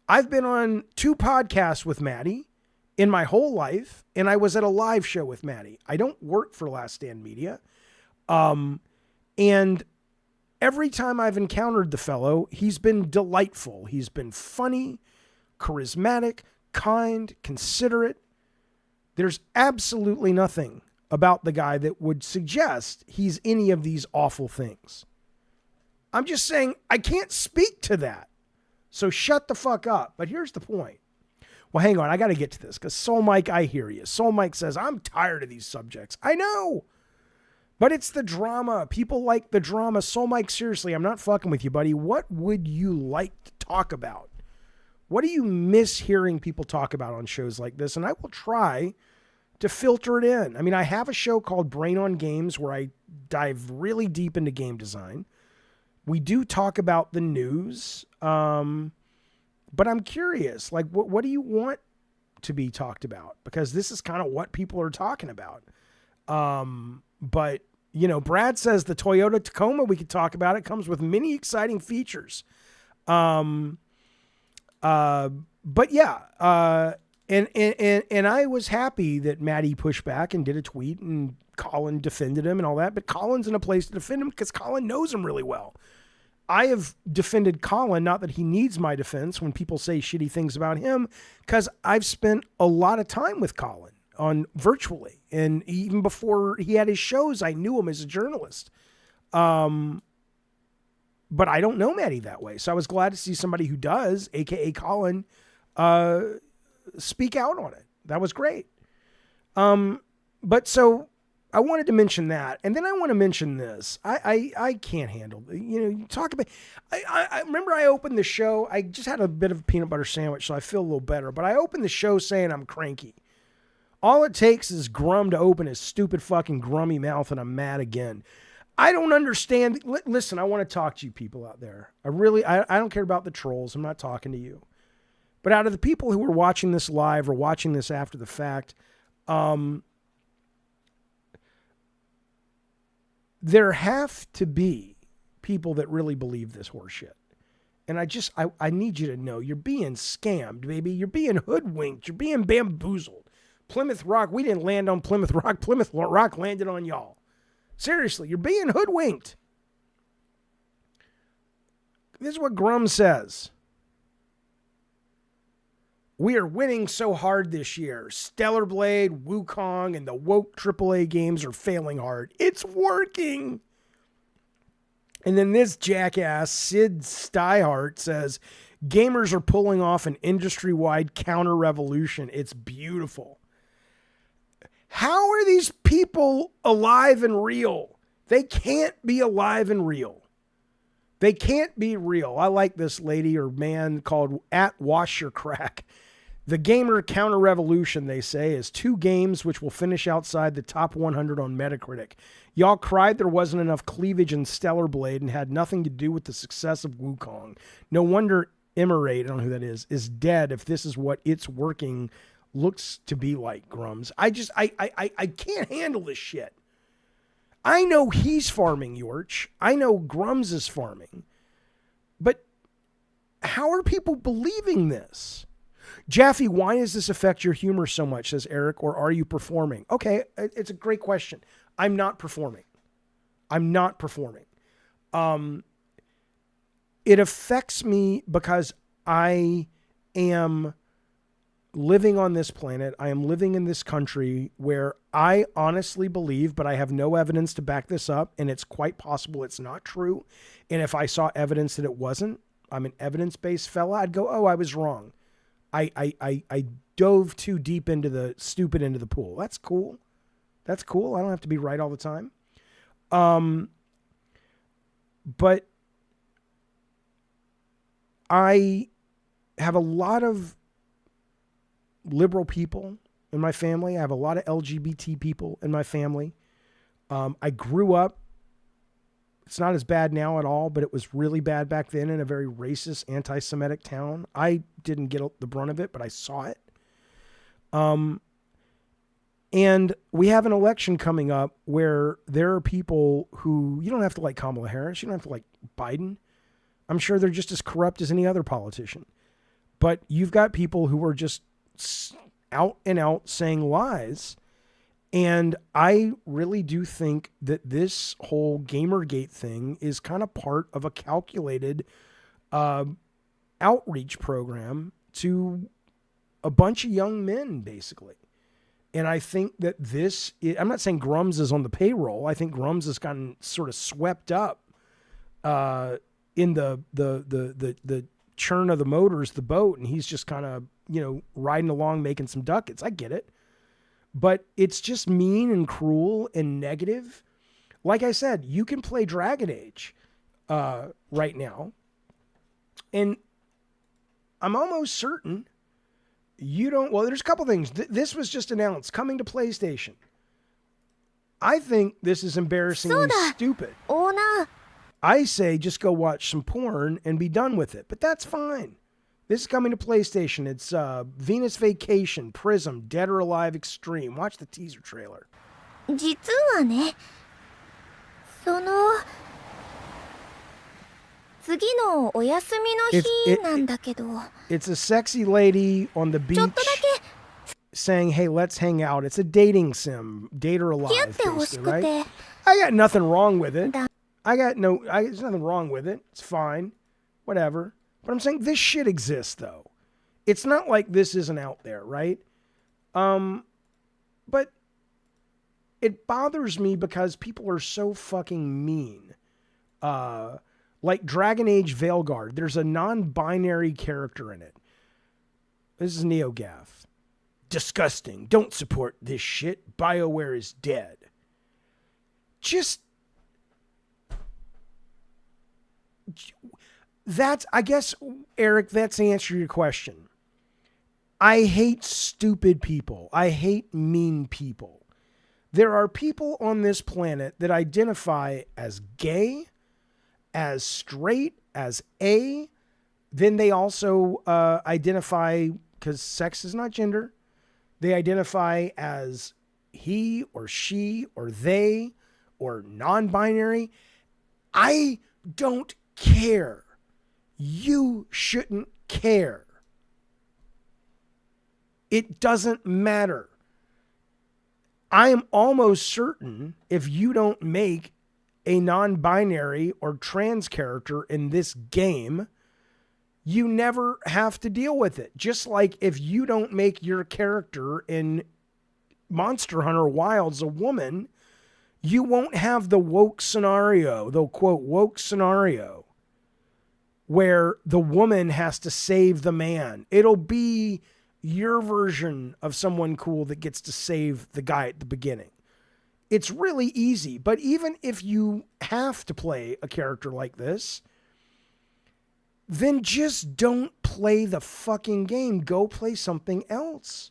I've been on 2 podcasts with Matty in my whole life, and I was at a live show with Matty. I don't work for Last Stand Media. And every time I've encountered the fellow, he's been delightful. He's been funny, charismatic, kind, considerate. There's absolutely nothing about the guy that would suggest he's any of these awful things. I'm just saying I can't speak to that. So shut the fuck up. But here's the point. Well, hang on. I got to get to this because Soul Mike, I hear you. Soul Mike says, I'm tired of these subjects. I know. But it's the drama. People like the drama. Soul Mike, seriously, I'm not fucking with you, buddy. What would you like to talk about? What do you miss hearing people talk about on shows like this? And I will try to filter it in. I mean, I have a show called Brain on Games where I dive really deep into game design. We do talk about the news, but I'm curious, like, what do you want to be talked about? Because this is kind of what people are talking about. But, Brad says the Toyota Tacoma, we could talk about it, comes with many exciting features. But yeah, and I was happy that Matty pushed back and did a tweet and Colin defended him and all that, but Colin's in a place to defend him because Colin knows him really well. I have defended Colin, not that he needs my defense when people say shitty things about him, because I've spent a lot of time with Colin on virtually. And even before he had his shows, I knew him as a journalist. But I don't know Matty that way. So I was glad to see somebody who does, AKA Colin, speak out on it. That was great. But so I wanted to mention that. And then I want to mention this. I can't handle, you talk about, I remember I opened the show. I just had a bit of a peanut butter sandwich, so I feel a little better. But I opened the show saying I'm cranky. All it takes is Grum to open his stupid fucking grummy mouth and I'm mad again. I don't understand. Listen, I want to talk to you people out there. I don't care about the trolls. I'm not talking to you. But out of the people who are watching this live or watching this after the fact, there have to be people that really believe this horseshit. And I need you to know you're being scammed, baby. You're being hoodwinked. You're being bamboozled. Plymouth Rock, we didn't land on Plymouth Rock. Plymouth Rock landed on y'all. Seriously, you're being hoodwinked. This is what Grum says. We are winning so hard this year. Stellar Blade, Wukong, and the woke AAA games are failing hard. It's working. And then this jackass, Sid Steinhardt, says, gamers are pulling off an industry-wide counter-revolution. It's beautiful. How are these people alive and real? They can't be alive and real. They can't be real. I like this lady or man called @WashYourCrack. The gamer counter-revolution, they say, is 2 games which will finish outside the top 100 on Metacritic. Y'all cried there wasn't enough cleavage in Stellar Blade and had nothing to do with the success of Wukong. No wonder Emirate, I don't know who that is dead if this is what it's working looks to be like, Grums. I can't handle this shit. I know he's farming, Yorch. I know Grums is farming. But how are people believing this? Jaffe, why does this affect your humor so much, says Eric, or are you performing? Okay, it's a great question. I'm not performing. It affects me because I am living on this planet. I am living in this country where I honestly believe, but I have no evidence to back this up, and it's quite possible it's not true. And if I saw evidence that it wasn't, I'm an evidence-based fella, I'd go, oh, I was wrong. I dove too deep into the stupid into the pool. That's cool. I don't have to be right all the time. But I have a lot of liberal people in my family. I have a lot of LGBT people in my family. I grew up, it's not as bad now at all, but it was really bad back then in a very racist, anti-Semitic town. I didn't get the brunt of it, but I saw it. And we have an election coming up where there are people who, you don't have to like Kamala Harris, you don't have to like Biden. I'm sure they're just as corrupt as any other politician. But you've got people who are just out and out saying lies. And I really do think that this whole Gamergate thing is kind of part of a calculated outreach program to a bunch of young men, basically. And I think that I'm not saying Grums is on the payroll. I think Grums has gotten sort of swept up in the churn of the motors, the boat, and he's just kind of, riding along making some ducats. I get it. But it's just mean and cruel and negative. Like I said, you can play Dragon Age right now. And I'm almost certain you don't... Well, there's a couple things. This was just announced, coming to PlayStation. I think this is embarrassingly stupid. I say just go watch some porn and be done with it. But that's fine. This is coming to PlayStation. It's Venus Vacation, Prism, Dead or Alive Extreme. Watch the teaser trailer. 実はね、次のお休みの日なんだけど。It's a sexy lady on the beach saying, hey, let's hang out. It's a dating sim, Dead or Alive, basically, right? I got nothing wrong with it. There's nothing wrong with it. It's fine. Whatever. But I'm saying this shit exists, though. It's not like this isn't out there, right? But it bothers me because people are so fucking mean. Like Dragon Age Veilguard, there's a non-binary character in it. This is NeoGaf. Disgusting. Don't support this shit. BioWare is dead. Just... I guess, Eric, that's the answer to your question. I hate stupid people. I hate mean people. There are people on this planet that identify as gay, as straight, as A. Then they also identify, because sex is not gender, they identify as he or she or they or non-binary. I don't care. You shouldn't care. It doesn't matter. I am almost certain if you don't make a non-binary or trans character in this game, you never have to deal with it. Just like if you don't make your character in Monster Hunter Wilds a woman, you won't have the woke scenario, the quote woke scenario, where the woman has to save the man. It'll be your version of someone cool that gets to save the guy at the beginning. It's really easy, but even if you have to play a character like this, then just don't play the fucking game. Go play something else.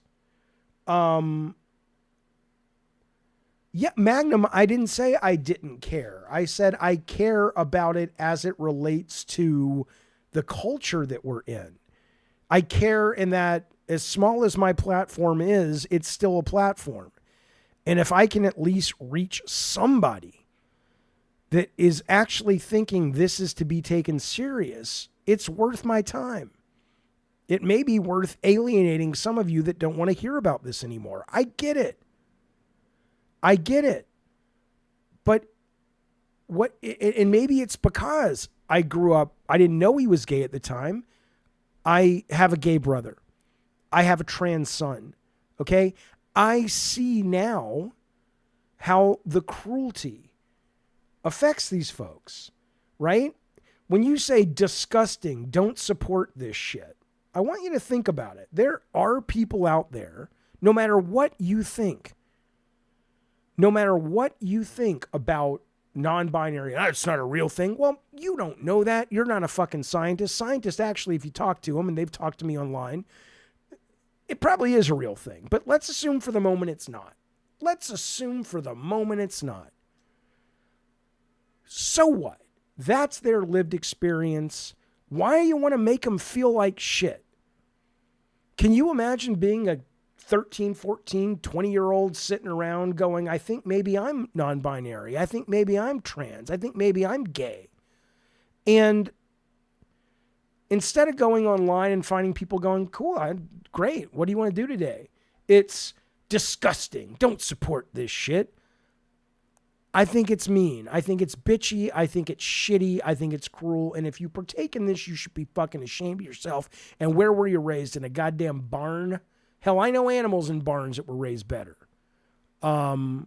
Yeah, Magnum, I didn't say I didn't care. I said I care about it as it relates to the culture that we're in. I care in that as small as my platform is, it's still a platform. And if I can at least reach somebody that is actually thinking this is to be taken serious, it's worth my time. It may be worth alienating some of you that don't want to hear about this anymore. I get it. But and maybe it's because I grew up, I didn't know he was gay at the time. I have a gay brother. I have a trans son. Okay? I see now how the cruelty affects these folks, right? When you say disgusting, don't support this shit, I want you to think about it. There are people out there, no matter what you think about non-binary, it's not a real thing. Well, you don't know that. You're not a fucking scientist. Scientists actually, if you talk to them, and they've talked to me online, it probably is a real thing. But let's assume for the moment it's not. So what? That's their lived experience. Why do you want to make them feel like shit? Can you imagine being a 13, 14, 20-year-old sitting around going, I think maybe I'm non-binary. I think maybe I'm trans. I think maybe I'm gay. And instead of going online and finding people going, cool, great, what do you want to do today? It's disgusting. Don't support this shit. I think it's mean. I think it's bitchy. I think it's shitty. I think it's cruel. And if you partake in this, you should be fucking ashamed of yourself. And where were you raised? In a goddamn barn? Hell, I know animals in barns that were raised better. The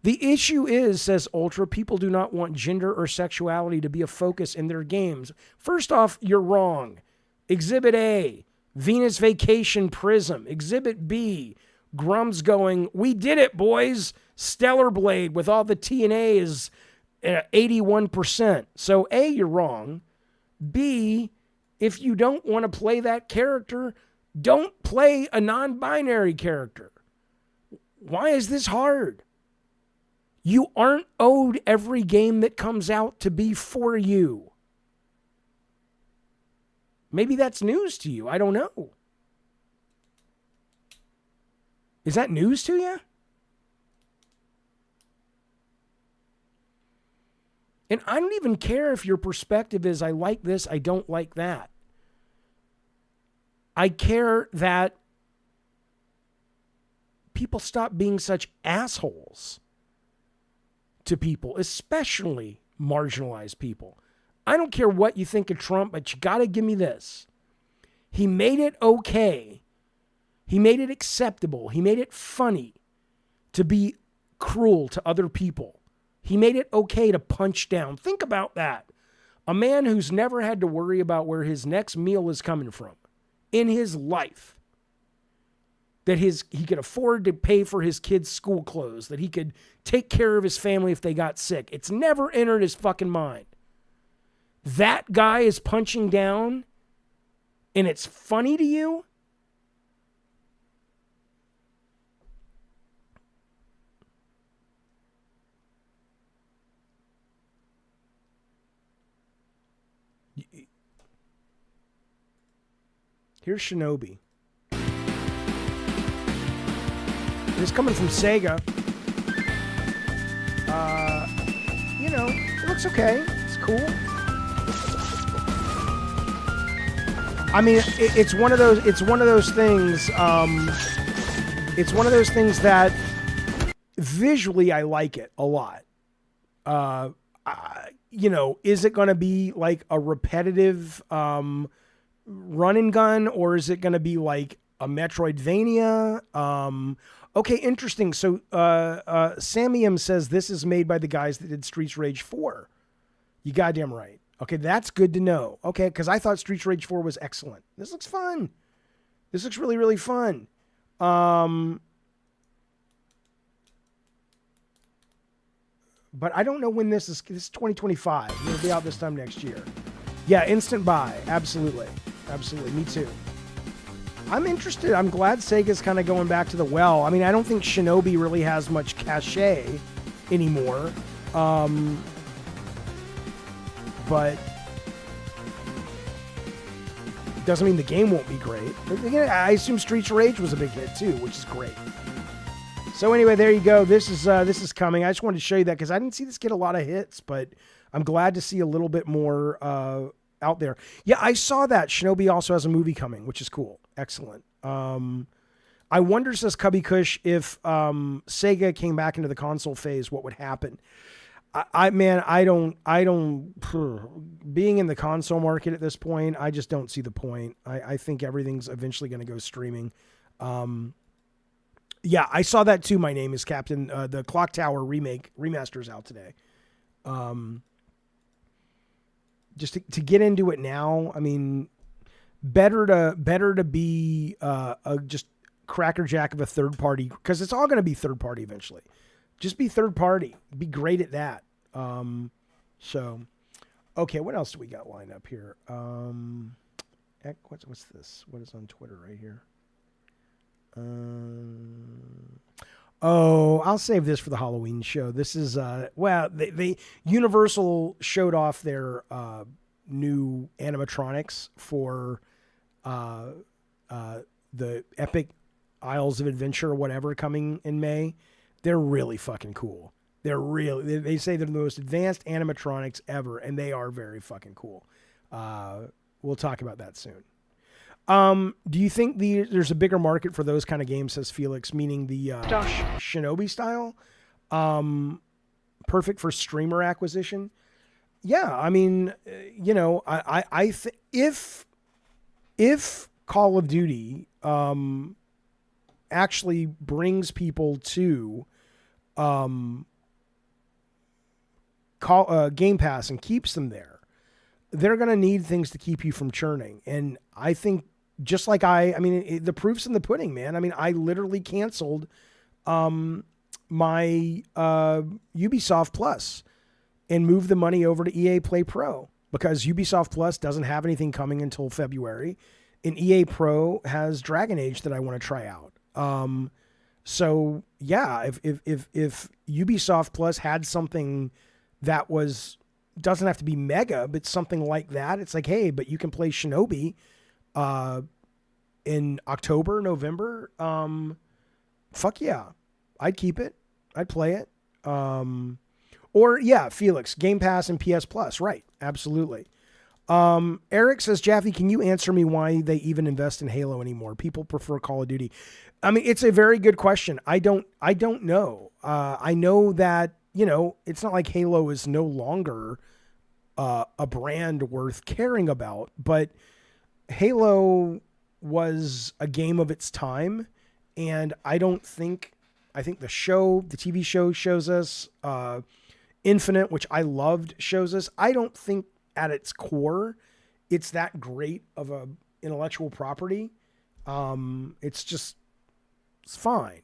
issue is, says Ultra, people do not want gender or sexuality to be a focus in their games. First off, you're wrong. Exhibit A, Venus Vacation Prism. Exhibit B, Grum's going, we did it, boys. Stellar Blade with all the TNA is 81%. So A, you're wrong. B, if you don't want to play that character, don't play a non-binary character. Why is this hard? You aren't owed every game that comes out to be for you. Maybe that's news to you. I don't know. Is that news to you? And I don't even care if your perspective is, I like this, I don't like that. I care that people stop being such assholes to people, especially marginalized people. I don't care what you think of Trump, but you got to give me this. He made it okay. He made it acceptable. He made it funny to be cruel to other people. He made it okay to punch down. Think about that. A man who's never had to worry about where his next meal is coming from in his life. That he could afford to pay for his kids' school clothes. That he could take care of his family if they got sick. It's never entered his fucking mind. That guy is punching down and it's funny to you? Here's Shinobi. It's coming from Sega. It looks okay. It's cool. I mean, it's one of those things. It's one of those things that visually I like it a lot. Is it going to be like a repetitive run and gun, or is it going to be like a Metroidvania? Okay, interesting. So Samium says this is made by the guys that did Streets Rage 4. You goddamn right. Okay, that's good to know. Okay, because I thought Streets Rage 4 was excellent. This looks fun. This looks really, really fun. But I don't know when this is 2025. It'll be out this time next year. Yeah, instant buy. Absolutely. Absolutely. Me too. I'm interested. I'm glad Sega's kind of going back to the well. I mean, I don't think Shinobi really has much cachet anymore. But doesn't mean the game won't be great. But again, I assume Streets of Rage was a big hit too, which is great. So anyway, there you go. This is coming. I just wanted to show you that because I didn't see this get a lot of hits, but I'm glad to see a little bit more out there. Yeah, I saw that Shinobi also has a movie coming, which is cool. Excellent. I wonder, says Cubby Kush, if Sega came back into the console phase, what would happen? I don't being in the console market at this point, I just don't see the point. I think everything's eventually going to go streaming. Yeah, I saw that too. My Name is Captain. The Clock Tower remaster's out today. Just to get into it now, I mean, better to be just crackerjack of a third party, because it's all going to be third party eventually. Just be third party. Be great at that. So, okay, what else do we got lined up here? What's this? What is on Twitter right here? I'll save this for the Halloween show. This is they Universal showed off their new animatronics for the Epic Isles of Adventure or whatever coming in May. They're really fucking cool. They say they're the most advanced animatronics ever, and they are very fucking cool. We'll talk about that soon. Do you think there's a bigger market for those kind of games, says Felix, meaning the Shinobi style? Perfect for streamer acquisition? Yeah, I mean, if Call of Duty actually brings people to Game Pass and keeps them there, they're going to need things to keep you from churning. And I think just like the proof's in the pudding, man. I mean, I literally canceled my Ubisoft Plus and moved the money over to EA Play Pro because Ubisoft Plus doesn't have anything coming until February, and EA Pro has Dragon Age that I want to try out. So yeah, if Ubisoft Plus had something that doesn't have to be mega, but something like that, it's like, hey, but you can play Shinobi in October, November. Fuck yeah, I'd keep it. I'd play it. Or yeah, Felix, Game Pass and PS Plus, right? Absolutely. Eric says, Jaffe, can you answer me why they even invest in Halo anymore? People prefer Call of Duty. I mean, it's a very good question. I don't know. I know that, it's not like Halo is no longer a brand worth caring about, but Halo was a game of its time. And I think the TV show shows us, Infinite, which I loved, shows us. I don't think at its core it's that great of a intellectual property. It's fine,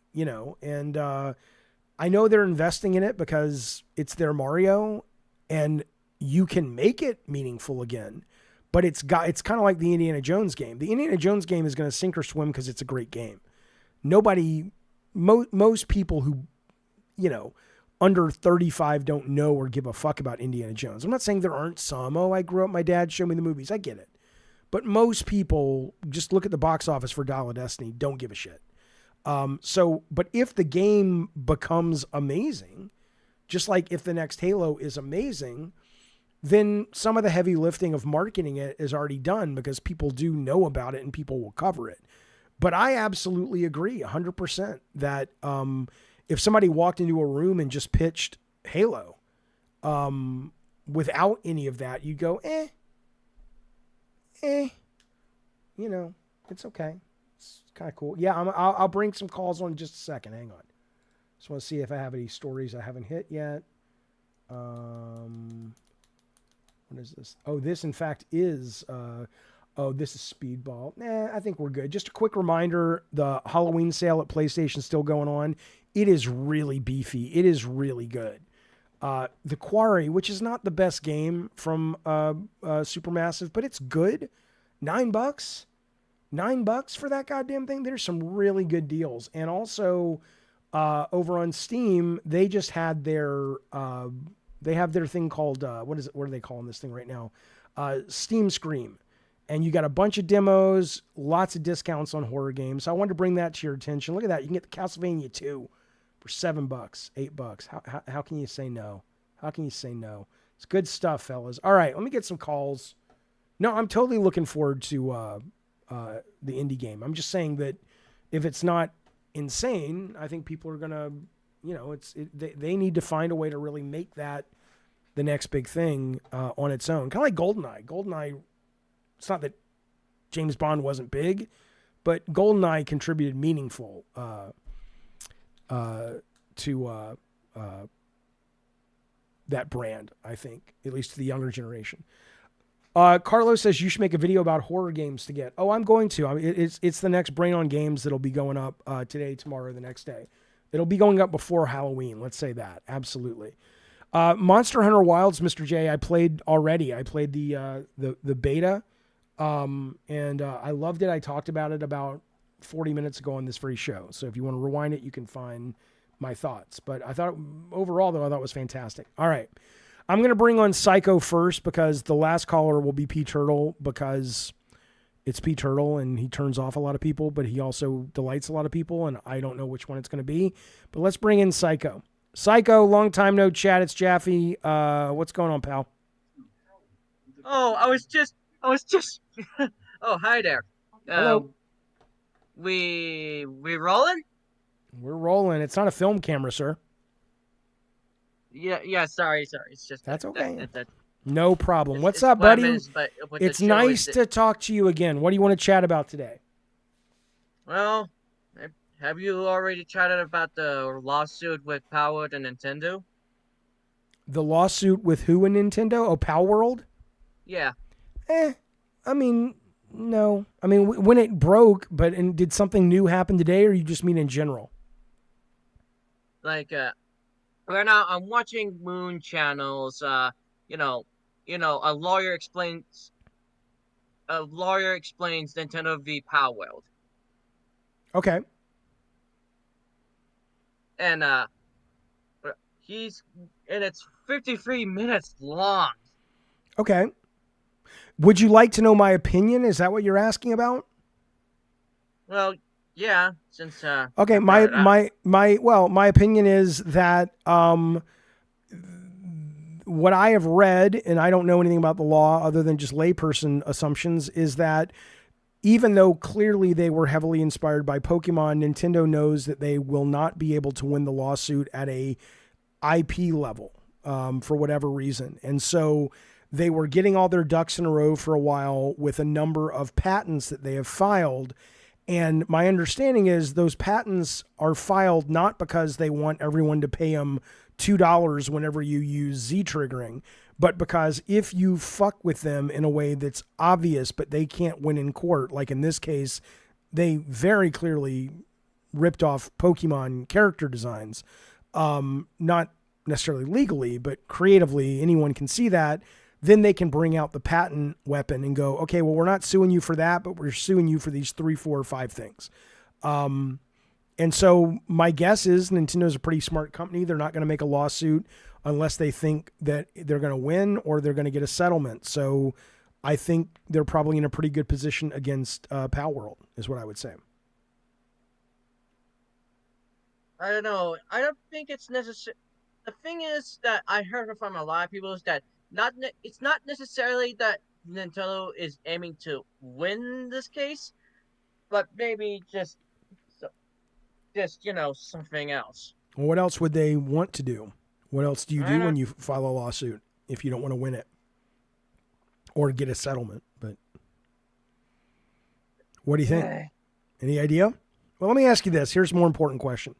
and I know they're investing in it because it's their Mario and you can make it meaningful again, but it's kind of like the Indiana Jones game. The Indiana Jones game is going to sink or swim because it's a great game. Most people who, under 35 don't know or give a fuck about Indiana Jones. I'm not saying there aren't some. Oh, I grew up, my dad showed me the movies. I get it. But most people just look at the box office for Dial of Destiny, don't give a shit. But if the game becomes amazing, just like if the next Halo is amazing, then some of the heavy lifting of marketing it is already done because people do know about it and people will cover it. But I absolutely agree 100% that, if somebody walked into a room and just pitched Halo, without any of that, you'd go, it's okay. It's kind of cool. Yeah, I'll bring some calls on in just a second. Hang on. Just want to see if I have any stories I haven't hit yet. What is this? Oh, this in fact is, this is Speedball. I think we're good. Just a quick reminder, the Halloween sale at PlayStation is still going on. It is really beefy. It is really good. The Quarry, which is not the best game from Supermassive, but it's good. $9? $9 for that goddamn thing? There's some really good deals. And also, over on Steam, they just had their thing called what are they calling this thing right now? Steam Scream. And you got a bunch of demos, lots of discounts on horror games. So I wanted to bring that to your attention. Look at that. You can get the Castlevania 2 for $7, $8. How can you say no? How can you say no? It's good stuff, fellas. All right, let me get some calls. No, I'm totally looking forward to the indie game. I'm just saying that if it's not insane, I think people are gonna, they need to find a way to really make that the next big thing on its own. Kind of like GoldenEye. GoldenEye. It's not that James Bond wasn't big, but GoldenEye contributed meaningful to that brand, I think, at least to the younger generation. Carlos says you should make a video about horror games to get. Oh, I'm going to. I mean, it's the next Brain on Games that'll be going up today, tomorrow, the next day. It'll be going up before Halloween. Let's say that. Absolutely. Monster Hunter Wilds, Mr. J, I played already. I played the beta. And I loved it. I talked about it about 40 minutes ago on this very show. So if you want to rewind it, you can find my thoughts. But I thought overall, though, I thought it was fantastic. All right. I'm going to bring on Psycho first because the last caller will be P Turtle because it's P Turtle and he turns off a lot of people, but he also delights a lot of people. And I don't know which one it's going to be, but let's bring in Psycho. Psycho, long time no chat. It's Jaffe. What's going on, pal? Oh, I was just. Oh, hi there. Hello. We rolling? We're rolling. It's not a film camera, sir. Yeah. Sorry. It's just that's okay. No problem. What's up, buddy? It's nice to talk to you again. What do you want to chat about today? Well, have you already chatted about the lawsuit with Power and Nintendo? The lawsuit with who and Nintendo? Oh, Power World? Yeah. I mean, no. I mean, when it broke, and did something new happen today, or you just mean in general? Like, right now I'm watching Moon channels. A lawyer explains Nintendo v Power World. Okay. And it's 53 minutes long. Okay. Would you like to know my opinion? Is that what you're asking about? Well, yeah, since okay, my opinion is that what I have read, and I don't know anything about the law other than just layperson assumptions, is that even though clearly they were heavily inspired by Pokemon, Nintendo knows that they will not be able to win the lawsuit at a IP level for whatever reason. And so they were getting all their ducks in a row for a while with a number of patents that they have filed. And my understanding is those patents are filed not because they want everyone to pay them $2 whenever you use Z-triggering, but because if you fuck with them in a way that's obvious, but they can't win in court, like in this case, they very clearly ripped off Pokemon character designs, not necessarily legally, but creatively, anyone can see that. Then they can bring out the patent weapon and go, okay, well, we're not suing you for that, but we're suing you for these 3, 4, or 5 things. And so my guess is Nintendo's a pretty smart company. They're not going to make a lawsuit unless they think that they're going to win or they're going to get a settlement. So I think they're probably in a pretty good position against Pal World, is what I would say. I don't know. I don't think it's necessary. The thing is that I heard from a lot of people is that it's not necessarily that Nintendo is aiming to win this case, but maybe just something else. Well, what else would they want to do? What else do you do when you file a lawsuit if you don't want to win it or get a settlement? But what do you think? Any idea? Well, let me ask you this. Here's a more important question.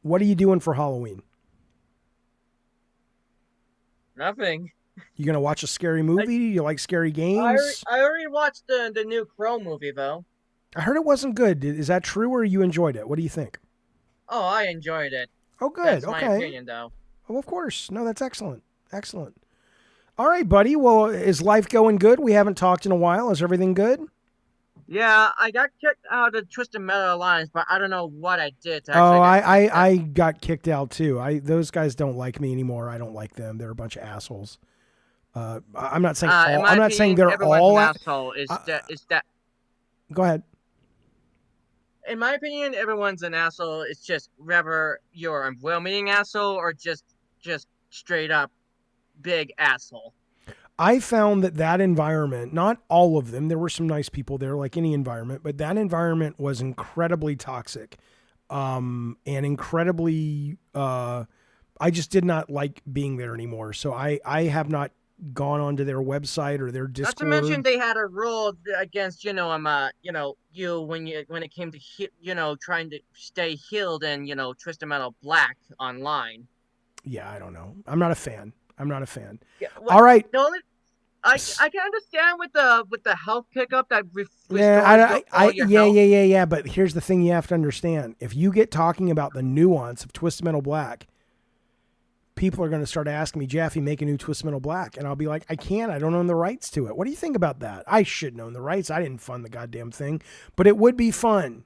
What are you doing for Halloween? Nothing. You gonna watch a scary movie? You like scary games? I already watched the new Crow movie though. I heard it wasn't good. Is that true, or you enjoyed it? What do you think? Oh, I enjoyed it. Oh, good. That's okay. my opinion, though. Oh, of course. No, that's excellent. Excellent. All right, buddy. Well, is life going good? We haven't talked in a while. Is everything good? Yeah, I got kicked out of the Twisted Metal Alliance, but I don't know what I did to Oh, actually I got kicked out too. Those guys don't like me anymore. I don't like them. They're a bunch of assholes. I'm not saying all, I'm not saying they're all an asshole. Is that Go ahead. in my opinion, everyone's an asshole. It's just whether you're a well-meaning asshole or just straight up big asshole. I found that environment, not all of them, there were some nice people there, like any environment, but that environment was incredibly toxic, and incredibly. I just did not like being there anymore. So I have not gone onto their website or their Discord. Not to mention they had a rule against you when it came to trying to stay healed and Twisted Metal Black online. Yeah, I don't know. I'm not a fan. Yeah, all right. The only I can understand with the health pickup that yeah. But here's the thing: you have to understand. If you get talking about the nuance of Twisted Metal Black, people are going to start asking me, Jaffe, make a new Twisted Metal Black, and I'll be like, I can't. I don't own the rights to it. What do you think about that? I shouldn't own the rights. I didn't fund the goddamn thing, but it would be fun.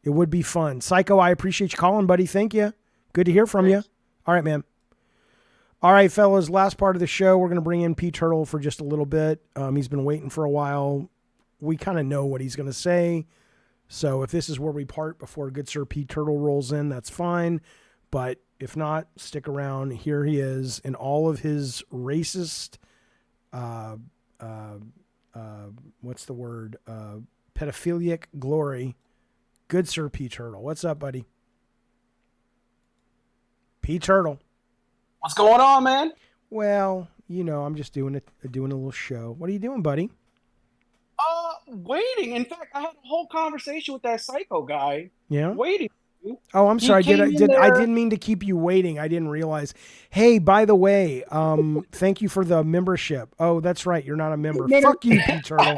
It would be fun. Psycho, I appreciate you calling, buddy. Thank you. Good to hear from you. All right, man. All right, fellas, last part of the show, we're going to bring in P. Turtle for just a little bit. He's been waiting for a while. We kind of know what he's going to say. So if this is where we part before good sir P. Turtle rolls in, that's fine. But if not, stick around. Here he is in all of his racist, what's the word? Pedophilic glory. Good sir P. Turtle. What's up, buddy? P. Turtle. What's going on, man? Well, I'm just doing a little show. What are you doing, buddy? Waiting. In fact, I had a whole conversation with that psycho guy. Yeah. Waiting. Oh, I'm sorry. I didn't mean to keep you waiting. I didn't realize. Hey, by the way, thank you for the membership. Oh, that's right. You're not a member. Fuck you, P. Turtle.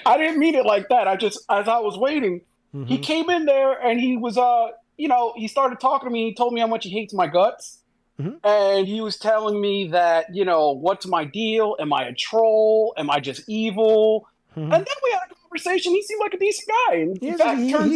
I didn't mean it like that. As I was waiting, he came in there and he was, he started talking to me. He told me how much he hates my guts. And he was telling me that, what's my deal? Am I a troll? Am I just evil? And then we had a conversation. He seemed like a decent guy. And he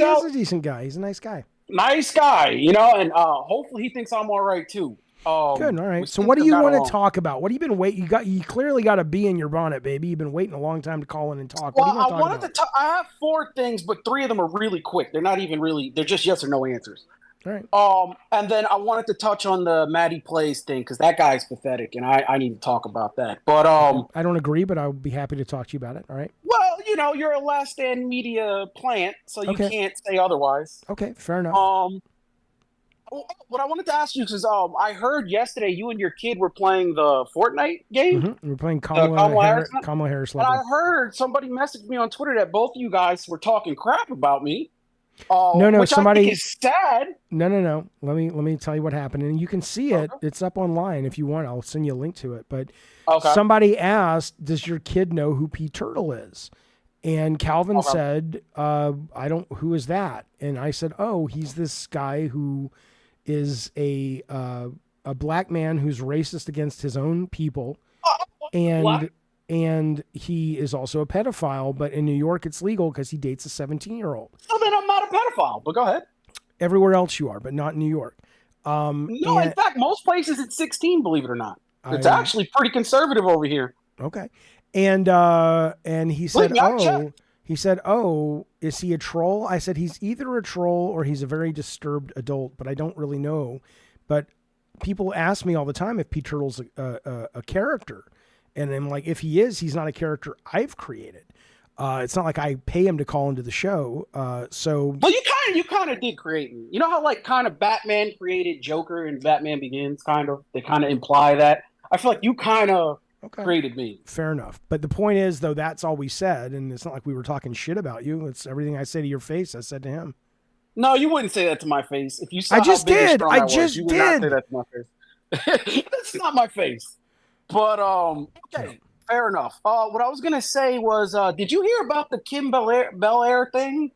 is a decent guy. He's a nice guy. Nice guy, and hopefully he thinks I'm all right too. Good, all right. So what do you want to talk about? What have you been waiting? You clearly got a bee in your bonnet, baby. You've been waiting a long time to call in and talk. Well, I wanted to talk. I have 4 things, but 3 of them are really quick. They're not even really. They're just yes or no answers. All right. And then I wanted to touch on the Matty Plays thing because that guy's pathetic, and I need to talk about that. But I don't agree, but I'll be happy to talk to you about it. All right. Well, you're a Last Stand Media plant, so you can't say otherwise. Okay, fair enough. What I wanted to ask you is, I heard yesterday you and your kid were playing the Fortnite game. We're playing Kamala Harris level. And I heard somebody messaged me on Twitter that both of you guys were talking crap about me. No, which somebody I think is sad. No. Let me tell you what happened, and you can see it. It's up online if you want. I'll send you a link to it. But somebody asked, "Does your kid know who P. Turtle is?" And Calvin said, "I don't. Who is that?" And I said, "Oh, he's this guy who is a black man who's racist against his own people, and he is also a pedophile. But in New York, it's legal because he dates a 17-year-old. So then I'm not a pedophile. But go ahead. Everywhere else you are, but not in New York. No, in fact, most places it's 16. Believe it or not, it's actually pretty conservative over here. Okay, and he said, "Oh, is he a troll?" I said, "He's either a troll or he's a very disturbed adult, but I don't really know." But people ask me all the time if P. Turtle's a character. And I'm like, if he is, he's not a character I've created. It's not like I pay him to call into the show. Well, you kind of did create me. You know how kind of Batman created Joker and Batman Begins, kind of? They kind of imply that. I feel like you kind of created me. Fair enough. But the point is, though, that's all we said. And it's not like we were talking shit about you. It's everything I say to your face, I said to him. No, you wouldn't say that to my face. If you saw I just did. You would not say that to my face. That's not my face. But, okay, fair enough. What I was going to say was, did you hear about the Kim Bel-Air thing?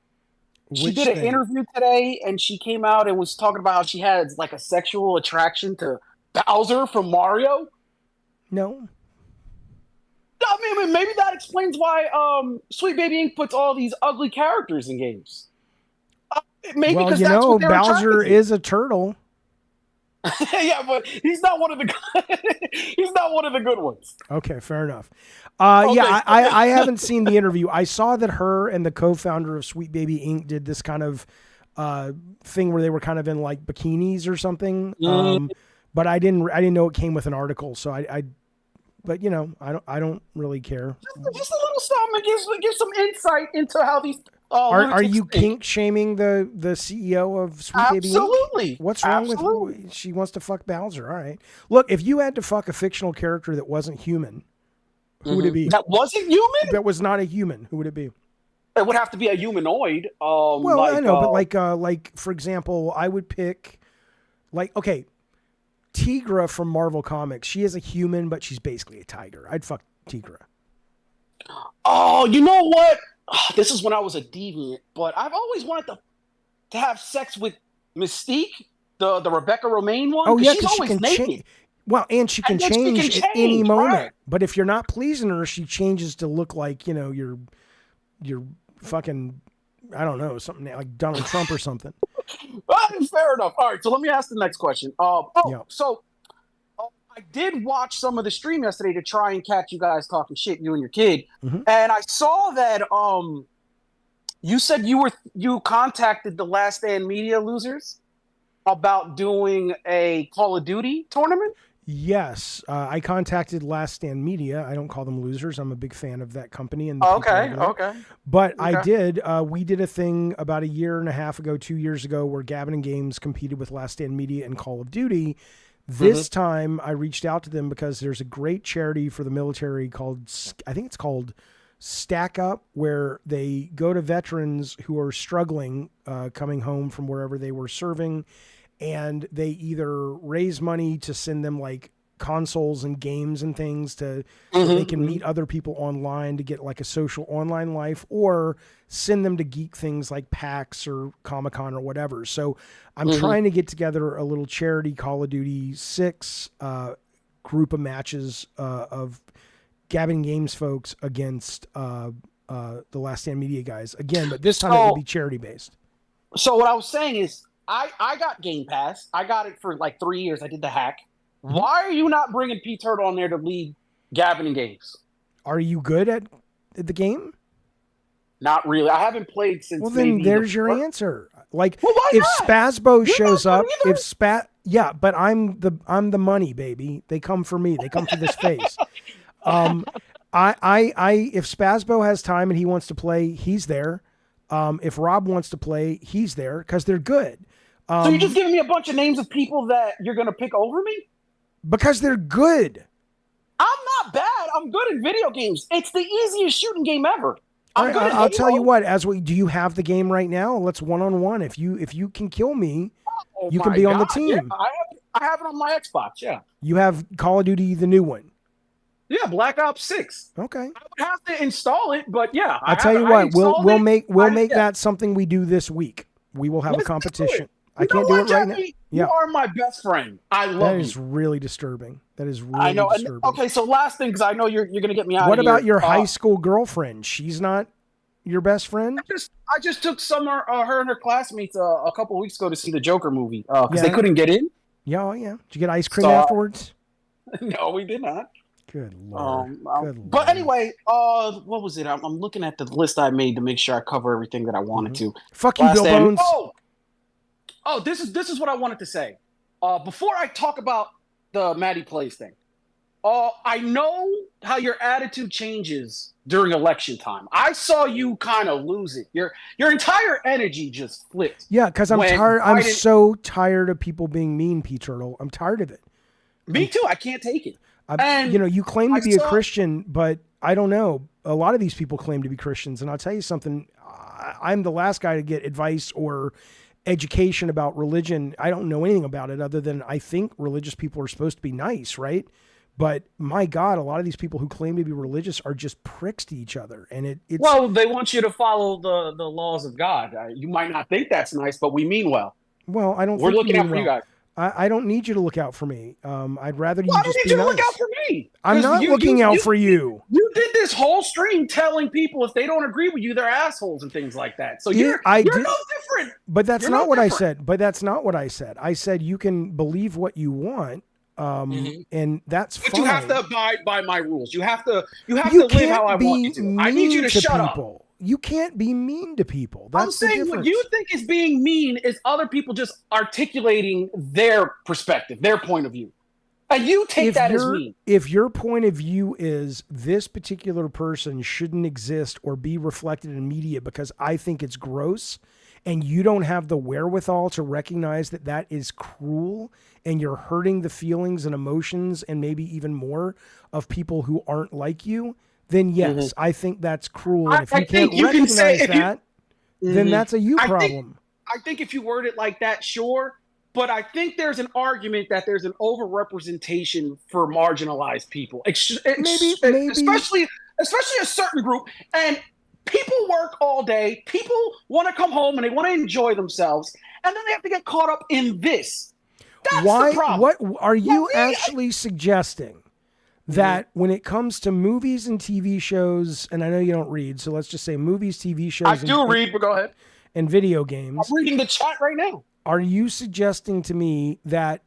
She did an interview today, and she came out and was talking about how she had, a sexual attraction to Bowser from Mario. No. mean, maybe that explains why Sweet Baby Ink puts all these ugly characters in games. Maybe well, because you that's know, what they're Bowser attracted to. is a turtle. Yeah, but he's not one of the he's not one of the good ones. Okay, fair enough. Okay. Yeah, I haven't seen the interview. I saw that her and the co-founder of Sweet Baby Inc. did this kind of thing where they were kind of in like bikinis or something. But I didn't know it came with an article. So but you know, I don't really care. Just a little something. Give some insight into how these. Are you kink shaming the CEO of Sweet Baby Inc.? Absolutely. What's wrong with she wants to fuck Bowser? All right. Look, if you had to fuck a fictional character that wasn't human, who would it be? That wasn't human? That was not a human. Who would it be? It would have to be a humanoid. Well, I know, but like for example, I would pick okay, Tigra from Marvel Comics. She is a human, but she's basically a tiger. I'd fuck Tigra. Oh, you know what? This is when I was a deviant, but I've always wanted to have sex with Mystique, the Rebecca Romaine one. Oh yeah, she's always naked. Well, and she can change at any moment. Right. But if you're not pleasing her, she changes to look like, you know, you're fucking, I don't know, something like Donald Trump or something. Fair enough. All right, so let me ask the next question. So I did watch some of the stream yesterday to try and catch you guys talking shit, you and your kid, and I saw that you said you contacted the Last Stand Media losers about doing a Call of Duty tournament. Yes, I contacted Last Stand Media. I don't call them losers. I'm a big fan of that company. And okay. But I did. We did a thing about 1.5 years ago, 2 years ago, where Gavin and Games competed with Last Stand Media and Call of Duty. This time, I reached out to them because there's a great charity for the military called, I think it's called Stack Up, where they go to veterans who are struggling coming home from wherever they were serving. And they either raise money to send them like consoles and games and things so they can meet other people online to get like a social online life, or send them to geek things like PAX or Comic-Con or whatever. So I'm trying to get together a little charity Call of Duty 6 group of matches of Gavin Games folks against the Last Stand Media guys again, but this time it will be charity based. So what I was saying is, I got Game Pass. I got it for like 3 years. I did the hack. Why are you not bringing P Turtle on there to lead Gavin and Games? Are you good at the game? Not really. I haven't played since. Well, then there's your answer. Like, why if not? Spazbo shows up, yeah, but I'm the money, baby. They come for me. They come for this face. If Spazbo has time and he wants to play, he's there. If Rob wants to play, he's there because they're good. So you're just giving me a bunch of names of people that you're going to pick over me? Because they're good. I'm not bad. I'm good at video games. It's the easiest shooting game ever. I'll tell you what. Do you have the game right now? Let's 1-on-1. If you can kill me, you can be on the team. Yeah, I have it on my Xbox. Yeah. You have Call of Duty, the new one. Yeah, Black Ops 6. Okay. I would have to install it, but yeah. I'll tell you what. We'll make that something we do this week. We will have a competition. I can't do it right now. You are my best friend. I love you. That is really disturbing. That is really disturbing. Okay, so last thing, because I know you're going to get me out of here. What about your high school girlfriend? She's not your best friend? I just took her and her classmates a couple of weeks ago to see the Joker movie because they couldn't get in. Yeah, yeah. Did you get ice cream afterwards? No, we did not. Good Lord. But anyway, what was it? I'm looking at the list I made to make sure I cover everything that I wanted to. Fuck you, Bill Bones. Oh, this is what I wanted to say. Before I talk about the Matty Plays thing, I know how your attitude changes during election time. I saw you kind of lose it. Your entire energy just flipped. Yeah, because I'm tired. I'm so tired of people being mean, P Turtle. I'm tired of it. Me too. I can't take it. You claim to be a Christian, but I don't know. A lot of these people claim to be Christians, and I'll tell you something. I'm the last guy to get advice or education about religion. I don't know anything about it other than I think religious people are supposed to be nice, right? But my God, a lot of these people who claim to be religious are just pricks to each other, and it's well, they want you to follow the laws of God. You might not think that's nice, but we mean well. Well, I don't. We're looking out for you guys. I don't need you to look out for me. I'd rather you Why just don't be you to nice. look out for me? I'm not looking out for you. You did this whole stream telling people if they don't agree with you, they're assholes and things like that. So you're no different. But that's You're not no what I different. said. But that's not what I said. I said you can believe what you want, and that's But fine. you have to abide by my rules. You have to live how I want you to. I need you to shut up. You can't be mean to people. That's I'm saying the difference. what you think is being mean is other people just articulating their perspective, their point of view. And you take that as mean. If your point of view is this particular person shouldn't exist or be reflected in media because I think it's gross, and you don't have the wherewithal to recognize that that is cruel and you're hurting the feelings and emotions and maybe even more of people who aren't like you, then yes, I think that's cruel. And if you can't recognize that, then that's a you problem. I think if you word it like that, sure. But I think there's an argument that there's an overrepresentation for marginalized people, maybe. especially a certain group. And people work all day. People want to come home and they want to enjoy themselves, and then they have to get caught up in this. That's the problem. What are you actually suggesting? That when it comes to movies and TV shows, and I know you don't read, so let's just say movies, TV shows. I do read, but go ahead. And video games. I'm reading the chat right now. Are you suggesting to me that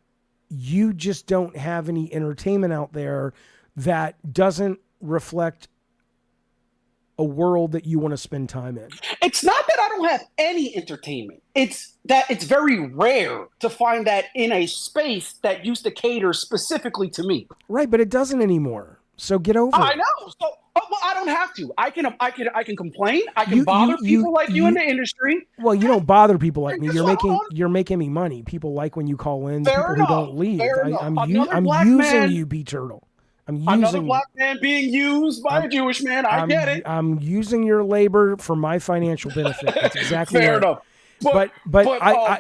you just don't have any entertainment out there that doesn't reflect a world that you want to spend time in? It's not that I don't have any entertainment. It's that it's very rare to find that in a space that used to cater specifically to me. Right, but it doesn't anymore. So get over it. I know. So well, I don't have to. I can complain. I can bother people like you in the industry. Well, you don't bother people like me. You're making me money. People like when you call in. People who don't leave. I'm using you, B Turtle. Another black man being used by a Jewish man. I get it. I'm using your labor for my financial benefit. That's exactly fair right. enough. But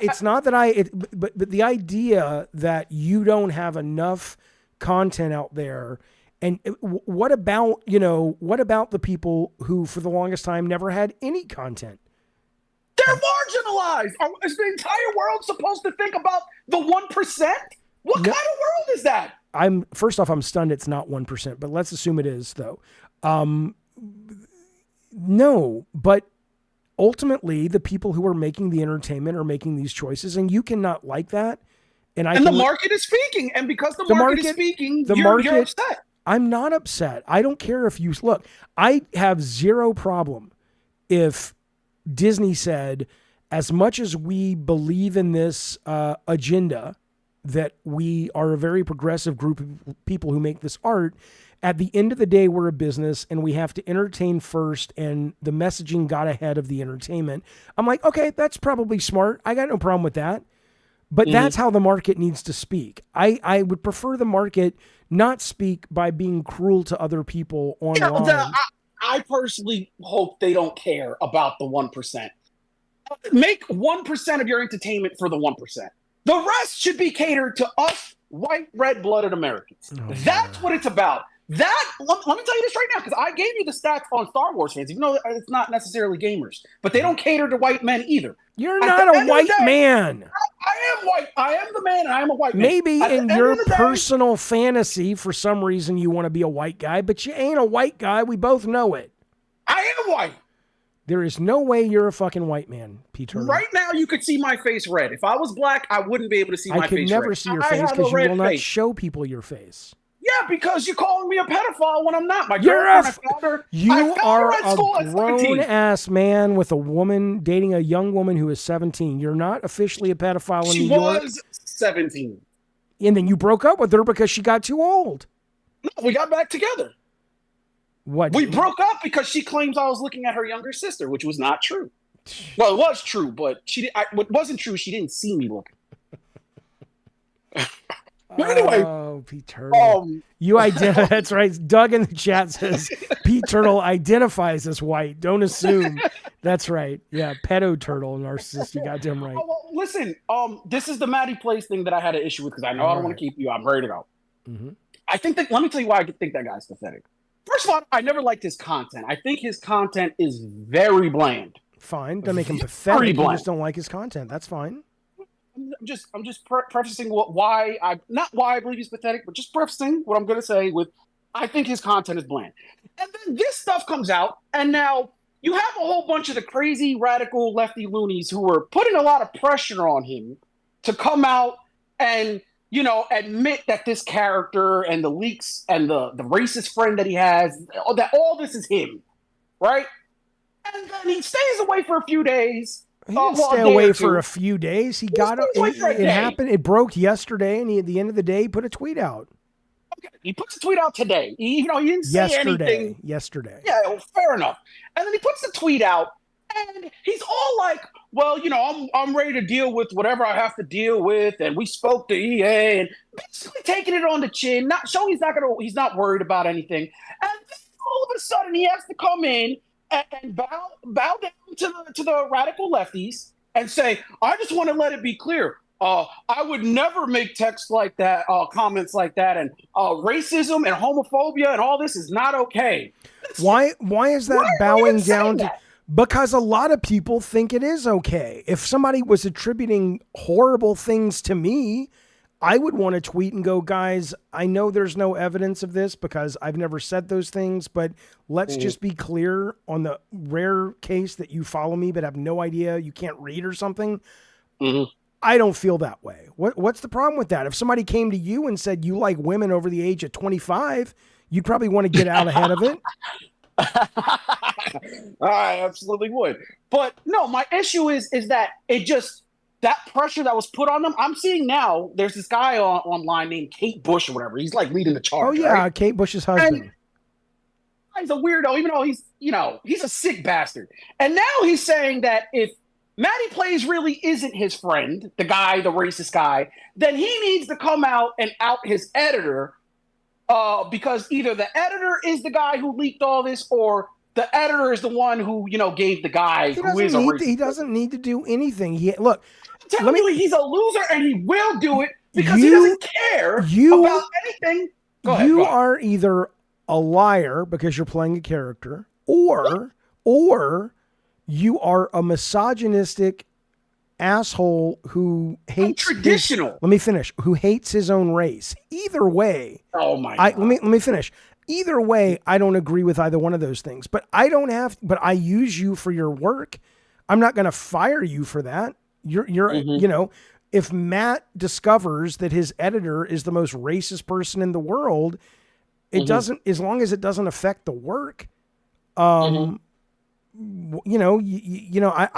it's not that but the idea that you don't have enough content out there. And what about the people who for the longest time never had any content? They're marginalized. Is the entire world supposed to think about the 1%? What kind of world is that? First off, I'm stunned it's not 1%, but let's assume it is though. No, but ultimately the people who are making the entertainment are making these choices, and you cannot like that. And the market is speaking, and because the market is speaking, you're upset. I'm not upset. I don't care if you look. I have zero problem if Disney said, as much as we believe in this agenda, that we are a very progressive group of people who make this art, at the end of the day, we're a business and we have to entertain first, and the messaging got ahead of the entertainment. I'm like, okay, that's probably smart. I got no problem with that. But that's how the market needs to speak. I would prefer the market not speak by being cruel to other people online. I personally hope they don't care about the 1%. Make 1% of your entertainment for the 1%. The rest should be catered to us, white, red-blooded Americans. That's what it's about. Let me tell you this right now, because I gave you the stats on Star Wars fans, even though it's not necessarily gamers, but they don't cater to white men either. You're not a white man. I am white. I am the man, and I am a white man. Maybe in your personal fantasy, for some reason, you want to be a white guy, but you ain't a white guy. We both know it. I am white. There is no way you're a fucking white man, Peter. Right now, you could see my face red. If I was black, I wouldn't be able to see my face red. I could never see your face because you will not show people your face. Yeah, because you're calling me a pedophile when I'm not. You are a grown-ass man with a woman dating a young woman who is 17. You're not officially a pedophile in New York. She was 17. And then you broke up with her because she got too old. No, we got back together. What? We broke up because she claims I was looking at her younger sister, which was not true. Well, it was true, but what wasn't true, she didn't see me looking. Anyway, Pete Turtle. You identify. That's right. Doug in the chat says Pete Turtle identifies as white. Don't assume. That's right. Yeah, pedo turtle narcissist. You got them right. Well, listen. This is the Matty Plays thing that I had an issue with because I know I don't want to keep you. I'm ready to go. Mm-hmm. I think that. Let me tell you why I think that guy's pathetic. First of all, I never liked his content. I think his content is very bland. Fine. Don't make him pathetic. You just don't like his content. That's fine. I'm just prefacing not why I believe he's pathetic, but just prefacing what I'm going to say with, I think his content is bland. And then this stuff comes out, and now you have a whole bunch of the crazy radical lefty loonies who are putting a lot of pressure on him to come out and, admit that this character and the leaks and the racist friend that he has, that all this is him, right? And then he stays away for a few days. He didn't stay away for a few days. He got it happened. It broke yesterday, and at the end of the day, he put a tweet out. Okay, he puts a tweet out today. He didn't say anything. Yesterday. Yeah, well, fair enough. And then he puts the tweet out, and he's all like, "Well, I'm ready to deal with whatever I have to deal with." And we spoke to EA, and basically taking it on the chin, not showing he's not worried about anything. And then all of a sudden, he has to come in and bow down to the radical lefties and say, "I just want to let it be clear. I would never make text like that, comments like that, and racism and homophobia and all this is not okay." Why is that bowing down to? Because a lot of people think it is okay. If somebody was attributing horrible things to me, I would want to tweet and go, "Guys, I know there's no evidence of this because I've never said those things, but let's just be clear on the rare case that you follow me but have no idea, you can't read or something." Mm-hmm. I don't feel that way. What's the problem with that? If somebody came to you and said you like women over the age of 25, you'd probably want to get out ahead of it. I absolutely would. But no, my issue is that that pressure that was put on them. I'm seeing now there's this guy online named Kate Bush or whatever. He's like leading the charge. Oh yeah, right? Kate Bush's husband. And he's a weirdo, even though he's a sick bastard. And now he's saying that if Matty Plays really isn't his friend, the racist guy, then he needs to come out and out his editor, because either the editor is the guy who leaked all this, or the editor is the one who gave the guy who is a racist. He doesn't need to do anything. He's a loser, and he will do it because he doesn't care about anything. Go ahead. Are either a liar because you're playing a character, or you are a misogynistic asshole who hates traditional. Let me finish. Who hates his own race. Either way. Oh my God. Let me finish. Either way, I don't agree with either one of those things. But I use you for your work. I'm not going to fire you for that. You're if Matt discovers that his editor is the most racist person in the world, it doesn't, as long as it doesn't affect the work. I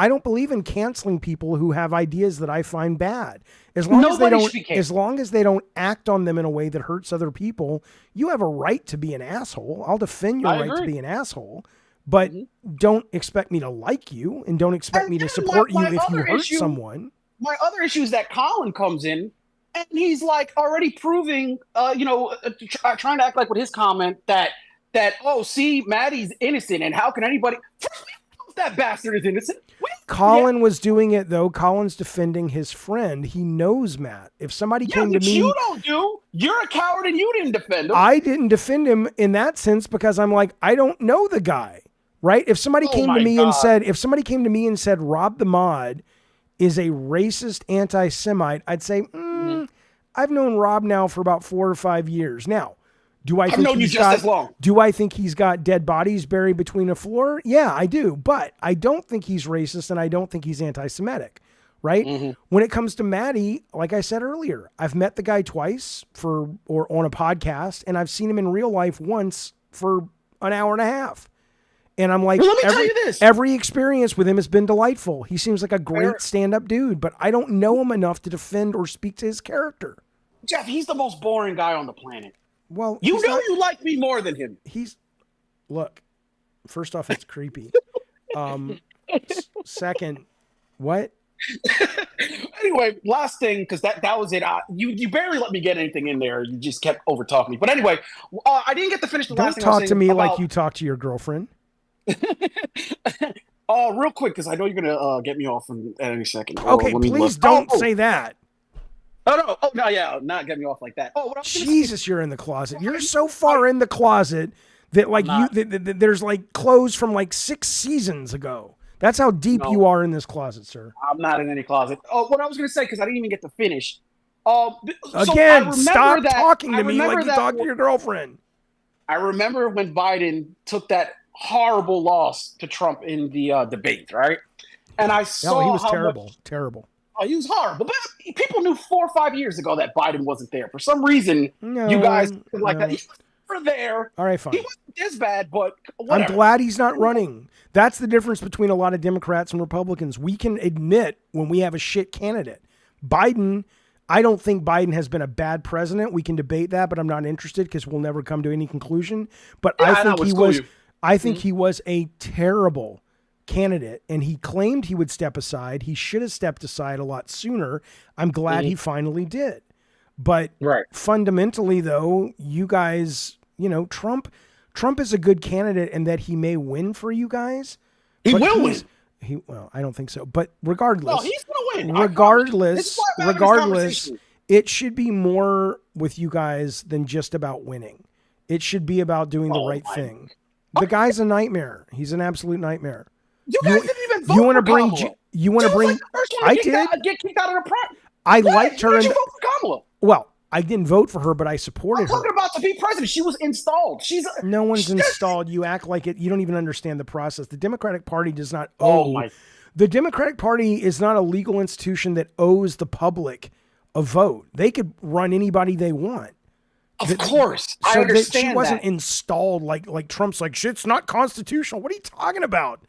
don't believe in canceling people who have ideas that I find bad. As long as they don't act on them in a way that hurts other people, you have a right to be an asshole. I'll defend your right to be an asshole, but don't expect me to like you, and don't expect me to support you if you hurt someone. My other issue is that Colin comes in and he's like already proving, trying to act like with his comment that see, Maddie's innocent, and how can anybody? That bastard is innocent. Colin was doing it though. Colin's defending his friend. He knows Matt. If somebody came to me, you don't do. You're a coward, and you didn't defend him. I didn't defend him in that sense because I'm like, I don't know the guy, right? If somebody came to me and said, Rob the Mod is a racist anti-Semite, I'd say, I've known Rob now for about 4 or 5 years now. Do I think he's got dead bodies buried between a floor? Yeah, I do. But I don't think he's racist, and I don't think he's anti-Semitic, right? When it comes to Matty, like I said earlier, I've met the guy twice or on a podcast, and I've seen him in real life once for an hour and a half. And I'm like, let me tell you this. Every experience with him has been delightful. He seems like a great stand-up dude, but I don't know him enough to defend or speak to his character. Jeff, he's the most boring guy on the planet. Well, you like me more than him. Look, first off, it's creepy. Second, what? Anyway, last thing, because that was it. You barely let me get anything in there. You just kept over talking me. But anyway, I didn't get to finish the last thing. Don't talk to me like you talk to your girlfriend. Real quick, because I know you're gonna get me off in any second. Okay, please don't say that. Oh no, yeah, not get me off like that. Jesus, you're in the closet. You're so far in the closet that there's like clothes from like 6 seasons ago. That's how deep No. you are in this closet, sir. I'm not in any closet. Oh, what I was going to say, because I didn't even get to finish. Again, stop talking to me like you talk to your girlfriend. I remember when Biden took that horrible loss to Trump in the debate, right? And I saw he was how terrible, much, terrible. Oh, he was horrible. But people knew 4 or 5 years ago that Biden wasn't there. For some reason, you guys like that. He was never there. All right, fine. He wasn't this bad, but whatever. I'm glad he's not running. That's the difference between a lot of Democrats and Republicans. We can admit when we have a shit candidate. Biden, I don't think Biden has been a bad president. We can debate that, but I'm not interested because we'll never come to any conclusion. But I think he was a terrible candidate, and he claimed he would step aside. He should have stepped aside a lot sooner. I'm glad he finally did. But fundamentally, though, you guys, Trump is a good candidate and that he may win for you guys. He will win. Well, I don't think so. But regardless, no, he's going to win. Regardless, it should be more with you guys than just about winning. It should be about doing the right thing. The guy's a nightmare. He's an absolute nightmare. You guys didn't even vote for Kamala. You want to bring? I did. Get kicked out of the prime. I liked her. Did you vote for Kamala? Well, I didn't vote for her, but I supported her. I'm talking about to be president. She was installed. No one's installed. You act like it. You don't even understand the process. The Democratic Party does not owe. The Democratic Party is not a legal institution that owes the public a vote. They could run anybody they want. Of course. I understand she wasn't installed like Trump's like, shit's not constitutional. What are you talking about?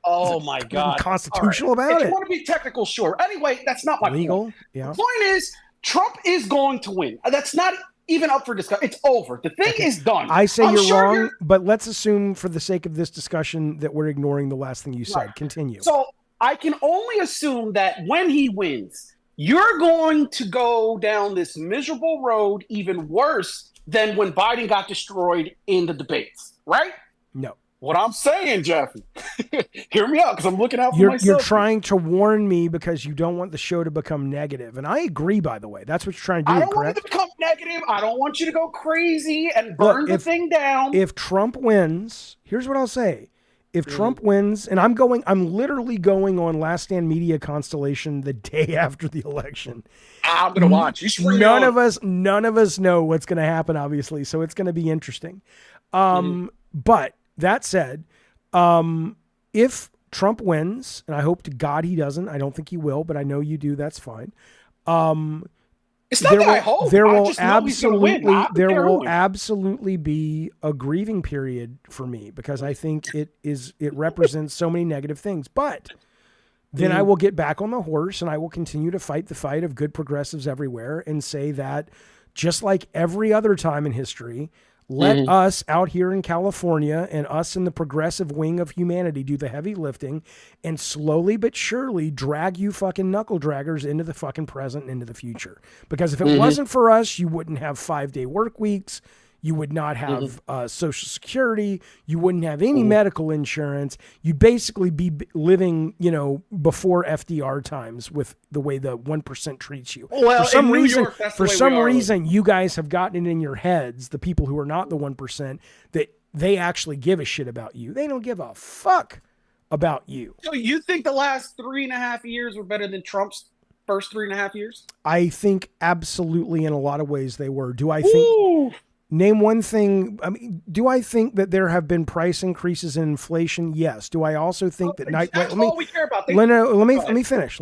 Oh my God. Constitutional about it. If you want to be technical, sure. Anyway, that's not my point. Yeah. The point is, Trump is going to win. That's not even up for discussion. It's over. The thing is done. I say you're wrong, but let's assume for the sake of this discussion that we're ignoring the last thing you said. Right. Continue. So I can only assume that when he wins, you're going to go down this miserable road even worse than when Biden got destroyed in the debates, right? No. What I'm saying, Jaffe, hear me out because I'm looking out for myself. You're trying to warn me because you don't want the show to become negative. And I agree, by the way. That's what you're trying to do, I don't correct? want it to become negative. I don't want you to go crazy and burn the thing down. If Trump wins, here's what I'll say. If Trump wins, and I'm literally going on Last Stand Media Constellation the day after the election. I'm going to watch. None of us know what's going to happen, obviously. So it's going to be interesting. But that said, if Trump wins, and I hope to God he doesn't, I don't think he will, but I know you do. That's fine. It's not that I hope. There will absolutely be a grieving period for me because I think it represents so many negative things. But then I will get back on the horse and I will continue to fight the fight of good progressives everywhere and say that just like every other time in history, let us out here in California and us in the progressive wing of humanity do the heavy lifting and slowly but surely drag you fucking knuckle draggers into the fucking present and into the future. Because if it wasn't for us, you wouldn't have 5-day work weeks. You would not have Social Security. You wouldn't have any medical insurance. You'd basically be living, before FDR times with the way the 1% treats you. Well, for some reason, you guys have gotten it in your heads, the people who are not the 1%, that they actually give a shit about you. They don't give a fuck about you. So you think the last 3.5 years were better than Trump's first 3.5 years? I think absolutely in a lot of ways they were. Do I think... Name one thing. I mean, do I think that there have been price increases in inflation? Yes. Do I also think that that's all we care about? Let me finish.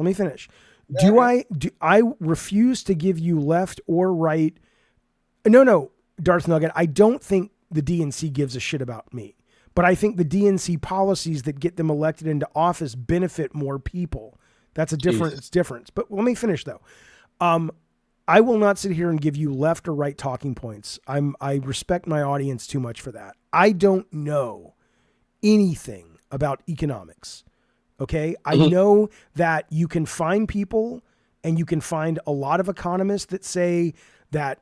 I refuse to give you left or right. No, Darth Nugget. I don't think the DNC gives a shit about me, but I think the DNC policies that get them elected into office benefit more people. That's a difference. But let me finish though. I will not sit here and give you left or right talking points. I respect my audience too much for that. I don't know anything about economics. Okay. I know that you can find people and you can find a lot of economists that say that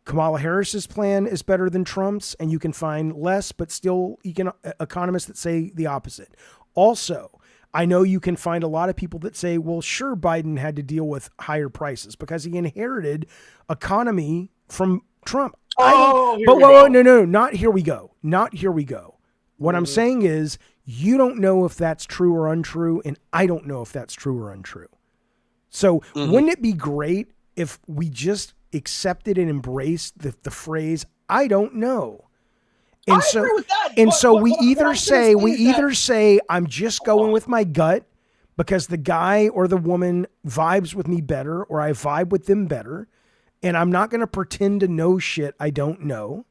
Kamala Harris's plan is better than Trump's, and you can find less, but still economists that say the opposite. Also, I know you can find a lot of people that say, well, sure, Biden had to deal with higher prices because he inherited economy from Trump. No, not here we go. Not here we go. What I'm saying is You don't know if that's true or untrue, and I don't know if that's true or untrue. So wouldn't it be great if we just accepted and embraced the phrase, I don't know? And I agree with that. And but so what we I'm either gonna say, I'm just going with my gut because the guy or the woman vibes with me better, or I vibe with them better, and I'm not going to pretend to know shit I don't know.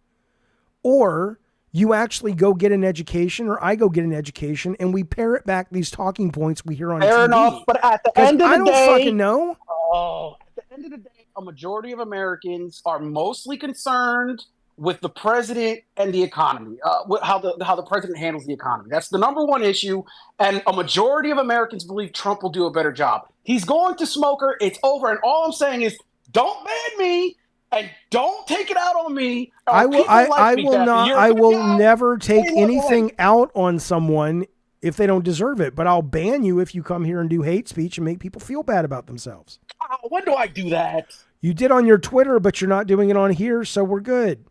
Or you actually go get an education, or I go get an education, and we parrot back these talking points we hear on TV. Fair enough, but at the end of the day, I don't fucking know. Oh, at the end of the day, a majority of Americans are mostly concerned with the president and the economy, with how the president handles the economy. That's the number one issue, and a majority of Americans believe Trump will do a better job. He's going to smoker. It's over, and all I'm saying is, don't ban me. And don't take it out on me. I will never take anything out on someone if they don't deserve it. But I'll ban you if you come here and do hate speech and make people feel bad about themselves. When do I do that? You did on your Twitter, but you're not doing it on here, so we're good.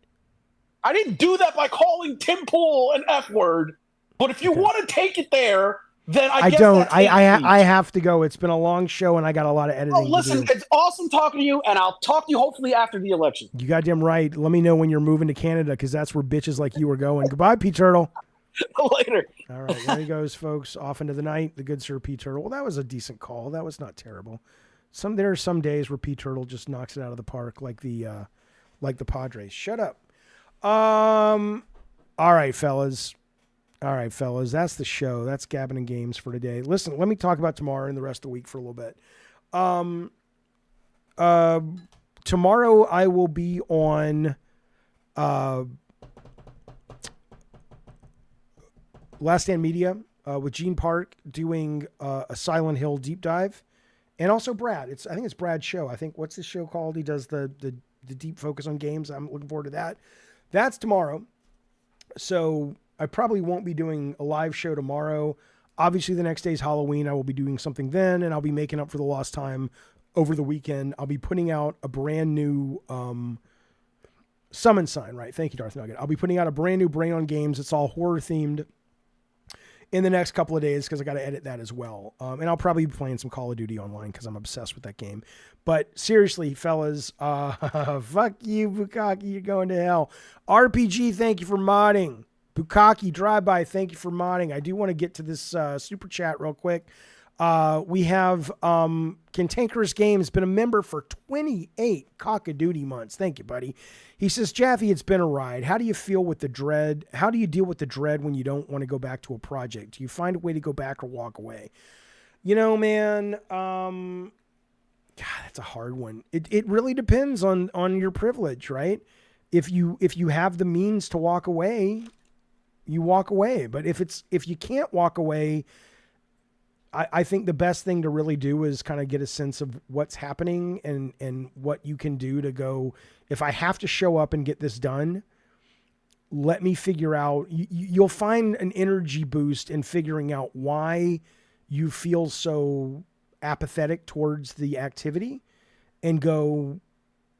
I didn't do that by calling Tim Pool an F word. But if you want to take it there, then I guess don't. I have to go. It's been a long show, and I got a lot of editing. Listen, it's awesome talking to you, and I'll talk to you hopefully after the election. You goddamn right. Let me know when you're moving to Canada, because that's where bitches like you are going. Goodbye, P Turtle. Later. All right, there he goes, folks. Off into the night. The good Sir P Turtle. Well, that was a decent call. That was not terrible. There are some days where P Turtle just knocks it out of the park, like the Padres. Shut up. All right, fellas. That's the show. That's Gabbing and Games for today. Listen, let me talk about tomorrow and the rest of the week for a little bit. Tomorrow I will be on Last Stand Media with Gene Park doing a Silent Hill deep dive, and also Brad. I think it's Brad's show. What's this show called? He does the deep focus on games. I'm looking forward to that. That's tomorrow. So I probably won't be doing a live show tomorrow. Obviously, the next day's Halloween. I will be doing something then, and I'll be making up for the lost time over the weekend. I'll be putting out a brand new summon sign, right? Thank you, Darth Nugget. I'll be putting out a brand new Brain on Games. It's all horror themed in the next couple of days because I got to edit that as well. And I'll probably be playing some Call of Duty online because I'm obsessed with that game. But seriously, fellas, fuck you, Bukaki. You're going to hell. RPG, thank you for modding. Bukaki Drive-By, thank you for modding. I do want to get to this super chat real quick. We have Cantankerous Games, been a member for 28 cock-a-doodie months. Thank you, buddy. He says, Jaffe, it's been a ride. How do you feel with the dread? How do you deal with the dread when you don't want to go back to a project? Do you find a way to go back or walk away? You know, man, God, that's a hard one. It really depends on your privilege, right? If you have the means to walk away, you walk away. But if you can't walk away, I think the best thing to really do is kind of get a sense of what's happening and what you can do to go, if I have to show up and get this done, let me figure out, you'll find an energy boost in figuring out why you feel so apathetic towards the activity and go,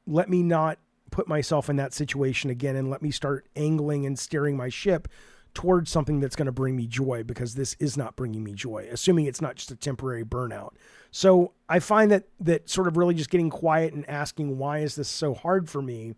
let me not put myself in that situation again, and let me start angling and steering my ship towards something that's going to bring me joy, because this is not bringing me joy, assuming it's not just a temporary burnout. So I find that sort of really just getting quiet and asking, why is this so hard for me?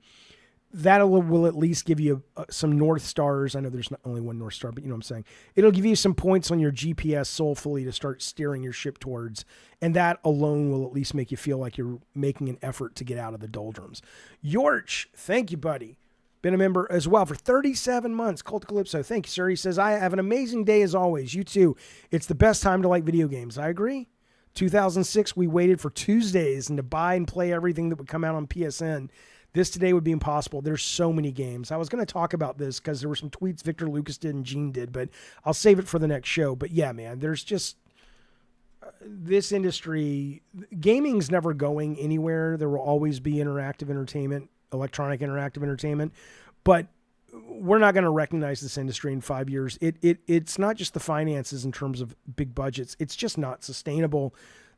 That will at least give you some North Stars. I know there's not only one North Star, but you know what I'm saying? It'll give you some points on your GPS soulfully to start steering your ship towards. And that alone will at least make you feel like you're making an effort to get out of the doldrums. Yorch, thank you, buddy. Been a member as well for 37 months. Cult Calypso, thank you, sir. He says, I have an amazing day as always. You too. It's the best time to like video games. I agree. 2006, we waited for Tuesdays and to buy and play everything that would come out on PSN. This today would be impossible. There's so many games. I was going to talk about this because there were some tweets Victor Lucas did and Gene did, but I'll save it for the next show. But yeah, man, there's just this industry. Gaming's never going anywhere. There will always be interactive entertainment, electronic interactive entertainment, but we're not going to recognize this industry in 5 years. It's not just the finances in terms of big budgets. It's just not sustainable.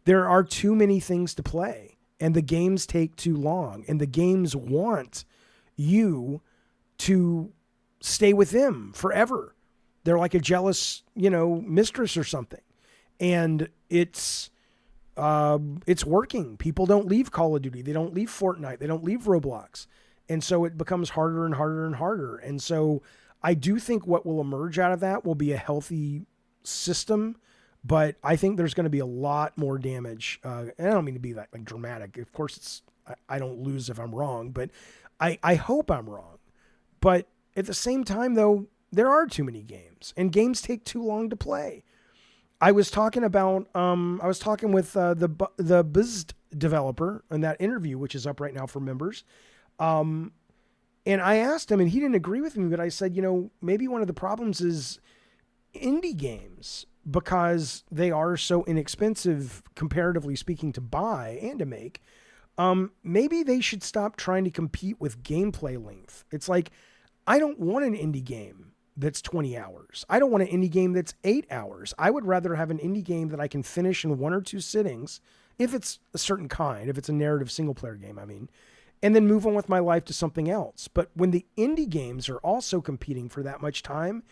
There are too many things to play, and the games take too long, and the games want you to stay with them forever. They're like a jealous, mistress or something. And it's working. People don't leave Call of Duty. They don't leave Fortnite. They don't leave Roblox. And so it becomes harder and harder and harder. And so I do think what will emerge out of that will be a healthy system, but I think there's going to be a lot more damage. And I don't mean to be like dramatic. Of course, I don't lose if I'm wrong, but I hope I'm wrong. But at the same time, though, there are too many games, and games take too long to play. I was talking with the Buzz developer in that interview, which is up right now for members. And I asked him, and he didn't agree with me, but I said, maybe one of the problems is indie games, because they are so inexpensive, comparatively speaking, to buy and to make. Maybe they should stop trying to compete with gameplay length. It's like, I don't want an indie game that's 20 hours. I don't want an indie game that's 8 hours. I would rather have an indie game that I can finish in 1 or 2 sittings, if it's a certain kind, if it's a narrative single player game, and then move on with my life to something else. But when the indie games are also competing for that much time,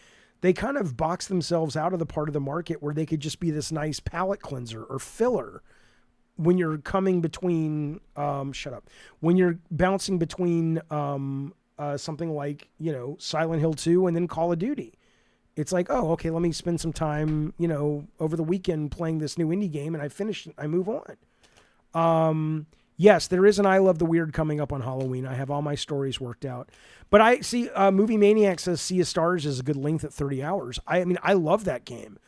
they kind of box themselves out of the part of the market where they could just be this nice palate cleanser or filler when you're coming between, when you're bouncing between something like, Silent Hill 2 and then Call of Duty. It's like, oh, okay, let me spend some time, over the weekend playing this new indie game, and I finish it, I move on. Yes, there is an I Love the Weird coming up on Halloween. I have all my stories worked out. But I see Movie Maniac says Sea of Stars is a good length at 30 hours. I love that game,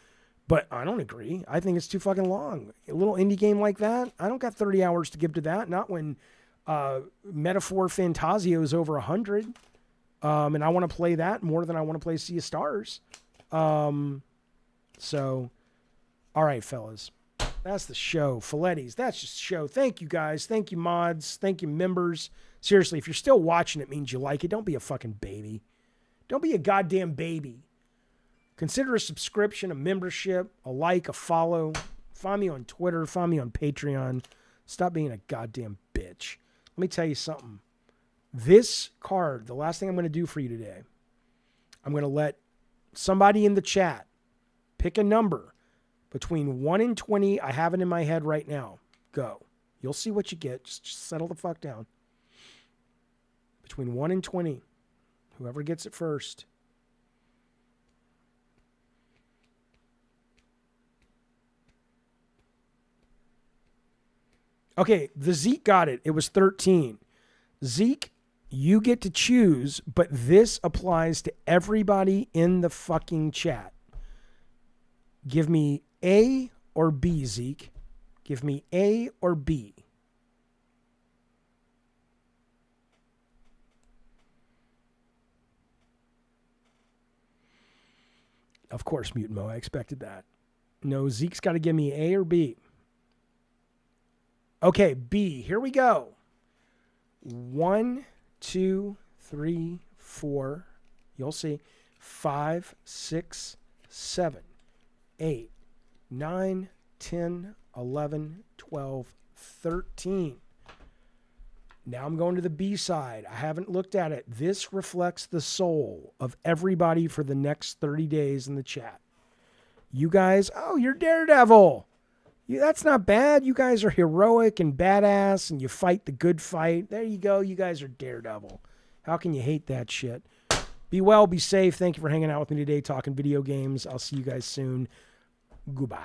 but I don't agree. I think it's too fucking long. A little indie game like that, I don't got 30 hours to give to that. Not when Metaphor Fantasio is over 100. And I want to play that more than I want to play Sea of Stars. So, all right, fellas. That's the show. Filettis, that's just show. Thank you, guys. Thank you, mods. Thank you, members. Seriously, if you're still watching, it means you like it. Don't be a fucking baby. Don't be a goddamn baby. Consider a subscription, a membership, a like, a follow. Find me on Twitter. Find me on Patreon. Stop being a goddamn bitch. Let me tell you something. This card, the last thing I'm going to do for you today, I'm going to let somebody in the chat pick a number between 1 and 20. I have it in my head right now. Go. You'll see what you get. Just settle the fuck down. Between 1 and 20. Whoever gets it first. Okay, the Zeke got it. It was 13. Zeke, you get to choose, but this applies to everybody in the fucking chat. Give me A or B, Zeke. Give me A or B. Of course, Mutant Mo, I expected that. No, Zeke's got to give me A or B. Okay, B. Here we go. 1, 2, 3, 4. You'll see. 5, 6, 7, 8, 9, 10, 11, 12, 13. Now I'm going to the B side. I haven't looked at it. This reflects the soul of everybody for the next 30 days in the chat. You guys, oh, you're Daredevil. That's not bad. You guys are heroic and badass, and you fight the good fight. There you go. You guys are Daredevil. How can you hate that shit? Be well, be safe. Thank you for hanging out with me today, talking video games. I'll see you guys soon. Goodbye.